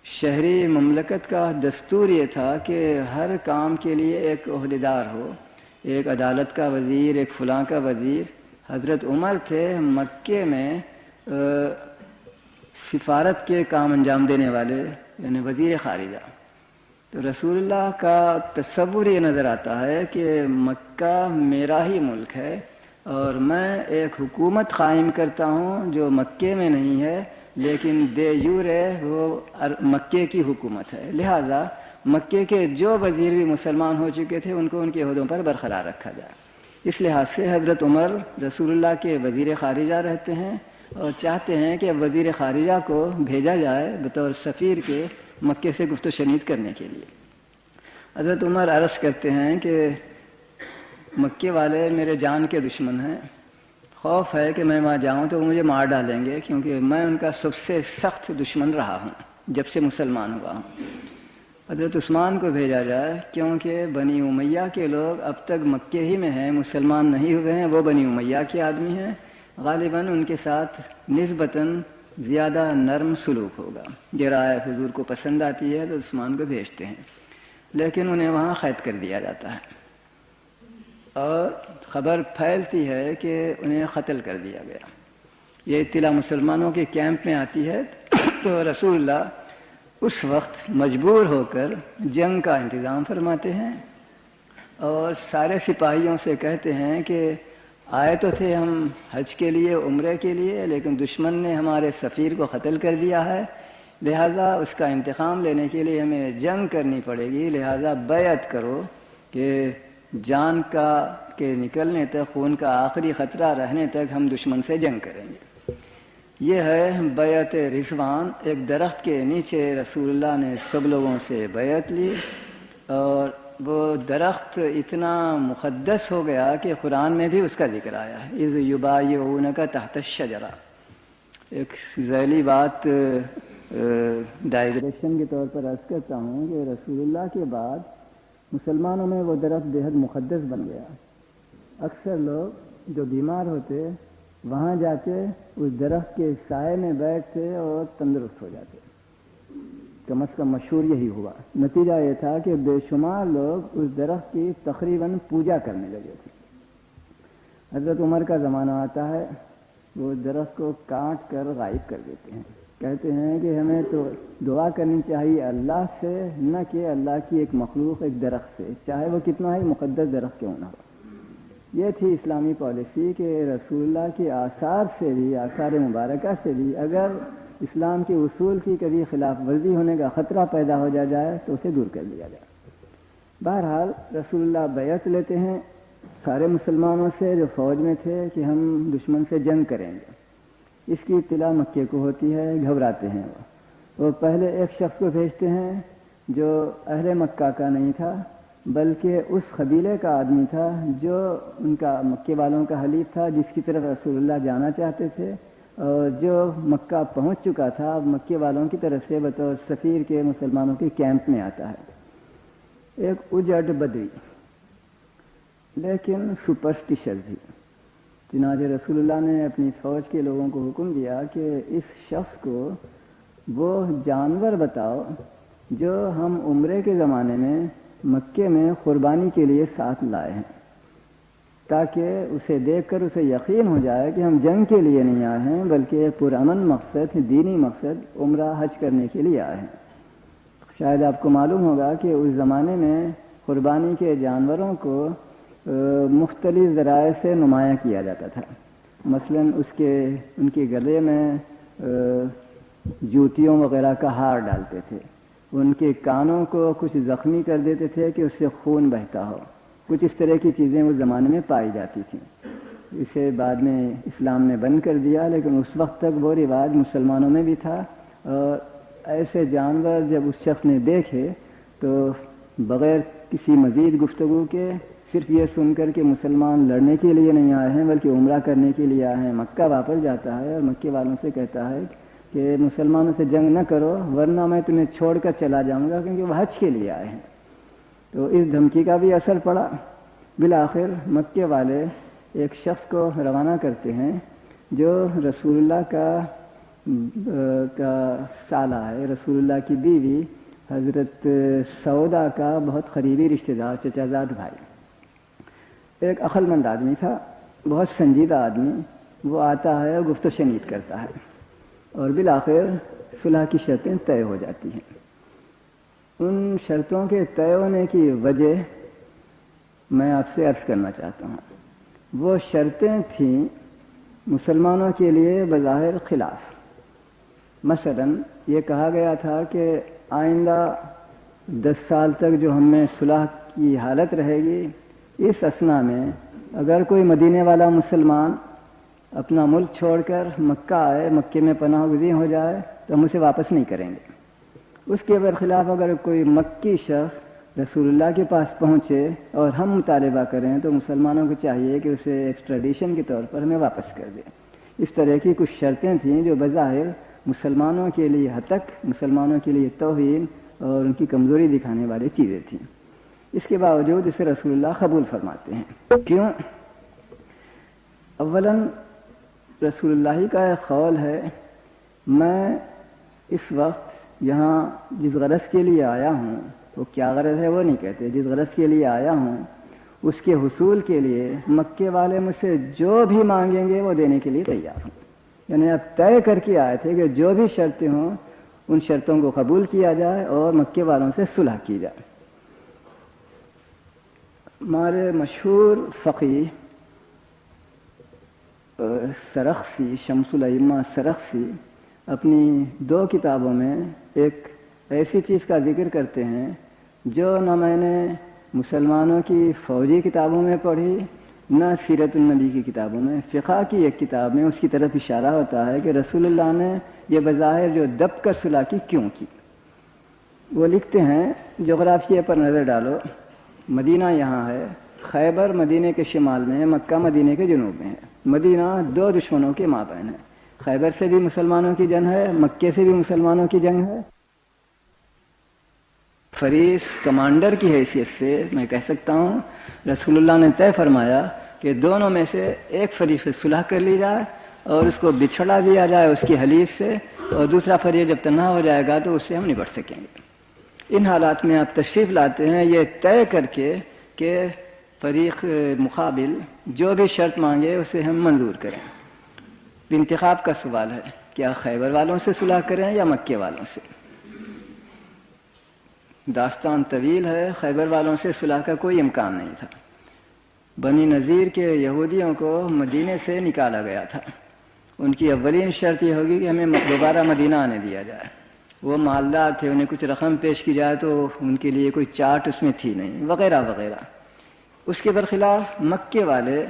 شہری مملکت کا دستور یہ تھا کہ ہر کام کے لیے ایک عہدیدار ہو، ایک عدالت کا وزیر، ایک فلاں کا وزیر۔ حضرت عمر تھے مکے میں سفارت کے کام انجام دینے والے، یعنی وزیر خارجہ۔ تو رسول اللہ کا تصور یہ نظر آتا ہے کہ مکہ میرا ہی ملک ہے اور میں ایک حکومت قائم کرتا ہوں جو مکے میں نہیں ہے، لیکن دے یورے وہ مکے کی حکومت ہے، لہذا مکے کے جو وزیر بھی مسلمان ہو چکے تھے ان کو ان کے عہدوں پر برقرار رکھا جائے۔ اس لحاظ سے حضرت عمر رسول اللہ کے وزیر خارجہ رہتے ہیں اور چاہتے ہیں کہ وزیر خارجہ کو بھیجا جائے بطور سفیر کے مکے سے گفت و شنید کرنے کے لیے۔ حضرت عمر عرض کرتے ہیں کہ مکے والے میرے جان کے دشمن ہیں، خوف ہے کہ میں وہاں جاؤں تو وہ مجھے مار ڈالیں گے، کیونکہ میں ان کا سب سے سخت دشمن رہا ہوں جب سے مسلمان ہوا ہوں۔ حضرت عثمان کو بھیجا جائے کیونکہ بنی امیہ کے لوگ اب تک مکے ہی میں ہیں، مسلمان نہیں ہوئے ہیں، وہ بنی امیہ کے آدمی ہیں، غالباً ان کے ساتھ نسبتاً زیادہ نرم سلوک ہوگا۔ یہ رائے حضور کو پسند آتی ہے تو عثمان کو بھیجتے ہیں، لیکن انہیں وہاں قید کر دیا جاتا ہے اور خبر پھیلتی ہے کہ انہیں قتل کر دیا گیا۔ یہ اطلاع مسلمانوں کے کیمپ میں آتی ہے تو رسول اللہ اس وقت مجبور ہو کر جنگ کا انتظام فرماتے ہیں اور سارے سپاہیوں سے کہتے ہیں کہ آئے تو تھے ہم حج کے لیے، عمرے کے لیے، لیکن دشمن نے ہمارے سفیر کو قتل کر دیا ہے، لہذا اس کا انتقام لینے کے لیے ہمیں جنگ کرنی پڑے گی، لہذا بیعت کرو کہ جان کے نکلنے تک، خون کا آخری خطرہ رہنے تک ہم دشمن سے جنگ کریں گے۔ یہ ہے بیعت رضوان۔ ایک درخت کے نیچے رسول اللہ نے سب لوگوں سے بیعت لی اور وہ درخت اتنا مقدس ہو گیا کہ قرآن میں بھی اس کا ذکر آیا ہے، اذ یبایعونک تحت الشجرہ۔ ایک ذیلی بات ڈائگریشن کے طور پر عرض کرتا ہوں کہ رسول اللہ کے بعد مسلمانوں میں وہ درخت بے حد مقدس بن گیا۔ اکثر لوگ جو بیمار ہوتے وہاں جاتے، اس درخت کے سائے میں بیٹھتے اور تندرست ہو جاتے، کم از کم مشہور یہی ہوا۔ نتیجہ یہ تھا کہ بے شمار لوگ اس درخت کی تقریباً پوجا کرنے لگے تھے۔ حضرت عمر کا زمانہ آتا ہے، وہ درخت کو کاٹ کر غائب کر دیتے ہیں، کہتے ہیں کہ ہمیں تو دعا کرنی چاہیے اللہ سے، نہ کہ اللہ کی ایک مخلوق ایک درخت سے، چاہے وہ کتنا ہی مقدس درخت کیوں نہ ہو۔ یہ تھی اسلامی پالیسی کہ رسول اللہ کے آثار سے بھی، آثار مبارکہ سے بھی اگر اسلام کے اصول کی کبھی خلاف ورزی ہونے کا خطرہ پیدا ہو جائے تو اسے دور کر دیا جائے۔ بہرحال رسول اللہ بیعت لیتے ہیں سارے مسلمانوں سے جو فوج میں تھے کہ ہم دشمن سے جنگ کریں گے۔ اس کی اطلاع مکے کو ہوتی ہے، گھبراتے ہیں وہ پہلے ایک شخص کو بھیجتے ہیں جو اہل مکہ کا نہیں تھا بلکہ اس قبیلے کا آدمی تھا جو ان کا مکے والوں کا حلیف تھا، جس کی طرف رسول اللہ جانا چاہتے تھے، اور جو مکہ پہنچ چکا تھا، اب مکے والوں کی طرف سے بطور سفیر کے مسلمانوں کے کیمپ میں آتا ہے۔ ایک اجڑ بدری لیکن سپرسٹیشس بھی۔ چنانچہ رسول اللہ نے اپنی فوج کے لوگوں کو حکم دیا کہ اس شخص کو وہ جانور بتاؤ جو ہم عمرے کے زمانے میں مکے میں قربانی کے لیے ساتھ لائے ہیں، تاکہ اسے دیکھ کر اسے یقین ہو جائے کہ ہم جنگ کے لیے نہیں آئے ہیں بلکہ پرامن مقصد، دینی مقصد عمرہ حج کرنے کے لیے آئے ہیں۔ شاید آپ کو معلوم ہوگا کہ اس زمانے میں قربانی کے جانوروں کو مختلف ذرائع سے نمایاں کیا جاتا تھا۔ مثلا ان کے گلے میں جوتیوں وغیرہ کا ہار ڈالتے تھے، ان کے کانوں کو کچھ زخمی کر دیتے تھے کہ اس سے خون بہتا ہو، کچھ اس طرح کی چیزیں اس زمانے میں پائی جاتی تھیں۔ اسے بعد میں اسلام نے بند کر دیا، لیکن اس وقت تک وہ رواج مسلمانوں میں بھی تھا، اور ایسے جانور جب اس شخص نے دیکھے تو بغیر کسی مزید گفتگو کے صرف یہ سن کر کہ مسلمان لڑنے کے لیے نہیں آئے ہیں بلکہ عمرہ کرنے کے لیے آئے ہیں، مکہ واپس جاتا ہے اور مکے والوں سے کہتا ہے کہ مسلمانوں سے جنگ نہ کرو ورنہ میں تمہیں چھوڑ کر چلا جاؤں گا، کیونکہ وہ حج کے لیے آئے ہیں۔ تو اس دھمکی کا بھی اثر پڑا۔ بالآخر مکے والے ایک شخص کو روانہ کرتے ہیں جو رسول اللہ کا سالہ ہے، رسول اللہ کی بیوی حضرت سودا کا بہت قریبی رشتہ دار، چچا زاد بھائی۔ ایک عقل مند آدمی تھا، بہت سنجیدہ آدمی۔ وہ آتا ہے اور گفت و شنید کرتا ہے، اور بالآخر صلح کی شرطیں طے ہو جاتی ہیں۔ ان شرطوں کے طے ہونے کی وجہ میں آپ سے عرض کرنا چاہتا ہوں۔ وہ شرطیں تھیں مسلمانوں کے لیے بظاہر خلاف۔ مثلا یہ کہا گیا تھا کہ آئندہ 10 سال تک جو ہم میں صلح کی حالت رہے گی، اس اثنا میں اگر کوئی مدینے والا مسلمان اپنا ملک چھوڑ کر مکہ آئے، مکے میں پناہ گزین ہو جائے، تو ہم اسے واپس نہیں کریں گے۔ اس کے برخلاف اگر کوئی مکی شخص رسول اللہ کے پاس پہنچے اور ہم مطالبہ کریں تو مسلمانوں کو چاہیے کہ اسے ایکسٹریڈیشن کے طور پر ہمیں واپس کر دیں۔ اس طرح کی کچھ شرطیں تھیں جو بظاہر مسلمانوں کے لیے ہتک، مسلمانوں کے لیے توہین اور ان کی کمزوری دکھانے والی چیزیں تھیں۔ اس کے باوجود اسے رسول اللہ قبول فرماتے ہیں۔ کیوں؟ اولاً رسول اللہ کا ایک قول ہے، میں اس وقت یہاں جس غرض کے لیے آیا ہوں، وہ کیا غرض ہے وہ نہیں کہتے، جس غرض کے لیے آیا ہوں اس کے حصول کے لیے مکے والے مجھ سے جو بھی مانگیں گے وہ دینے کے لیے تیار ہوں۔ یعنی اب طے کر کے آئے تھے کہ جو بھی شرطیں ہوں ان شرطوں کو قبول کیا جائے اور مکے والوں سے صلح کی جائے۔ ہمارے مشہور فقیہ سرخسی، شمس الائمہ سرخسی، اپنی 2 کتابوں میں ایک ایسی چیز کا ذکر کرتے ہیں جو نہ میں نے مسلمانوں کی فوجی کتابوں میں پڑھی نہ سیرت النبی کی کتابوں میں۔ فقہ کی ایک کتاب میں اس کی طرف اشارہ ہوتا ہے کہ رسول اللہ نے یہ بظاہر جو دب کر صلح کی کیوں کی۔ وہ لکھتے ہیں، جغرافیے پر نظر ڈالو، مدینہ یہاں ہے، خیبر مدینے کے شمال میں ہے، مکہ مدینے کے جنوب میں ہے۔ مدینہ 2 دشمنوں کے مابین ہے، خیبر سے بھی مسلمانوں کی جنگ ہے، مکے سے بھی مسلمانوں کی جنگ ہے۔ فریس کمانڈر کی حیثیت سے میں کہہ سکتا ہوں رسول اللہ نے طے فرمایا کہ دونوں میں سے ایک فریق سے صلح کر لی جائے اور اس کو بچھڑا دیا جائے اس کی حلیف سے، اور دوسرا فریق جب تنہا ہو جائے گا تو اس سے ہم نبٹ سکیں گے۔ ان حالات میں آپ تشریف لاتے ہیں یہ طے کر کے کہ فریق مقابل جو بھی شرط مانگے اسے ہم منظور کریں۔ انتخاب کا سوال ہے، کیا خیبر والوں سے صلح کریں یا مکے والوں سے؟ داستان طویل ہے، خیبر والوں سے صلح کا کوئی امکان نہیں تھا۔ بنی نذیر کے یہودیوں کو مدینے سے نکالا گیا تھا، ان کی اولین شرط یہ ہوگی کہ ہمیں دوبارہ مدینہ آنے دیا جائے۔ وہ مالدار تھے، انہیں کچھ رقم پیش کی جائے تو ان کے لیے کوئی چارٹ اس میں تھی نہیں، وغیرہ وغیرہ۔ اس کے برخلاف مکے والے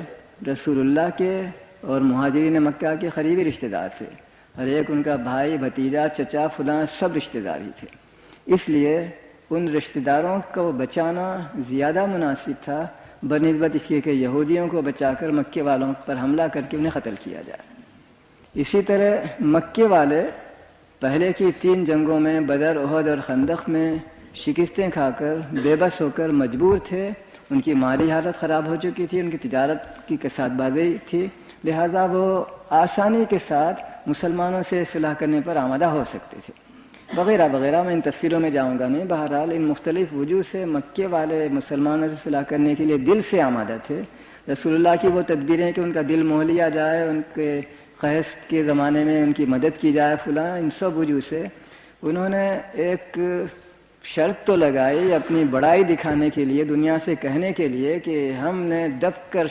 رسول اللہ کے اور مہاجرین مکہ کے قریبی رشتہ دار تھے، ہر ایک ان کا بھائی، بھتیجا، چچا، فلاں، سب رشتہ دار ہی تھے۔ اس لیے ان رشتہ داروں کو بچانا زیادہ مناسب تھا بنسبت اس کے کہ یہودیوں کو بچا کر مکے والوں پر حملہ کر کے انہیں قتل کیا جائے۔ اسی طرح مکے والے پہلے کی 3 جنگوں میں بدر، احد اور خندق میں شکستیں کھا کر بے بس ہو کر مجبور تھے، ان کی مالی حالت خراب ہو چکی تھی، ان کی تجارت کی کساد بازی تھی، لہذا وہ آسانی کے ساتھ مسلمانوں سے صلح کرنے پر آمادہ ہو سکتے تھے وغیرہ وغیرہ۔ میں ان تفصیلوں میں جاؤں گا نہیں۔ بہرحال ان مختلف وجوہ سے مکے والے مسلمانوں سے صلح کرنے کے لیے دل سے آمادہ تھے۔ رسول اللہ کی وہ تدبیریں کہ ان کا دل موہ لیا جائے، ان کے قحط کے زمانے میں ان کی مدد کی جائے فلاں، ان سب وجوہ سے انہوں نے ایک شرط تو لگائی اپنی بڑائی دکھانے کے لیے، دنیا سے کہنے کے لیے کہ ہم نے دب کر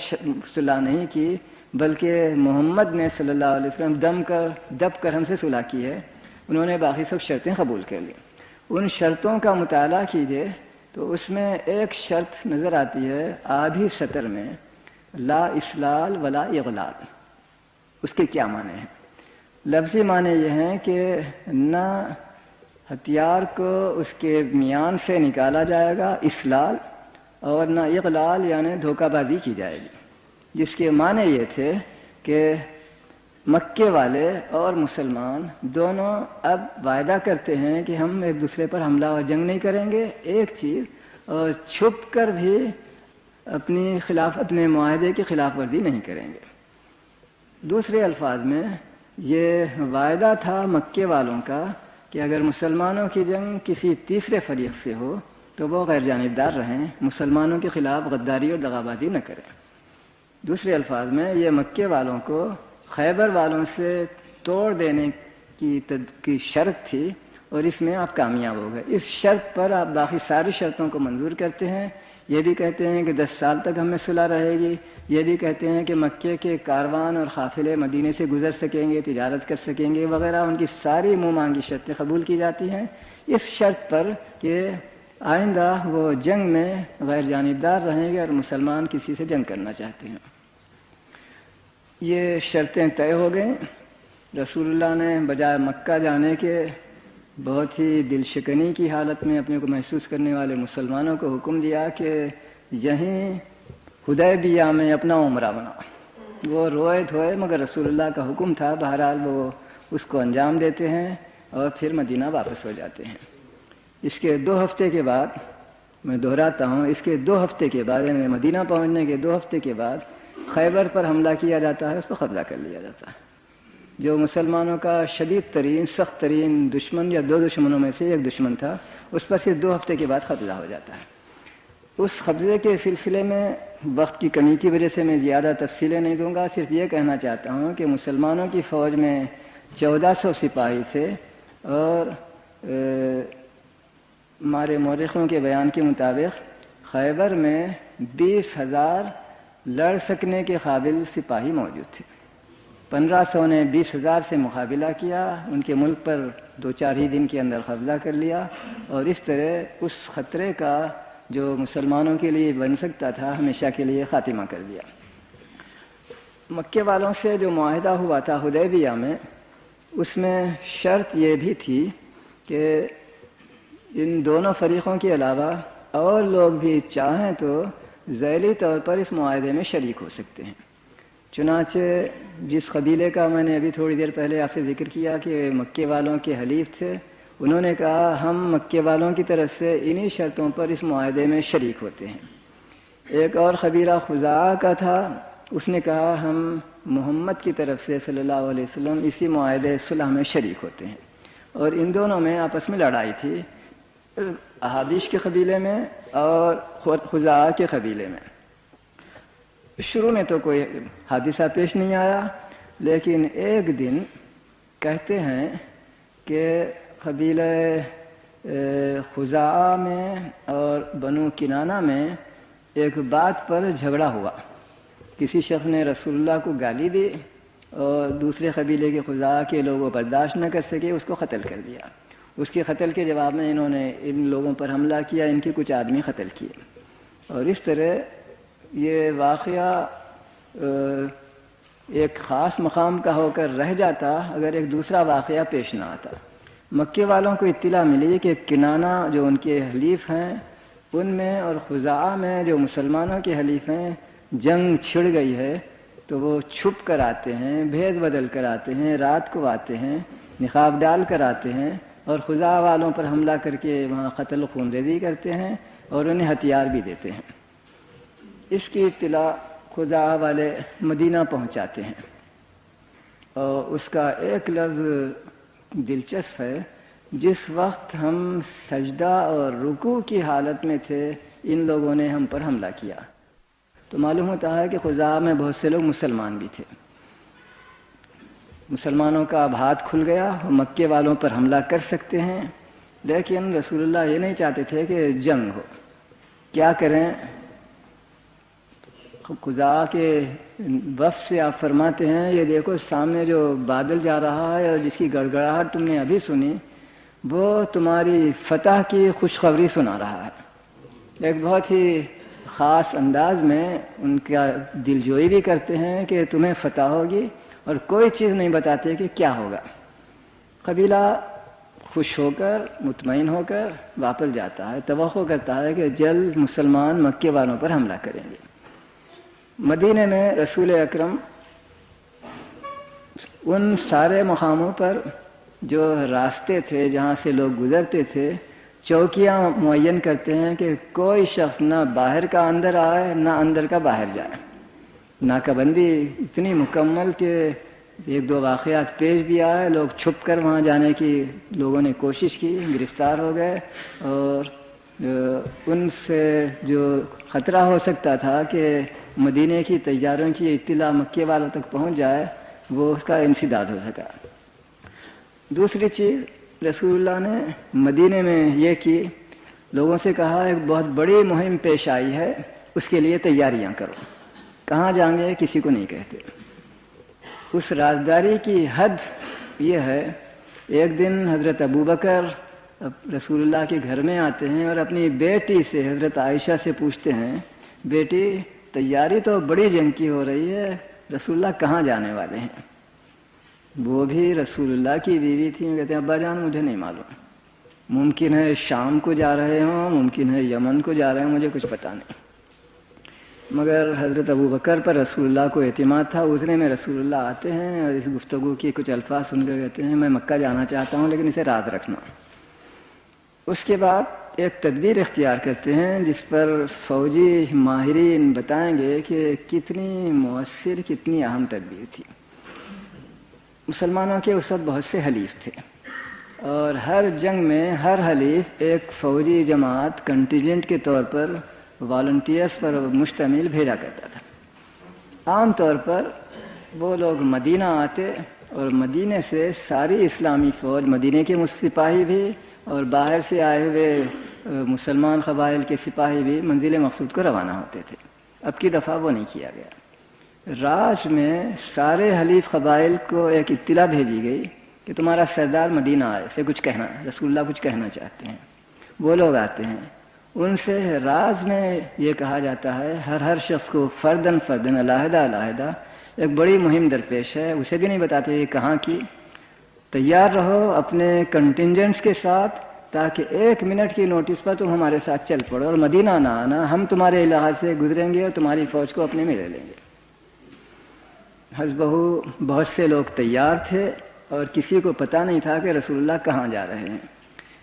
صلح نہیں کی، بلکہ محمد نے صلی اللہ علیہ وسلم دب کر ہم سے صلح کی ہے۔ انہوں نے باقی سب شرطیں قبول کر لیں۔ ان شرطوں کا مطالعہ کیجئے تو اس میں ایک شرط نظر آتی ہے آدھی سطر میں، لا اسلال ولا اغلال۔ اس کے کیا معنی ہیں؟ لفظی معنی یہ ہیں کہ نہ ہتھیار کو اس کے میان سے نکالا جائے گا اسلال، اور نہ اغلال یعنی دھوکہ بازی کی جائے گی، جس کے معنی یہ تھے کہ مکے والے اور مسلمان دونوں اب وعدہ کرتے ہیں کہ ہم ایک دوسرے پر حملہ اور جنگ نہیں کریں گے، ایک چیز، اور چھپ کر بھی اپنے معاہدے کی خلاف ورزی نہیں کریں گے۔ دوسرے الفاظ میں یہ وعدہ تھا مکے والوں کا کہ اگر مسلمانوں کی جنگ کسی تیسرے فریق سے ہو تو وہ غیر جانبدار رہیں، مسلمانوں کے خلاف غداری اور دغابازی نہ کریں۔ دوسرے الفاظ میں یہ مکے والوں کو خیبر والوں سے توڑ دینے کی شرط تھی، اور اس میں آپ کامیاب ہو گئے۔ اس شرط پر آپ باقی ساری شرطوں کو منظور کرتے ہیں۔ یہ بھی کہتے ہیں کہ 10 سال تک ہمیں صلح رہے گی، یہ بھی کہتے ہیں کہ مکے کے کاروان اور قافلے مدینے سے گزر سکیں گے، تجارت کر سکیں گے وغیرہ، ان کی ساری منہ مانگی شرطیں قبول کی جاتی ہیں اس شرط پر کہ آئندہ وہ جنگ میں غیر جانبدار رہیں گے اور مسلمان کسی سے جنگ کرنا چاہتے ہیں۔ یہ شرطیں طے ہو گئیں۔ رسول اللہ نے بجائے مکہ جانے کے بہت ہی دل شکنی کی حالت میں اپنے کو محسوس کرنے والے مسلمانوں کو حکم دیا کہ یہیں حدیبیہ میں اپنا عمرہ بناؤ۔ وہ روئے دھوئے مگر رسول اللہ کا حکم تھا، بہرحال وہ اس کو انجام دیتے ہیں اور پھر مدینہ واپس ہو جاتے ہیں۔ اس کے 2 ہفتے کے بعد، میں دہراتا ہوں، اس کے 2 ہفتے کے بعد یعنی مدینہ پہنچنے کے 2 ہفتے کے بعد خیبر پر حملہ کیا جاتا ہے، اس پر قبضہ کر لیا جاتا ہے۔ جو مسلمانوں کا شدید ترین سخت ترین دشمن یا 2 دشمنوں میں سے ایک دشمن تھا، اس پر صرف 2 ہفتے کے بعد قبضہ ہو جاتا ہے۔ اس قبضے کے سلسلے میں وقت کی کمی کی وجہ سے میں زیادہ تفصیلیں نہیں دوں گا، صرف یہ کہنا چاہتا ہوں کہ مسلمانوں کی فوج میں 1400 سپاہی تھے، اور ہمارے مورخوں کے بیان کے مطابق خیبر میں 20,000 لڑ سکنے کے قابل سپاہی موجود تھے۔ 1500 نے 20,000 سے مقابلہ کیا، ان کے ملک پر 2-4 ہی دن کے اندر قبضہ کر لیا، اور اس طرح اس خطرے کا جو مسلمانوں کے لیے بن سکتا تھا ہمیشہ کے لیے خاتمہ کر دیا۔ مکے والوں سے جو معاہدہ ہوا تھا حدیبیہ میں، اس میں شرط یہ بھی تھی کہ ان دونوں فریقوں کے علاوہ اور لوگ بھی چاہیں تو ذیلی طور پر اس معاہدے میں شریک ہو سکتے ہیں۔ چنانچہ جس قبیلے کا میں نے ابھی تھوڑی دیر پہلے آپ سے ذکر کیا کہ مکے والوں کے حلیف تھے، انہوں نے کہا ہم مکے والوں کی طرف سے انہی شرطوں پر اس معاہدے میں شریک ہوتے ہیں۔ ایک اور قبیلہ خزاعہ کا تھا، اس نے کہا ہم محمد کی طرف سے صلی اللہ علیہ وسلم اسی معاہدے صلح میں شریک ہوتے ہیں، اور ان دونوں میں آپس میں لڑائی تھی، احابیش کے قبیلے میں اور خزاعہ کے قبیلے میں۔ شروع میں تو کوئی حادثہ پیش نہیں آیا، لیکن ایک دن کہتے ہیں کہ قبیلہ خزاعہ میں اور بنو کنانہ میں ایک بات پر جھگڑا ہوا۔ کسی شخص نے رسول اللہ کو گالی دی اور دوسرے قبیلے کے خزاعہ کے لوگوں برداشت نہ کر سکے، اس کو قتل کر دیا۔ اس کے قتل کے جواب میں انہوں نے ان لوگوں پر حملہ کیا، ان کے کچھ آدمی قتل کیے، اور اس طرح یہ واقعہ ایک خاص مقام کا ہو کر رہ جاتا اگر ایک دوسرا واقعہ پیش نہ آتا۔ مکے والوں کو اطلاع ملی کہ کنانہ جو ان کے حلیف ہیں ان میں اور خزاعہ میں جو مسلمانوں کے حلیف ہیں جنگ چھڑ گئی ہے، تو وہ چھپ کر آتے ہیں، بھید بدل کر آتے ہیں، رات کو آتے ہیں، نقاب ڈال کر آتے ہیں اور خزاعہ والوں پر حملہ کر کے وہاں قتل و خون ریزی کرتے ہیں اور انہیں ہتھیار بھی دیتے ہیں۔ اس کی اطلاع خزاعہ والے مدینہ پہنچاتے ہیں، اور اس کا ایک لفظ دلچسپ ہے، جس وقت ہم سجدہ اور رکوع کی حالت میں تھے ان لوگوں نے ہم پر حملہ کیا۔ تو معلوم ہوتا ہے کہ خزاعہ میں بہت سے لوگ مسلمان بھی تھے۔ مسلمانوں کا اب ہاتھ کھل گیا، وہ مکے والوں پر حملہ کر سکتے ہیں، لیکن رسول اللہ یہ نہیں چاہتے تھے کہ جنگ ہو۔ کیا کریں؟ خزاعہ کے وفد سے آپ فرماتے ہیں یہ دیکھو سامنے جو بادل جا رہا ہے اور جس کی گڑگڑاہٹ تم نے ابھی سنی وہ تمہاری فتح کی خوشخبری سنا رہا ہے۔ ایک بہت ہی خاص انداز میں ان کا دلجوئی بھی کرتے ہیں کہ تمہیں فتح ہوگی، اور کوئی چیز نہیں بتاتے کہ کیا ہوگا۔ قبیلہ خوش ہو کر مطمئن ہو کر واپس جاتا ہے، توقع کرتا ہے کہ جلد مسلمان مکے والوں پر حملہ کریں گے۔ مدینے میں رسول اکرم ان سارے مقاموں پر جو راستے تھے جہاں سے لوگ گزرتے تھے چوکیاں معین کرتے ہیں کہ کوئی شخص نہ باہر کا اندر آئے نہ اندر کا باہر جائے۔ ناکہ بندی اتنی مکمل کہ ایک دو واقعات پیش بھی آئے، لوگ چھپ کر وہاں جانے کی لوگوں نے کوشش کی، گرفتار ہو گئے، اور ان سے جو خطرہ ہو سکتا تھا کہ مدینے کی تیاریوں کی اطلاع مکے والوں تک پہنچ جائے وہ اس کا انسداد ہو سکا۔ دوسری چیز رسول اللہ نے مدینے میں یہ کی، لوگوں سے کہا ایک بہت بڑی مہم پیش آئی ہے، اس کے لیے تیاریاں کرو۔ کہاں جائیں گے کسی کو نہیں کہتے۔ اس رازداری کی حد یہ ہے، ایک دن حضرت ابوبکر رسول اللہ کے گھر میں آتے ہیں اور اپنی بیٹی سے حضرت عائشہ سے پوچھتے ہیں بیٹی تیاری تو بڑی جنگ کی ہو رہی ہے، رسول اللہ کہاں جانے والے ہیں؟ وہ بھی رسول اللہ کی بیوی تھی، کہتے ہیں ابا جان مجھے نہیں معلوم، ممکن ہے شام کو جا رہے ہوں، ممکن ہے یمن کو جا رہے ہوں، مجھے کچھ پتہ نہیں۔ مگر حضرت ابوبکر پر رسول اللہ کو اعتماد تھا، اتنے میں رسول اللہ آتے ہیں اور اس گفتگو کے کچھ الفاظ سن کر کہتے ہیں میں مکہ جانا چاہتا ہوں لیکن اسے راز رکھنا۔ اس کے بعد ایک تدبیر اختیار کرتے ہیں جس پر فوجی ماہرین بتائیں گے کہ کتنی مؤثر کتنی اہم تدبیر تھی۔ مسلمانوں کے اس وقت بہت سے حلیف تھے اور ہر جنگ میں ہر حلیف ایک فوجی جماعت کنٹینجنٹ کے طور پر والنٹیئرز پر مشتمل بھیجا کرتا تھا۔ عام طور پر وہ لوگ مدینہ آتے اور مدینے سے ساری اسلامی فوج، مدینے کے سپاہی بھی اور باہر سے آئے ہوئے مسلمان قبائل کے سپاہی بھی منزل مقصود کو روانہ ہوتے تھے۔ اب کی دفعہ وہ نہیں کیا گیا۔ راج میں سارے حلیف قبائل کو ایک اطلاع بھیجی گئی کہ تمہارا سردار مدینہ آئے سے کچھ کہنا ہے، رسول اللہ کچھ کہنا چاہتے ہیں۔ وہ لوگ آتے ہیں، ان سے راز میں یہ کہا جاتا ہے ہر شخص کو فردن علیحدہ علیحدہ ایک بڑی مہم درپیش ہے، اسے بھی نہیں بتاتے یہ کہاں کی۔ تیار رہو اپنے کنٹینجنٹس کے ساتھ تاکہ 1 منٹ کی نوٹس پر تم ہمارے ساتھ چل پڑو اور مدینہ نہ آنا، ہم تمہارے علاقے سے گزریں گے اور تمہاری فوج کو اپنے میں لے لیں گے۔ حسبہو بہت سے لوگ تیار تھے اور کسی کو پتہ نہیں تھا کہ رسول اللہ کہاں جا رہے ہیں۔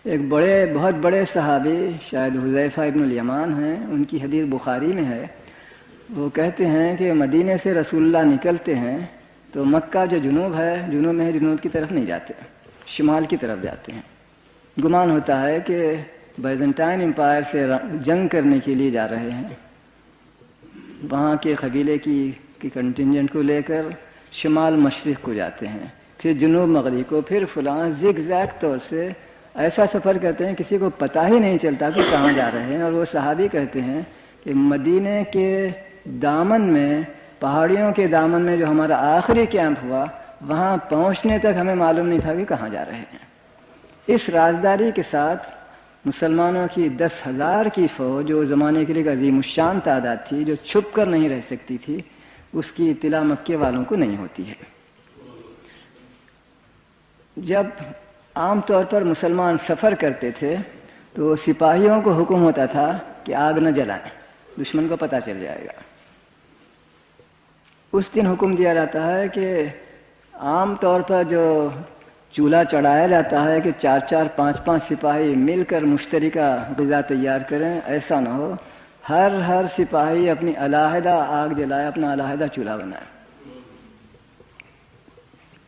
ایک بہت بڑے صحابی شاید حذیفہ ابن الیمان ہیں، ان کی حدیث بخاری میں ہے، وہ کہتے ہیں کہ مدینے سے رسول اللہ نکلتے ہیں تو مکہ جو جنوب میں ہے جنوب کی طرف نہیں جاتے، شمال کی طرف جاتے ہیں۔ گمان ہوتا ہے کہ بیزنٹائن امپائر سے جنگ کرنے کے لیے جا رہے ہیں، وہاں کے قبیلے کی کنٹینجنٹ کو لے کر شمال مشرق کو جاتے ہیں، پھر جنوب مغرب کو، پھر فلاں زگ زیگ طور سے ایسا سفر کرتے ہیں کسی کو پتہ ہی نہیں چلتا کہ کہاں جا رہے ہیں۔ اور وہ صحابی کہتے ہیں کہ مدینے کے دامن میں، پہاڑیوں کے دامن میں جو ہمارا آخری کیمپ ہوا، وہاں پہنچنے تک ہمیں معلوم نہیں تھا کہ کہاں جا رہے ہیں۔ اس رازداری کے ساتھ مسلمانوں کی 10,000 کی فوج، جو زمانے کے لیے عظیم الشان تعداد تھی، جو چھپ کر نہیں رہ سکتی تھی، اس کی اطلاع مکے والوں کو نہیں ہوتی ہے۔ جب عام طور پر مسلمان سفر کرتے تھے تو سپاہیوں کو حکم ہوتا تھا کہ آگ نہ جلائیں، دشمن کو پتہ چل جائے گا۔ اس دن حکم دیا جاتا ہے کہ عام طور پر جو چولہا چڑھایا جاتا ہے کہ 4 5 5 سپاہی مل کر مشترکہ غذا تیار کریں، ایسا نہ ہو، ہر سپاہی اپنی علیحدہ آگ جلائے، اپنا علیحدہ چولہا بنائے۔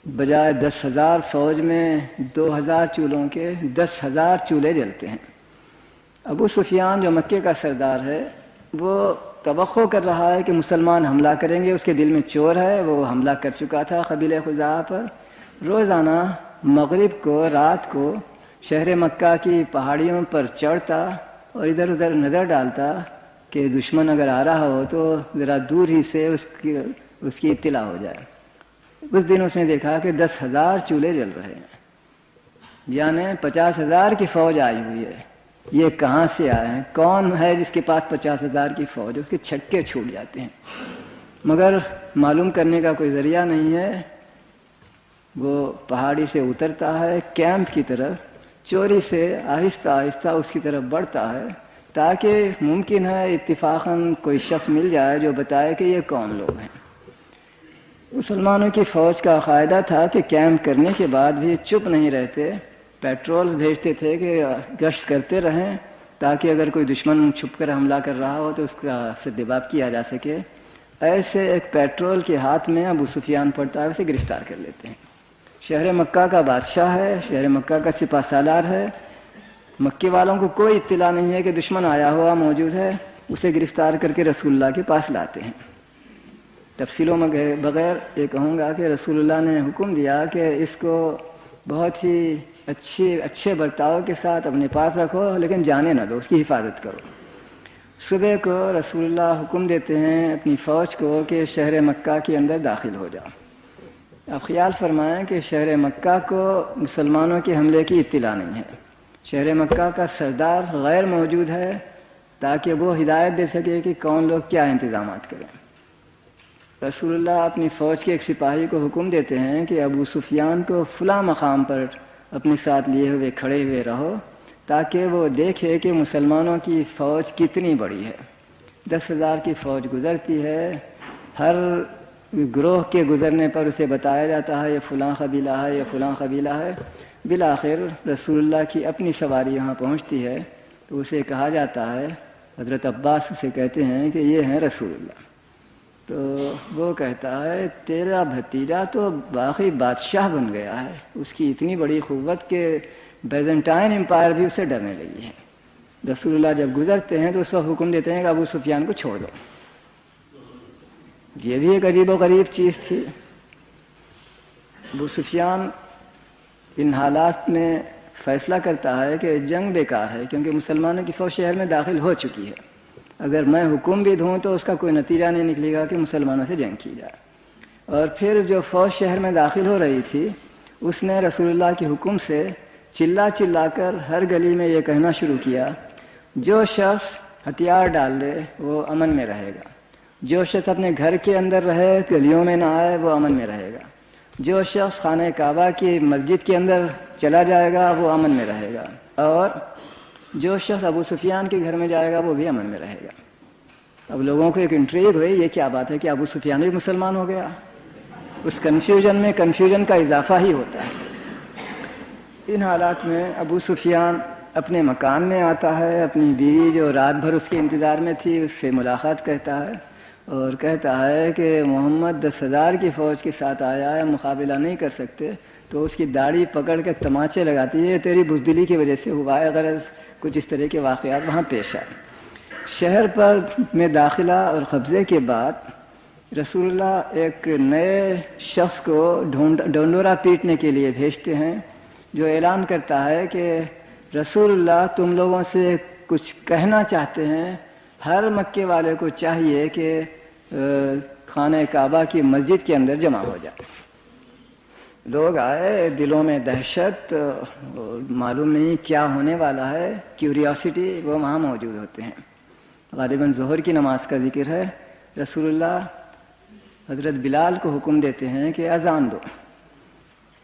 بجائے 10,000 فوج میں 2,000 چولہوں کے 10,000 چولہے جلتے ہیں۔ ابو سفیان جو مکے کا سردار ہے وہ توقع کر رہا ہے کہ مسلمان حملہ کریں گے، اس کے دل میں چور ہے، وہ حملہ کر چکا تھا قبیلہ خزاعہ پر۔ روزانہ مغرب کو رات کو شہر مکہ کی پہاڑیوں پر چڑھتا اور ادھر ادھر نظر ڈالتا کہ دشمن اگر آ رہا ہو تو ذرا دور ہی سے اس کی اطلاع ہو جائے۔ اس دن اس نے دیکھا کہ 10,000 چولہے جل رہے ہیں، یعنی 50,000 کی فوج آئی ہوئی ہے۔ یہ کہاں سے آئے ہیں؟ کون ہے جس کے پاس 50,000 کی فوج؟ اس کے چھکے چھوٹ جاتے ہیں، مگر معلوم کرنے کا کوئی ذریعہ نہیں ہے۔ وہ پہاڑی سے اترتا ہے، کیمپ کی طرف چوری سے آہستہ آہستہ اس کی طرف بڑھتا ہے تاکہ ممکن ہے اتفاقاً کوئی شخص مل جائے جو بتائے کہ یہ کون لوگ ہیں۔ مسلمانوں کی فوج کا قاعدہ تھا کہ کیمپ کرنے کے بعد بھی چپ نہیں رہتے، پیٹرول بھیجتے تھے کہ گشت کرتے رہیں تاکہ اگر کوئی دشمن چھپ کر حملہ کر رہا ہو تو اس کا سدباب کیا جا سکے۔ ایسے ایک پیٹرول کے ہاتھ میں ابو سفیان پڑتا ہے، اسے گرفتار کر لیتے ہیں۔ شہر مکہ کا بادشاہ ہے، شہر مکہ کا سپہ سالار ہے، مکے والوں کو کوئی اطلاع نہیں ہے کہ دشمن آیا ہوا موجود ہے۔ اسے گرفتار کر کے رسول اللہ کے پاس لاتے ہیں۔ تفصیلوں میں بغیر یہ کہوں گا کہ رسول اللہ نے حکم دیا کہ اس کو بہت ہی اچھے برتاؤ کے ساتھ اپنے پاس رکھو، لیکن جانے نہ دو، اس کی حفاظت کرو۔ صبح کو رسول اللہ حکم دیتے ہیں اپنی فوج کو کہ شہر مکہ کے اندر داخل ہو جاؤ۔ اب خیال فرمائیں کہ شہر مکہ کو مسلمانوں کے حملے کی اطلاع نہیں ہے، شہر مکہ کا سردار غیر موجود ہے تاکہ وہ ہدایت دے سکے کہ کون لوگ کیا انتظامات کریں۔ رسول اللہ اپنی فوج کے ایک سپاہی کو حکم دیتے ہیں کہ ابو سفیان کو فلاں مقام پر اپنے ساتھ لیے ہوئے کھڑے ہوئے رہو تاکہ وہ دیکھے کہ مسلمانوں کی فوج کتنی بڑی ہے۔ 10,000 کی فوج گزرتی ہے، ہر گروہ کے گزرنے پر اسے بتایا جاتا ہے یہ فلاں قبیلہ ہے، یہ فلاں قبیلہ ہے۔ بالآخر رسول اللہ کی اپنی سواری یہاں پہنچتی ہے تو اسے کہا جاتا ہے، حضرت عباس اسے کہتے ہیں کہ یہ ہیں رسول اللہ۔ تو وہ کہتا ہے تیرا بھتیجا تو باقی بادشاہ بن گیا ہے، اس کی اتنی بڑی قوت کہ بیزنٹائن امپائر بھی اسے ڈرنے لگی ہے۔ رسول اللہ جب گزرتے ہیں تو اس وقت حکم دیتے ہیں کہ ابو سفیان کو چھوڑ دو۔ یہ بھی ایک عجیب و غریب چیز تھی۔ ابو سفیان ان حالات میں فیصلہ کرتا ہے کہ جنگ بیکار ہے، کیونکہ مسلمانوں کی فوج شہر میں داخل ہو چکی ہے، اگر میں حکم بھی دوں تو اس کا کوئی نتیجہ نہیں نکلے گا کہ مسلمانوں سے جنگ کی جائے۔ اور پھر جو فوج شہر میں داخل ہو رہی تھی اس نے رسول اللہ کے حکم سے چلا کر ہر گلی میں یہ کہنا شروع کیا، جو شخص ہتھیار ڈال دے وہ امن میں رہے گا، جو شخص اپنے گھر کے اندر رہے گلیوں میں نہ آئے وہ امن میں رہے گا، جو شخص خانہ کعبہ کی مسجد کے اندر چلا جائے گا وہ امن میں رہے گا، اور جو شخص ابو سفیان کے گھر میں جائے گا وہ بھی امن میں رہے گا۔ اب لوگوں کو ایک انٹریگ ہوئی، یہ کیا بات ہے کہ ابو سفیان بھی مسلمان ہو گیا؟ اس کنفیوژن میں کنفیوژن کا اضافہ ہی ہوتا ہے۔ ان حالات میں ابو سفیان اپنے مکان میں آتا ہے، اپنی بیوی جو رات بھر اس کے انتظار میں تھی اس سے ملاقات کرتا ہے اور کہتا ہے کہ محمد 10,000 کی فوج کے ساتھ آیا ہے، مقابلہ نہیں کر سکتے، تو اس کی داڑھی پکڑ کے تماچے لگاتی ہے، تیری بزدلی کی وجہ سے ہوا ہے، غرض کچھ اس طرح کے واقعات وہاں پیش آئے۔ شہر پر میں داخلہ اور قبضے کے بعد رسول اللہ ایک نئے شخص کو ڈھونڈورا پیٹنے کے لیے بھیجتے ہیں، جو اعلان کرتا ہے کہ رسول اللہ تم لوگوں سے کچھ کہنا چاہتے ہیں، ہر مکے والے کو چاہیے کہ خانہ کعبہ کی مسجد کے اندر جمع ہو جائے۔ لوگ آئے، دلوں میں دہشت، معلوم نہیں کیا ہونے والا ہے، کیوریاسٹی، وہ وہاں موجود ہوتے ہیں۔ غالباً ظہر کی نماز کا ذکر ہے۔ رسول اللہ حضرت بلال کو حکم دیتے ہیں کہ اذان دو۔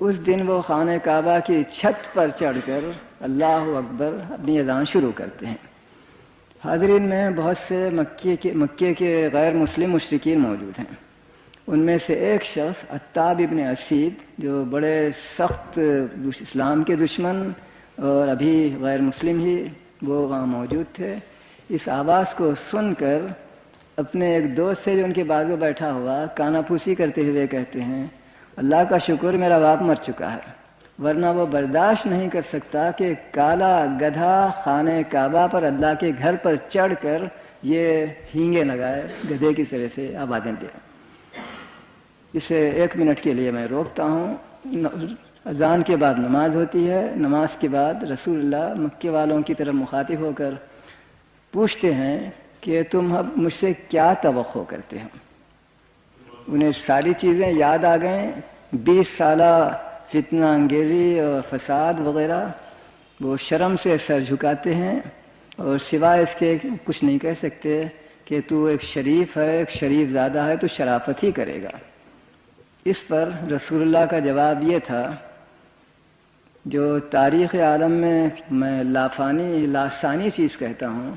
اس دن وہ خانہ کعبہ کی چھت پر چڑھ کر اللہ اکبر اپنی اذان شروع کرتے ہیں۔ حاضرین میں بہت سے مکے کے غیر مسلم مشرکین موجود ہیں۔ ان میں سے ایک شخص عتاب ابن اسید، جو بڑے سخت اسلام کے دشمن اور ابھی غیر مسلم ہی، وہ وہاں موجود تھے۔ اس آواز کو سن کر اپنے ایک دوست سے جو ان کے بازو بیٹھا ہوا کانا پھوسی کرتے ہوئے کہتے ہیں، اللہ کا شکر میرا باپ مر چکا ہے، ورنہ وہ برداشت نہیں کر سکتا کہ کالا گدھا خانہ کعبہ پر اللہ کے گھر پر چڑھ کر یہ ہینگے لگائے، گدھے کی طرح سے آوازیں دے۔ اسے 1 منٹ کے لیے میں روکتا ہوں۔ اذان کے بعد نماز ہوتی ہے۔ نماز کے بعد رسول اللہ مکے والوں کی طرف مخاطب ہو کر پوچھتے ہیں کہ تم اب مجھ سے کیا توقع کرتے ہو؟ انہیں ساری چیزیں یاد آ گئیں، 20 سالہ فتنہ انگیزی اور فساد وغیرہ۔ وہ شرم سے سر جھکاتے ہیں اور سوائے اس کے کچھ نہیں کہہ سکتے کہ تو ایک شریف ہے، ایک شریف زادہ ہے، تو شرافت ہی کرے گا۔ اس پر رسول اللہ کا جواب یہ تھا جو تاریخ عالم میں لاسانی چیز کہتا ہوں،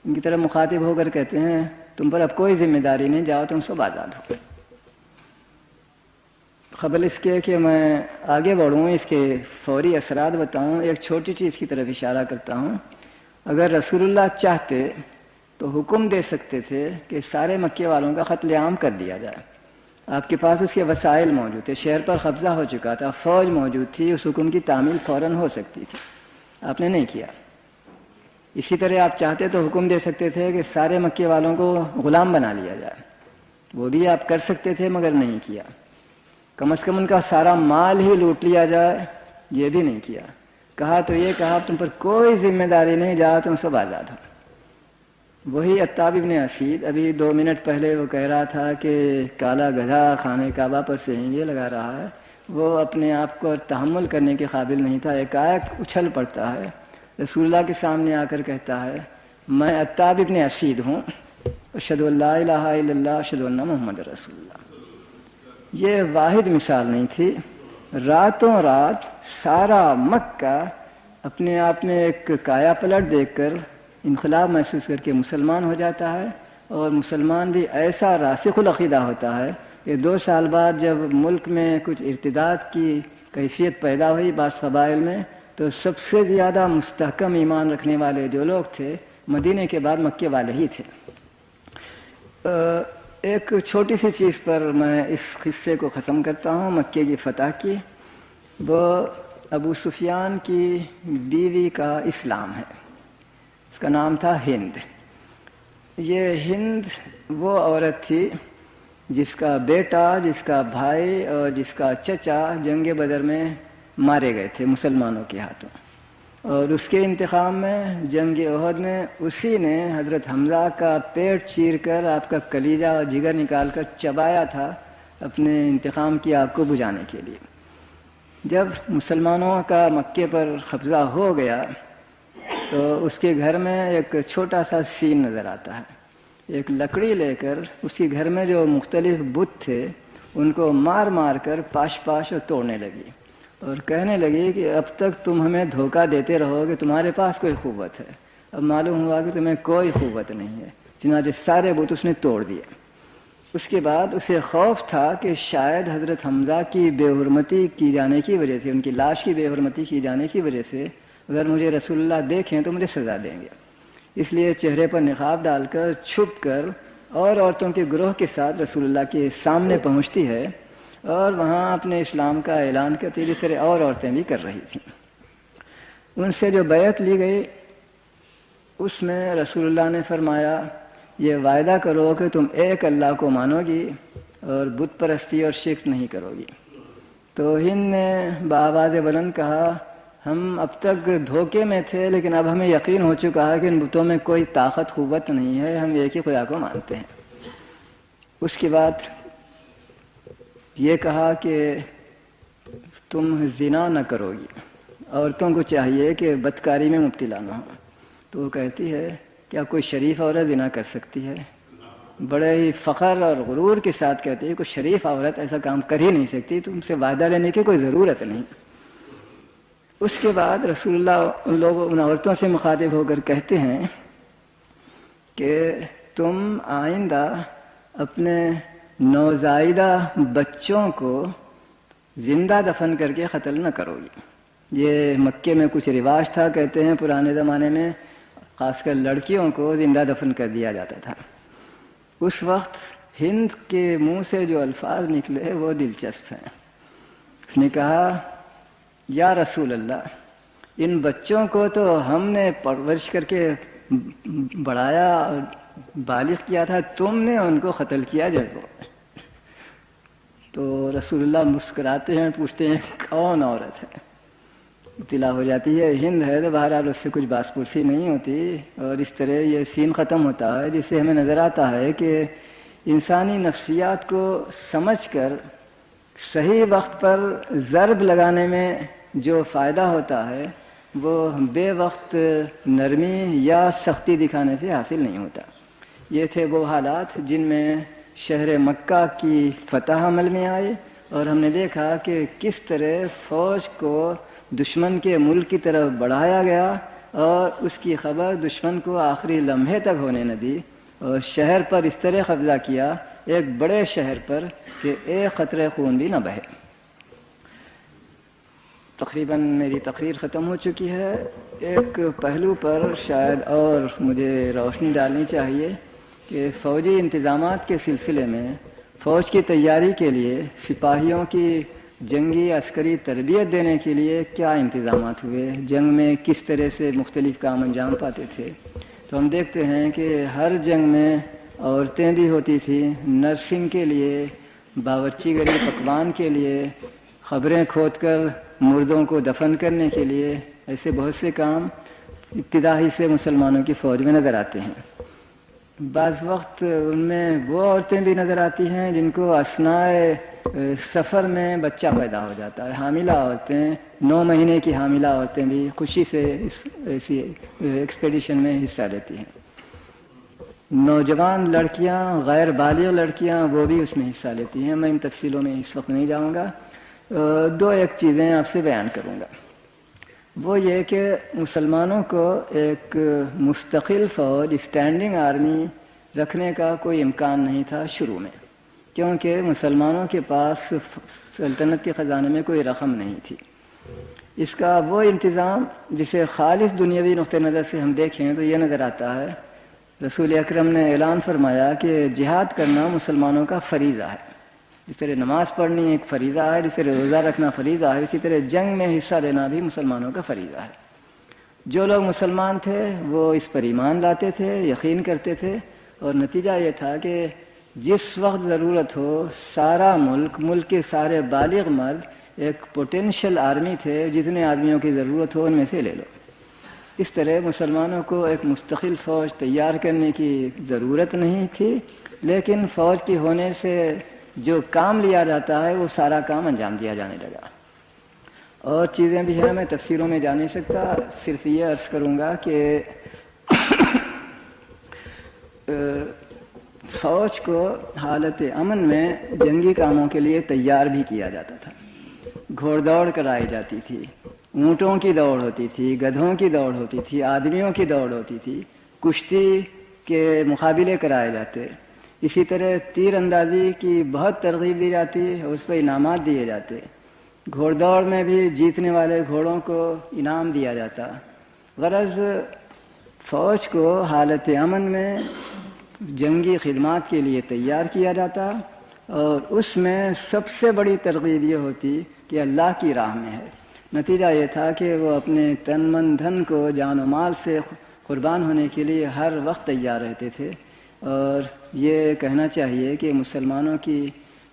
ان کی طرف مخاطب ہو کر کہتے ہیں تم پر اب کوئی ذمہ داری نہیں، جاؤ تم سب آزاد ہو۔ قبل اس کے کہ میں آگے بڑھوں، اس کے فوری اثرات بتاؤں، ایک چھوٹی چیز کی طرف اشارہ کرتا ہوں۔ اگر رسول اللہ چاہتے تو حکم دے سکتے تھے کہ سارے مکے والوں کا قتل عام کر دیا جائے۔ آپ کے پاس اس کے وسائل موجود تھے، شہر پر قبضہ ہو چکا تھا، فوج موجود تھی، اس حکم کی تعمیل فوراً ہو سکتی تھی، آپ نے نہیں کیا۔ اسی طرح آپ چاہتے تو حکم دے سکتے تھے کہ سارے مکے والوں کو غلام بنا لیا جائے، وہ بھی آپ کر سکتے تھے مگر نہیں کیا۔ کم از کم ان کا سارا مال ہی لوٹ لیا جائے، یہ بھی نہیں کیا۔ کہا تو یہ کہا تم پر کوئی ذمہ داری نہیں، جاؤ تم سب آزاد ہو۔ وہی عتاب ابن اسید ابھی 2 منٹ پہلے وہ کہہ رہا تھا کہ کالا گدھا خانہ کعبہ پر سے ہینگے لگا رہا ہے، وہ اپنے آپ کو تحمل کرنے کے قابل نہیں تھا، ایک اچھل پڑتا ہے، رسول اللہ کے سامنے آ کر کہتا ہے میں عتاب ابن اسید ہوں، اشہد ان لا الہ الا اللہ اشہد ان محمد رسول اللہ۔ یہ واحد مثال نہیں تھی، راتوں رات سارا مکہ اپنے آپ میں ایک کایا پلٹ دیکھ کر انقلاب محسوس کر کے مسلمان ہو جاتا ہے، اور مسلمان بھی ایسا راسخ العقیدہ ہوتا ہے کہ 2 سال بعد جب ملک میں کچھ ارتداد کی کیفیت پیدا ہوئی بعض قبائل میں، تو سب سے زیادہ مستحکم ایمان رکھنے والے جو لوگ تھے مدینے کے بعد مکے والے ہی تھے۔ ایک چھوٹی سی چیز پر میں اس قصے کو ختم کرتا ہوں، مکے کی فتح کی۔ وہ ابو سفیان کی بیوی کا اسلام ہے، اس کا نام تھا ہند۔ یہ ہند وہ عورت تھی جس کا بیٹا، جس کا بھائی اور جس کا چچا جنگ بدر میں مارے گئے تھے مسلمانوں کے ہاتھوں، اور اس کے انتقام میں جنگ احد میں اسی نے حضرت حمزہ کا پیٹ چیر کر آپ کا کلیجہ اور جگر نکال کر چبایا تھا اپنے انتقام کی آگ کو بجھانے کے لیے۔ جب مسلمانوں کا مکے پر قبضہ ہو گیا تو اس کے گھر میں ایک چھوٹا سا سین نظر آتا ہے، ایک لکڑی لے کر اس کے گھر میں جو مختلف بت تھے ان کو مار مار کر پاش اور توڑنے لگی، اور کہنے لگی کہ اب تک تم ہمیں دھوکہ دیتے رہو کہ تمہارے پاس کوئی قوت ہے، اب معلوم ہوا کہ تمہیں کوئی قوت نہیں ہے، چنانچہ سارے بت اس نے توڑ دیے۔ اس کے بعد اسے خوف تھا کہ شاید حضرت حمزہ کی بے حرمتی کی جانے کی وجہ سے، ان کی لاش کی بے حرمتی کی جانے کی وجہ سے اگر مجھے رسول اللہ دیکھیں تو مجھے سزا دیں گے، اس لیے چہرے پر نقاب ڈال کر چھپ کر اور عورتوں کے گروہ کے ساتھ رسول اللہ کے سامنے پہنچتی ہے اور وہاں اپنے اسلام کا اعلان کرتی، جس طرح اور عورتیں بھی کر رہی تھیں۔ ان سے جو بیعت لی گئی اس میں رسول اللہ نے فرمایا یہ وعدہ کرو کہ تم ایک اللہ کو مانو گی اور بت پرستی اور شرک نہیں کرو گی۔ تو ہند نے بآواز بلند کہا ہم اب تک دھوکے میں تھے، لیکن اب ہمیں یقین ہو چکا ہے کہ ان بتوں میں کوئی طاقت قوت نہیں ہے، ہم ایک ہی خدا کو مانتے ہیں۔ اس کے بعد یہ کہا کہ تم زنا نہ کرو گی، عورتوں کو چاہیے کہ بدکاری میں مبتلا نہ ہو۔ تو وہ کہتی ہے کیا کوئی شریف عورت زنا کر سکتی ہے؟ بڑے ہی فخر اور غرور کے ساتھ کہتے ہیں کوئی شریف عورت ایسا کام کر ہی نہیں سکتی، تم سے وعدہ لینے کی کوئی ضرورت نہیں۔ اس کے بعد رسول اللہ ان عورتوں سے مخاطب ہو کر کہتے ہیں کہ تم آئندہ اپنے نوزائیدہ بچوں کو زندہ دفن کر کے قتل نہ کرو گی۔ یہ مکے میں کچھ رواج تھا، کہتے ہیں پرانے زمانے میں خاص کر لڑکیوں کو زندہ دفن کر دیا جاتا تھا۔ اس وقت ہند کے منہ سے جو الفاظ نکلے وہ دلچسپ ہیں۔ اس نے کہا یا رسول اللہ، ان بچوں کو تو ہم نے پرورش کر کے بڑھایا اور بالغ کیا تھا، تم نے ان کو قتل کیا جب۔ تو رسول اللہ مسکراتے ہیں، پوچھتے ہیں کون عورت ہے؟ اطلاع ہو جاتی ہے ہند ہے، تو بہرحال اس سے کچھ باس پرسی نہیں ہوتی، اور اس طرح یہ سین ختم ہوتا ہے، جس سے ہمیں نظر آتا ہے کہ انسانی نفسیات کو سمجھ کر صحیح وقت پر ضرب لگانے میں جو فائدہ ہوتا ہے وہ بے وقت نرمی یا سختی دکھانے سے حاصل نہیں ہوتا۔ یہ تھے وہ حالات جن میں شہر مکہ کی فتح عمل میں آئی، اور ہم نے دیکھا کہ کس طرح فوج کو دشمن کے ملک کی طرف بڑھایا گیا اور اس کی خبر دشمن کو آخری لمحے تک ہونے نہ دی، اور شہر پر اس طرح قبضہ کیا، ایک بڑے شہر پر، کہ ایک قطرہ خون بھی نہ بہے۔ تقریباً میری تقریر ختم ہو چکی ہے۔ ایک پہلو پر شاید اور مجھے روشنی ڈالنی چاہیے کہ فوجی انتظامات کے سلسلے میں فوج کی تیاری کے لیے سپاہیوں کی جنگی عسکری تربیت دینے کے لیے کیا انتظامات ہوئے، جنگ میں کس طرح سے مختلف کام انجام پاتے تھے۔ تو ہم دیکھتے ہیں کہ ہر جنگ میں عورتیں بھی ہوتی تھیں، نرسنگ کے لیے، باورچی گری پکوان کے لیے، قبریں کھود کر مردوں کو دفن کرنے کے لیے، ایسے بہت سے کام ابتدا ہی سے مسلمانوں کی فوج میں نظر آتے ہیں۔ بعض وقت ان میں وہ عورتیں بھی نظر آتی ہیں جن کو اثناء سفر میں بچہ پیدا ہو جاتا ہے، حاملہ عورتیں، 9 مہینے کی حاملہ عورتیں بھی خوشی سے ایسی ایکسپیڈیشن میں حصہ لیتی ہیں۔ نوجوان لڑکیاں، غیر بالغ لڑکیاں، وہ بھی اس میں حصہ لیتی ہیں۔ میں ان تفصیلوں میں اس وقت نہیں جاؤں گا، 2 چیزیں آپ سے بیان کروں گا۔ وہ یہ کہ مسلمانوں کو ایک مستقل فوج، اسٹینڈنگ آرمی رکھنے کا کوئی امکان نہیں تھا شروع میں، کیونکہ مسلمانوں کے پاس سلطنت کے خزانے میں کوئی رقم نہیں تھی۔ اس کا وہ انتظام جسے خالص دنیاوی نقطہ نظر سے ہم دیکھیں تو یہ نظر آتا ہے، رسول اکرم نے اعلان فرمایا کہ جہاد کرنا مسلمانوں کا فریضہ ہے۔ جس طرح نماز پڑھنی ایک فریضہ ہے، جس طرح روزہ رکھنا فریضہ ہے، اسی طرح جنگ میں حصہ لینا بھی مسلمانوں کا فریضہ ہے۔ جو لوگ مسلمان تھے وہ اس پر ایمان لاتے تھے، یقین کرتے تھے، اور نتیجہ یہ تھا کہ جس وقت ضرورت ہو سارا ملک کے سارے بالغ مرد ایک پوٹینشل آرمی تھے، جتنے آدمیوں کی ضرورت ہو ان میں سے لے لو۔ اس طرح مسلمانوں کو ایک مستقل فوج تیار کرنے کی ضرورت نہیں تھی، لیکن فوج کی ہونے سے جو کام لیا جاتا ہے وہ سارا کام انجام دیا جانے لگا۔ اور چیزیں بھی ہیں، میں تفصیلوں میں جا نہیں سکتا، صرف یہ عرض کروں گا کہ فوج کو حالت امن میں جنگی کاموں کے لیے تیار بھی کیا جاتا تھا۔ گھوڑ دوڑ کرائی جاتی تھی، اونٹوں کی دوڑ ہوتی تھی، گدھوں کی دوڑ ہوتی تھی، آدمیوں کی دوڑ ہوتی تھی، کشتی کے مقابلے کرائے جاتے، اسی طرح تیر اندازی کی بہت ترغیب دی جاتی اور اس پہ انعامات دیے جاتے۔ گھوڑ دوڑ میں بھی جیتنے والے گھوڑوں کو انعام دیا جاتا۔ غرض فوج کو حالت امن میں جنگی خدمات کے لیے تیار کیا جاتا، اور اس میں سب سے بڑی ترغیب یہ ہوتی کہ اللہ کی راہ میں ہے۔ نتیجہ یہ تھا کہ وہ اپنے تن من دھن کو جان و مال سے قربان ہونے کے لیے ہر وقت تیار رہتے تھے۔ اور یہ کہنا چاہیے کہ مسلمانوں کی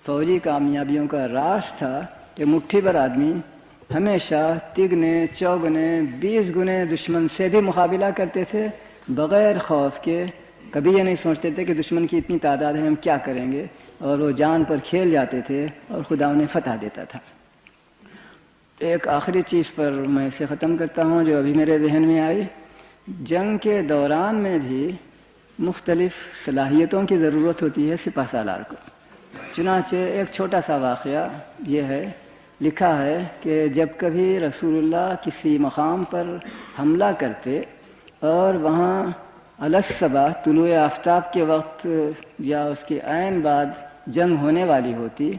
فوجی کامیابیوں کا راز تھا کہ مٹھی بھر آدمی ہمیشہ تگنے چوگنے 20 گنے دشمن سے بھی مقابلہ کرتے تھے، بغیر خوف کے۔ کبھی یہ نہیں سوچتے تھے کہ دشمن کی اتنی تعداد ہے ہم کیا کریں گے، اور وہ جان پر کھیل جاتے تھے اور خدا انہیں فتح دیتا تھا۔ ایک آخری چیز پر میں اسے ختم کرتا ہوں جو ابھی میرے ذہن میں آئی۔ جنگ کے دوران میں بھی مختلف صلاحیتوں کی ضرورت ہوتی ہے سپہ سالار کو۔ چنانچہ ایک چھوٹا سا واقعہ یہ ہے، لکھا ہے کہ جب کبھی رسول اللہ کسی مقام پر حملہ کرتے اور وہاں الصبح طلوع آفتاب کے وقت یا اس کے عین بعد جنگ ہونے والی ہوتی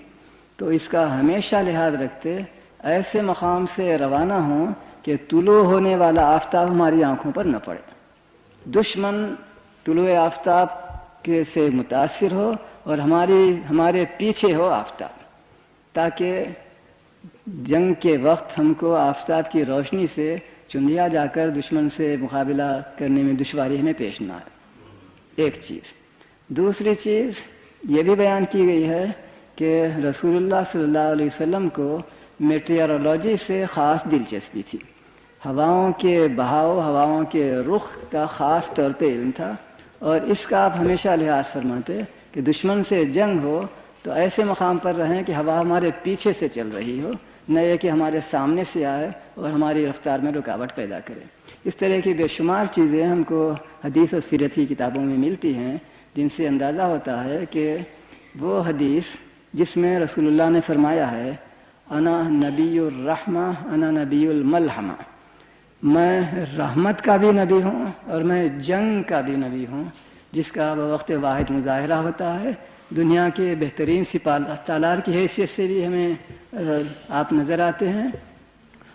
تو اس کا ہمیشہ لحاظ رکھتے ایسے مقام سے روانہ ہوں کہ طلوع ہونے والا آفتاب ہماری آنکھوں پر نہ پڑے، دشمن طلوع آفتاب کے سے متاثر ہو اور ہمارے پیچھے ہو آفتاب، تاکہ جنگ کے وقت ہم کو آفتاب کی روشنی سے چندیا جا کر دشمن سے مقابلہ کرنے میں دشواری ہمیں پیش نہ آئے۔ ایک چیز۔ دوسری چیز یہ بھی بیان کی گئی ہے کہ رسول اللہ صلی اللہ علیہ وسلم کو میٹیورولوجی سے خاص دلچسپی تھی، ہواؤں کے بہاؤ، ہواؤں کے رخ کا خاص طور پہ علم تھا، اور اس کا آپ ہمیشہ لحاظ فرماتے کہ دشمن سے جنگ ہو تو ایسے مقام پر رہیں کہ ہوا ہمارے پیچھے سے چل رہی ہو، نہ یہ کہ ہمارے سامنے سے آئے اور ہماری رفتار میں رکاوٹ پیدا کرے۔ اس طرح کی بے شمار چیزیں ہم کو حدیث و سیرت کی کتابوں میں ملتی ہیں، جن سے اندازہ ہوتا ہے کہ وہ حدیث جس میں رسول اللہ نے فرمایا ہے انا نبی الرحمہ انا نبی الملحمہ، میں رحمت کا بھی نبی ہوں اور میں جنگ کا بھی نبی ہوں، جس کا بوقت واحد مظاہرہ ہوتا ہے۔ دنیا کے بہترین سپہ سالار کی حیثیت سے بھی ہمیں آپ نظر آتے ہیں،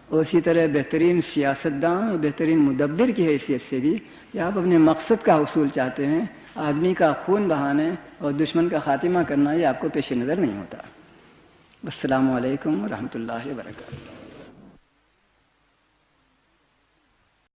اور اسی طرح بہترین سیاستدان اور بہترین مدبر کی حیثیت سے بھی کہ آپ اپنے مقصد کا حصول چاہتے ہیں، آدمی کا خون بہانے اور دشمن کا خاتمہ کرنا یہ آپ کو پیش نظر نہیں ہوتا۔ السلام علیکم ورحمۃ اللہ وبرکاتہ۔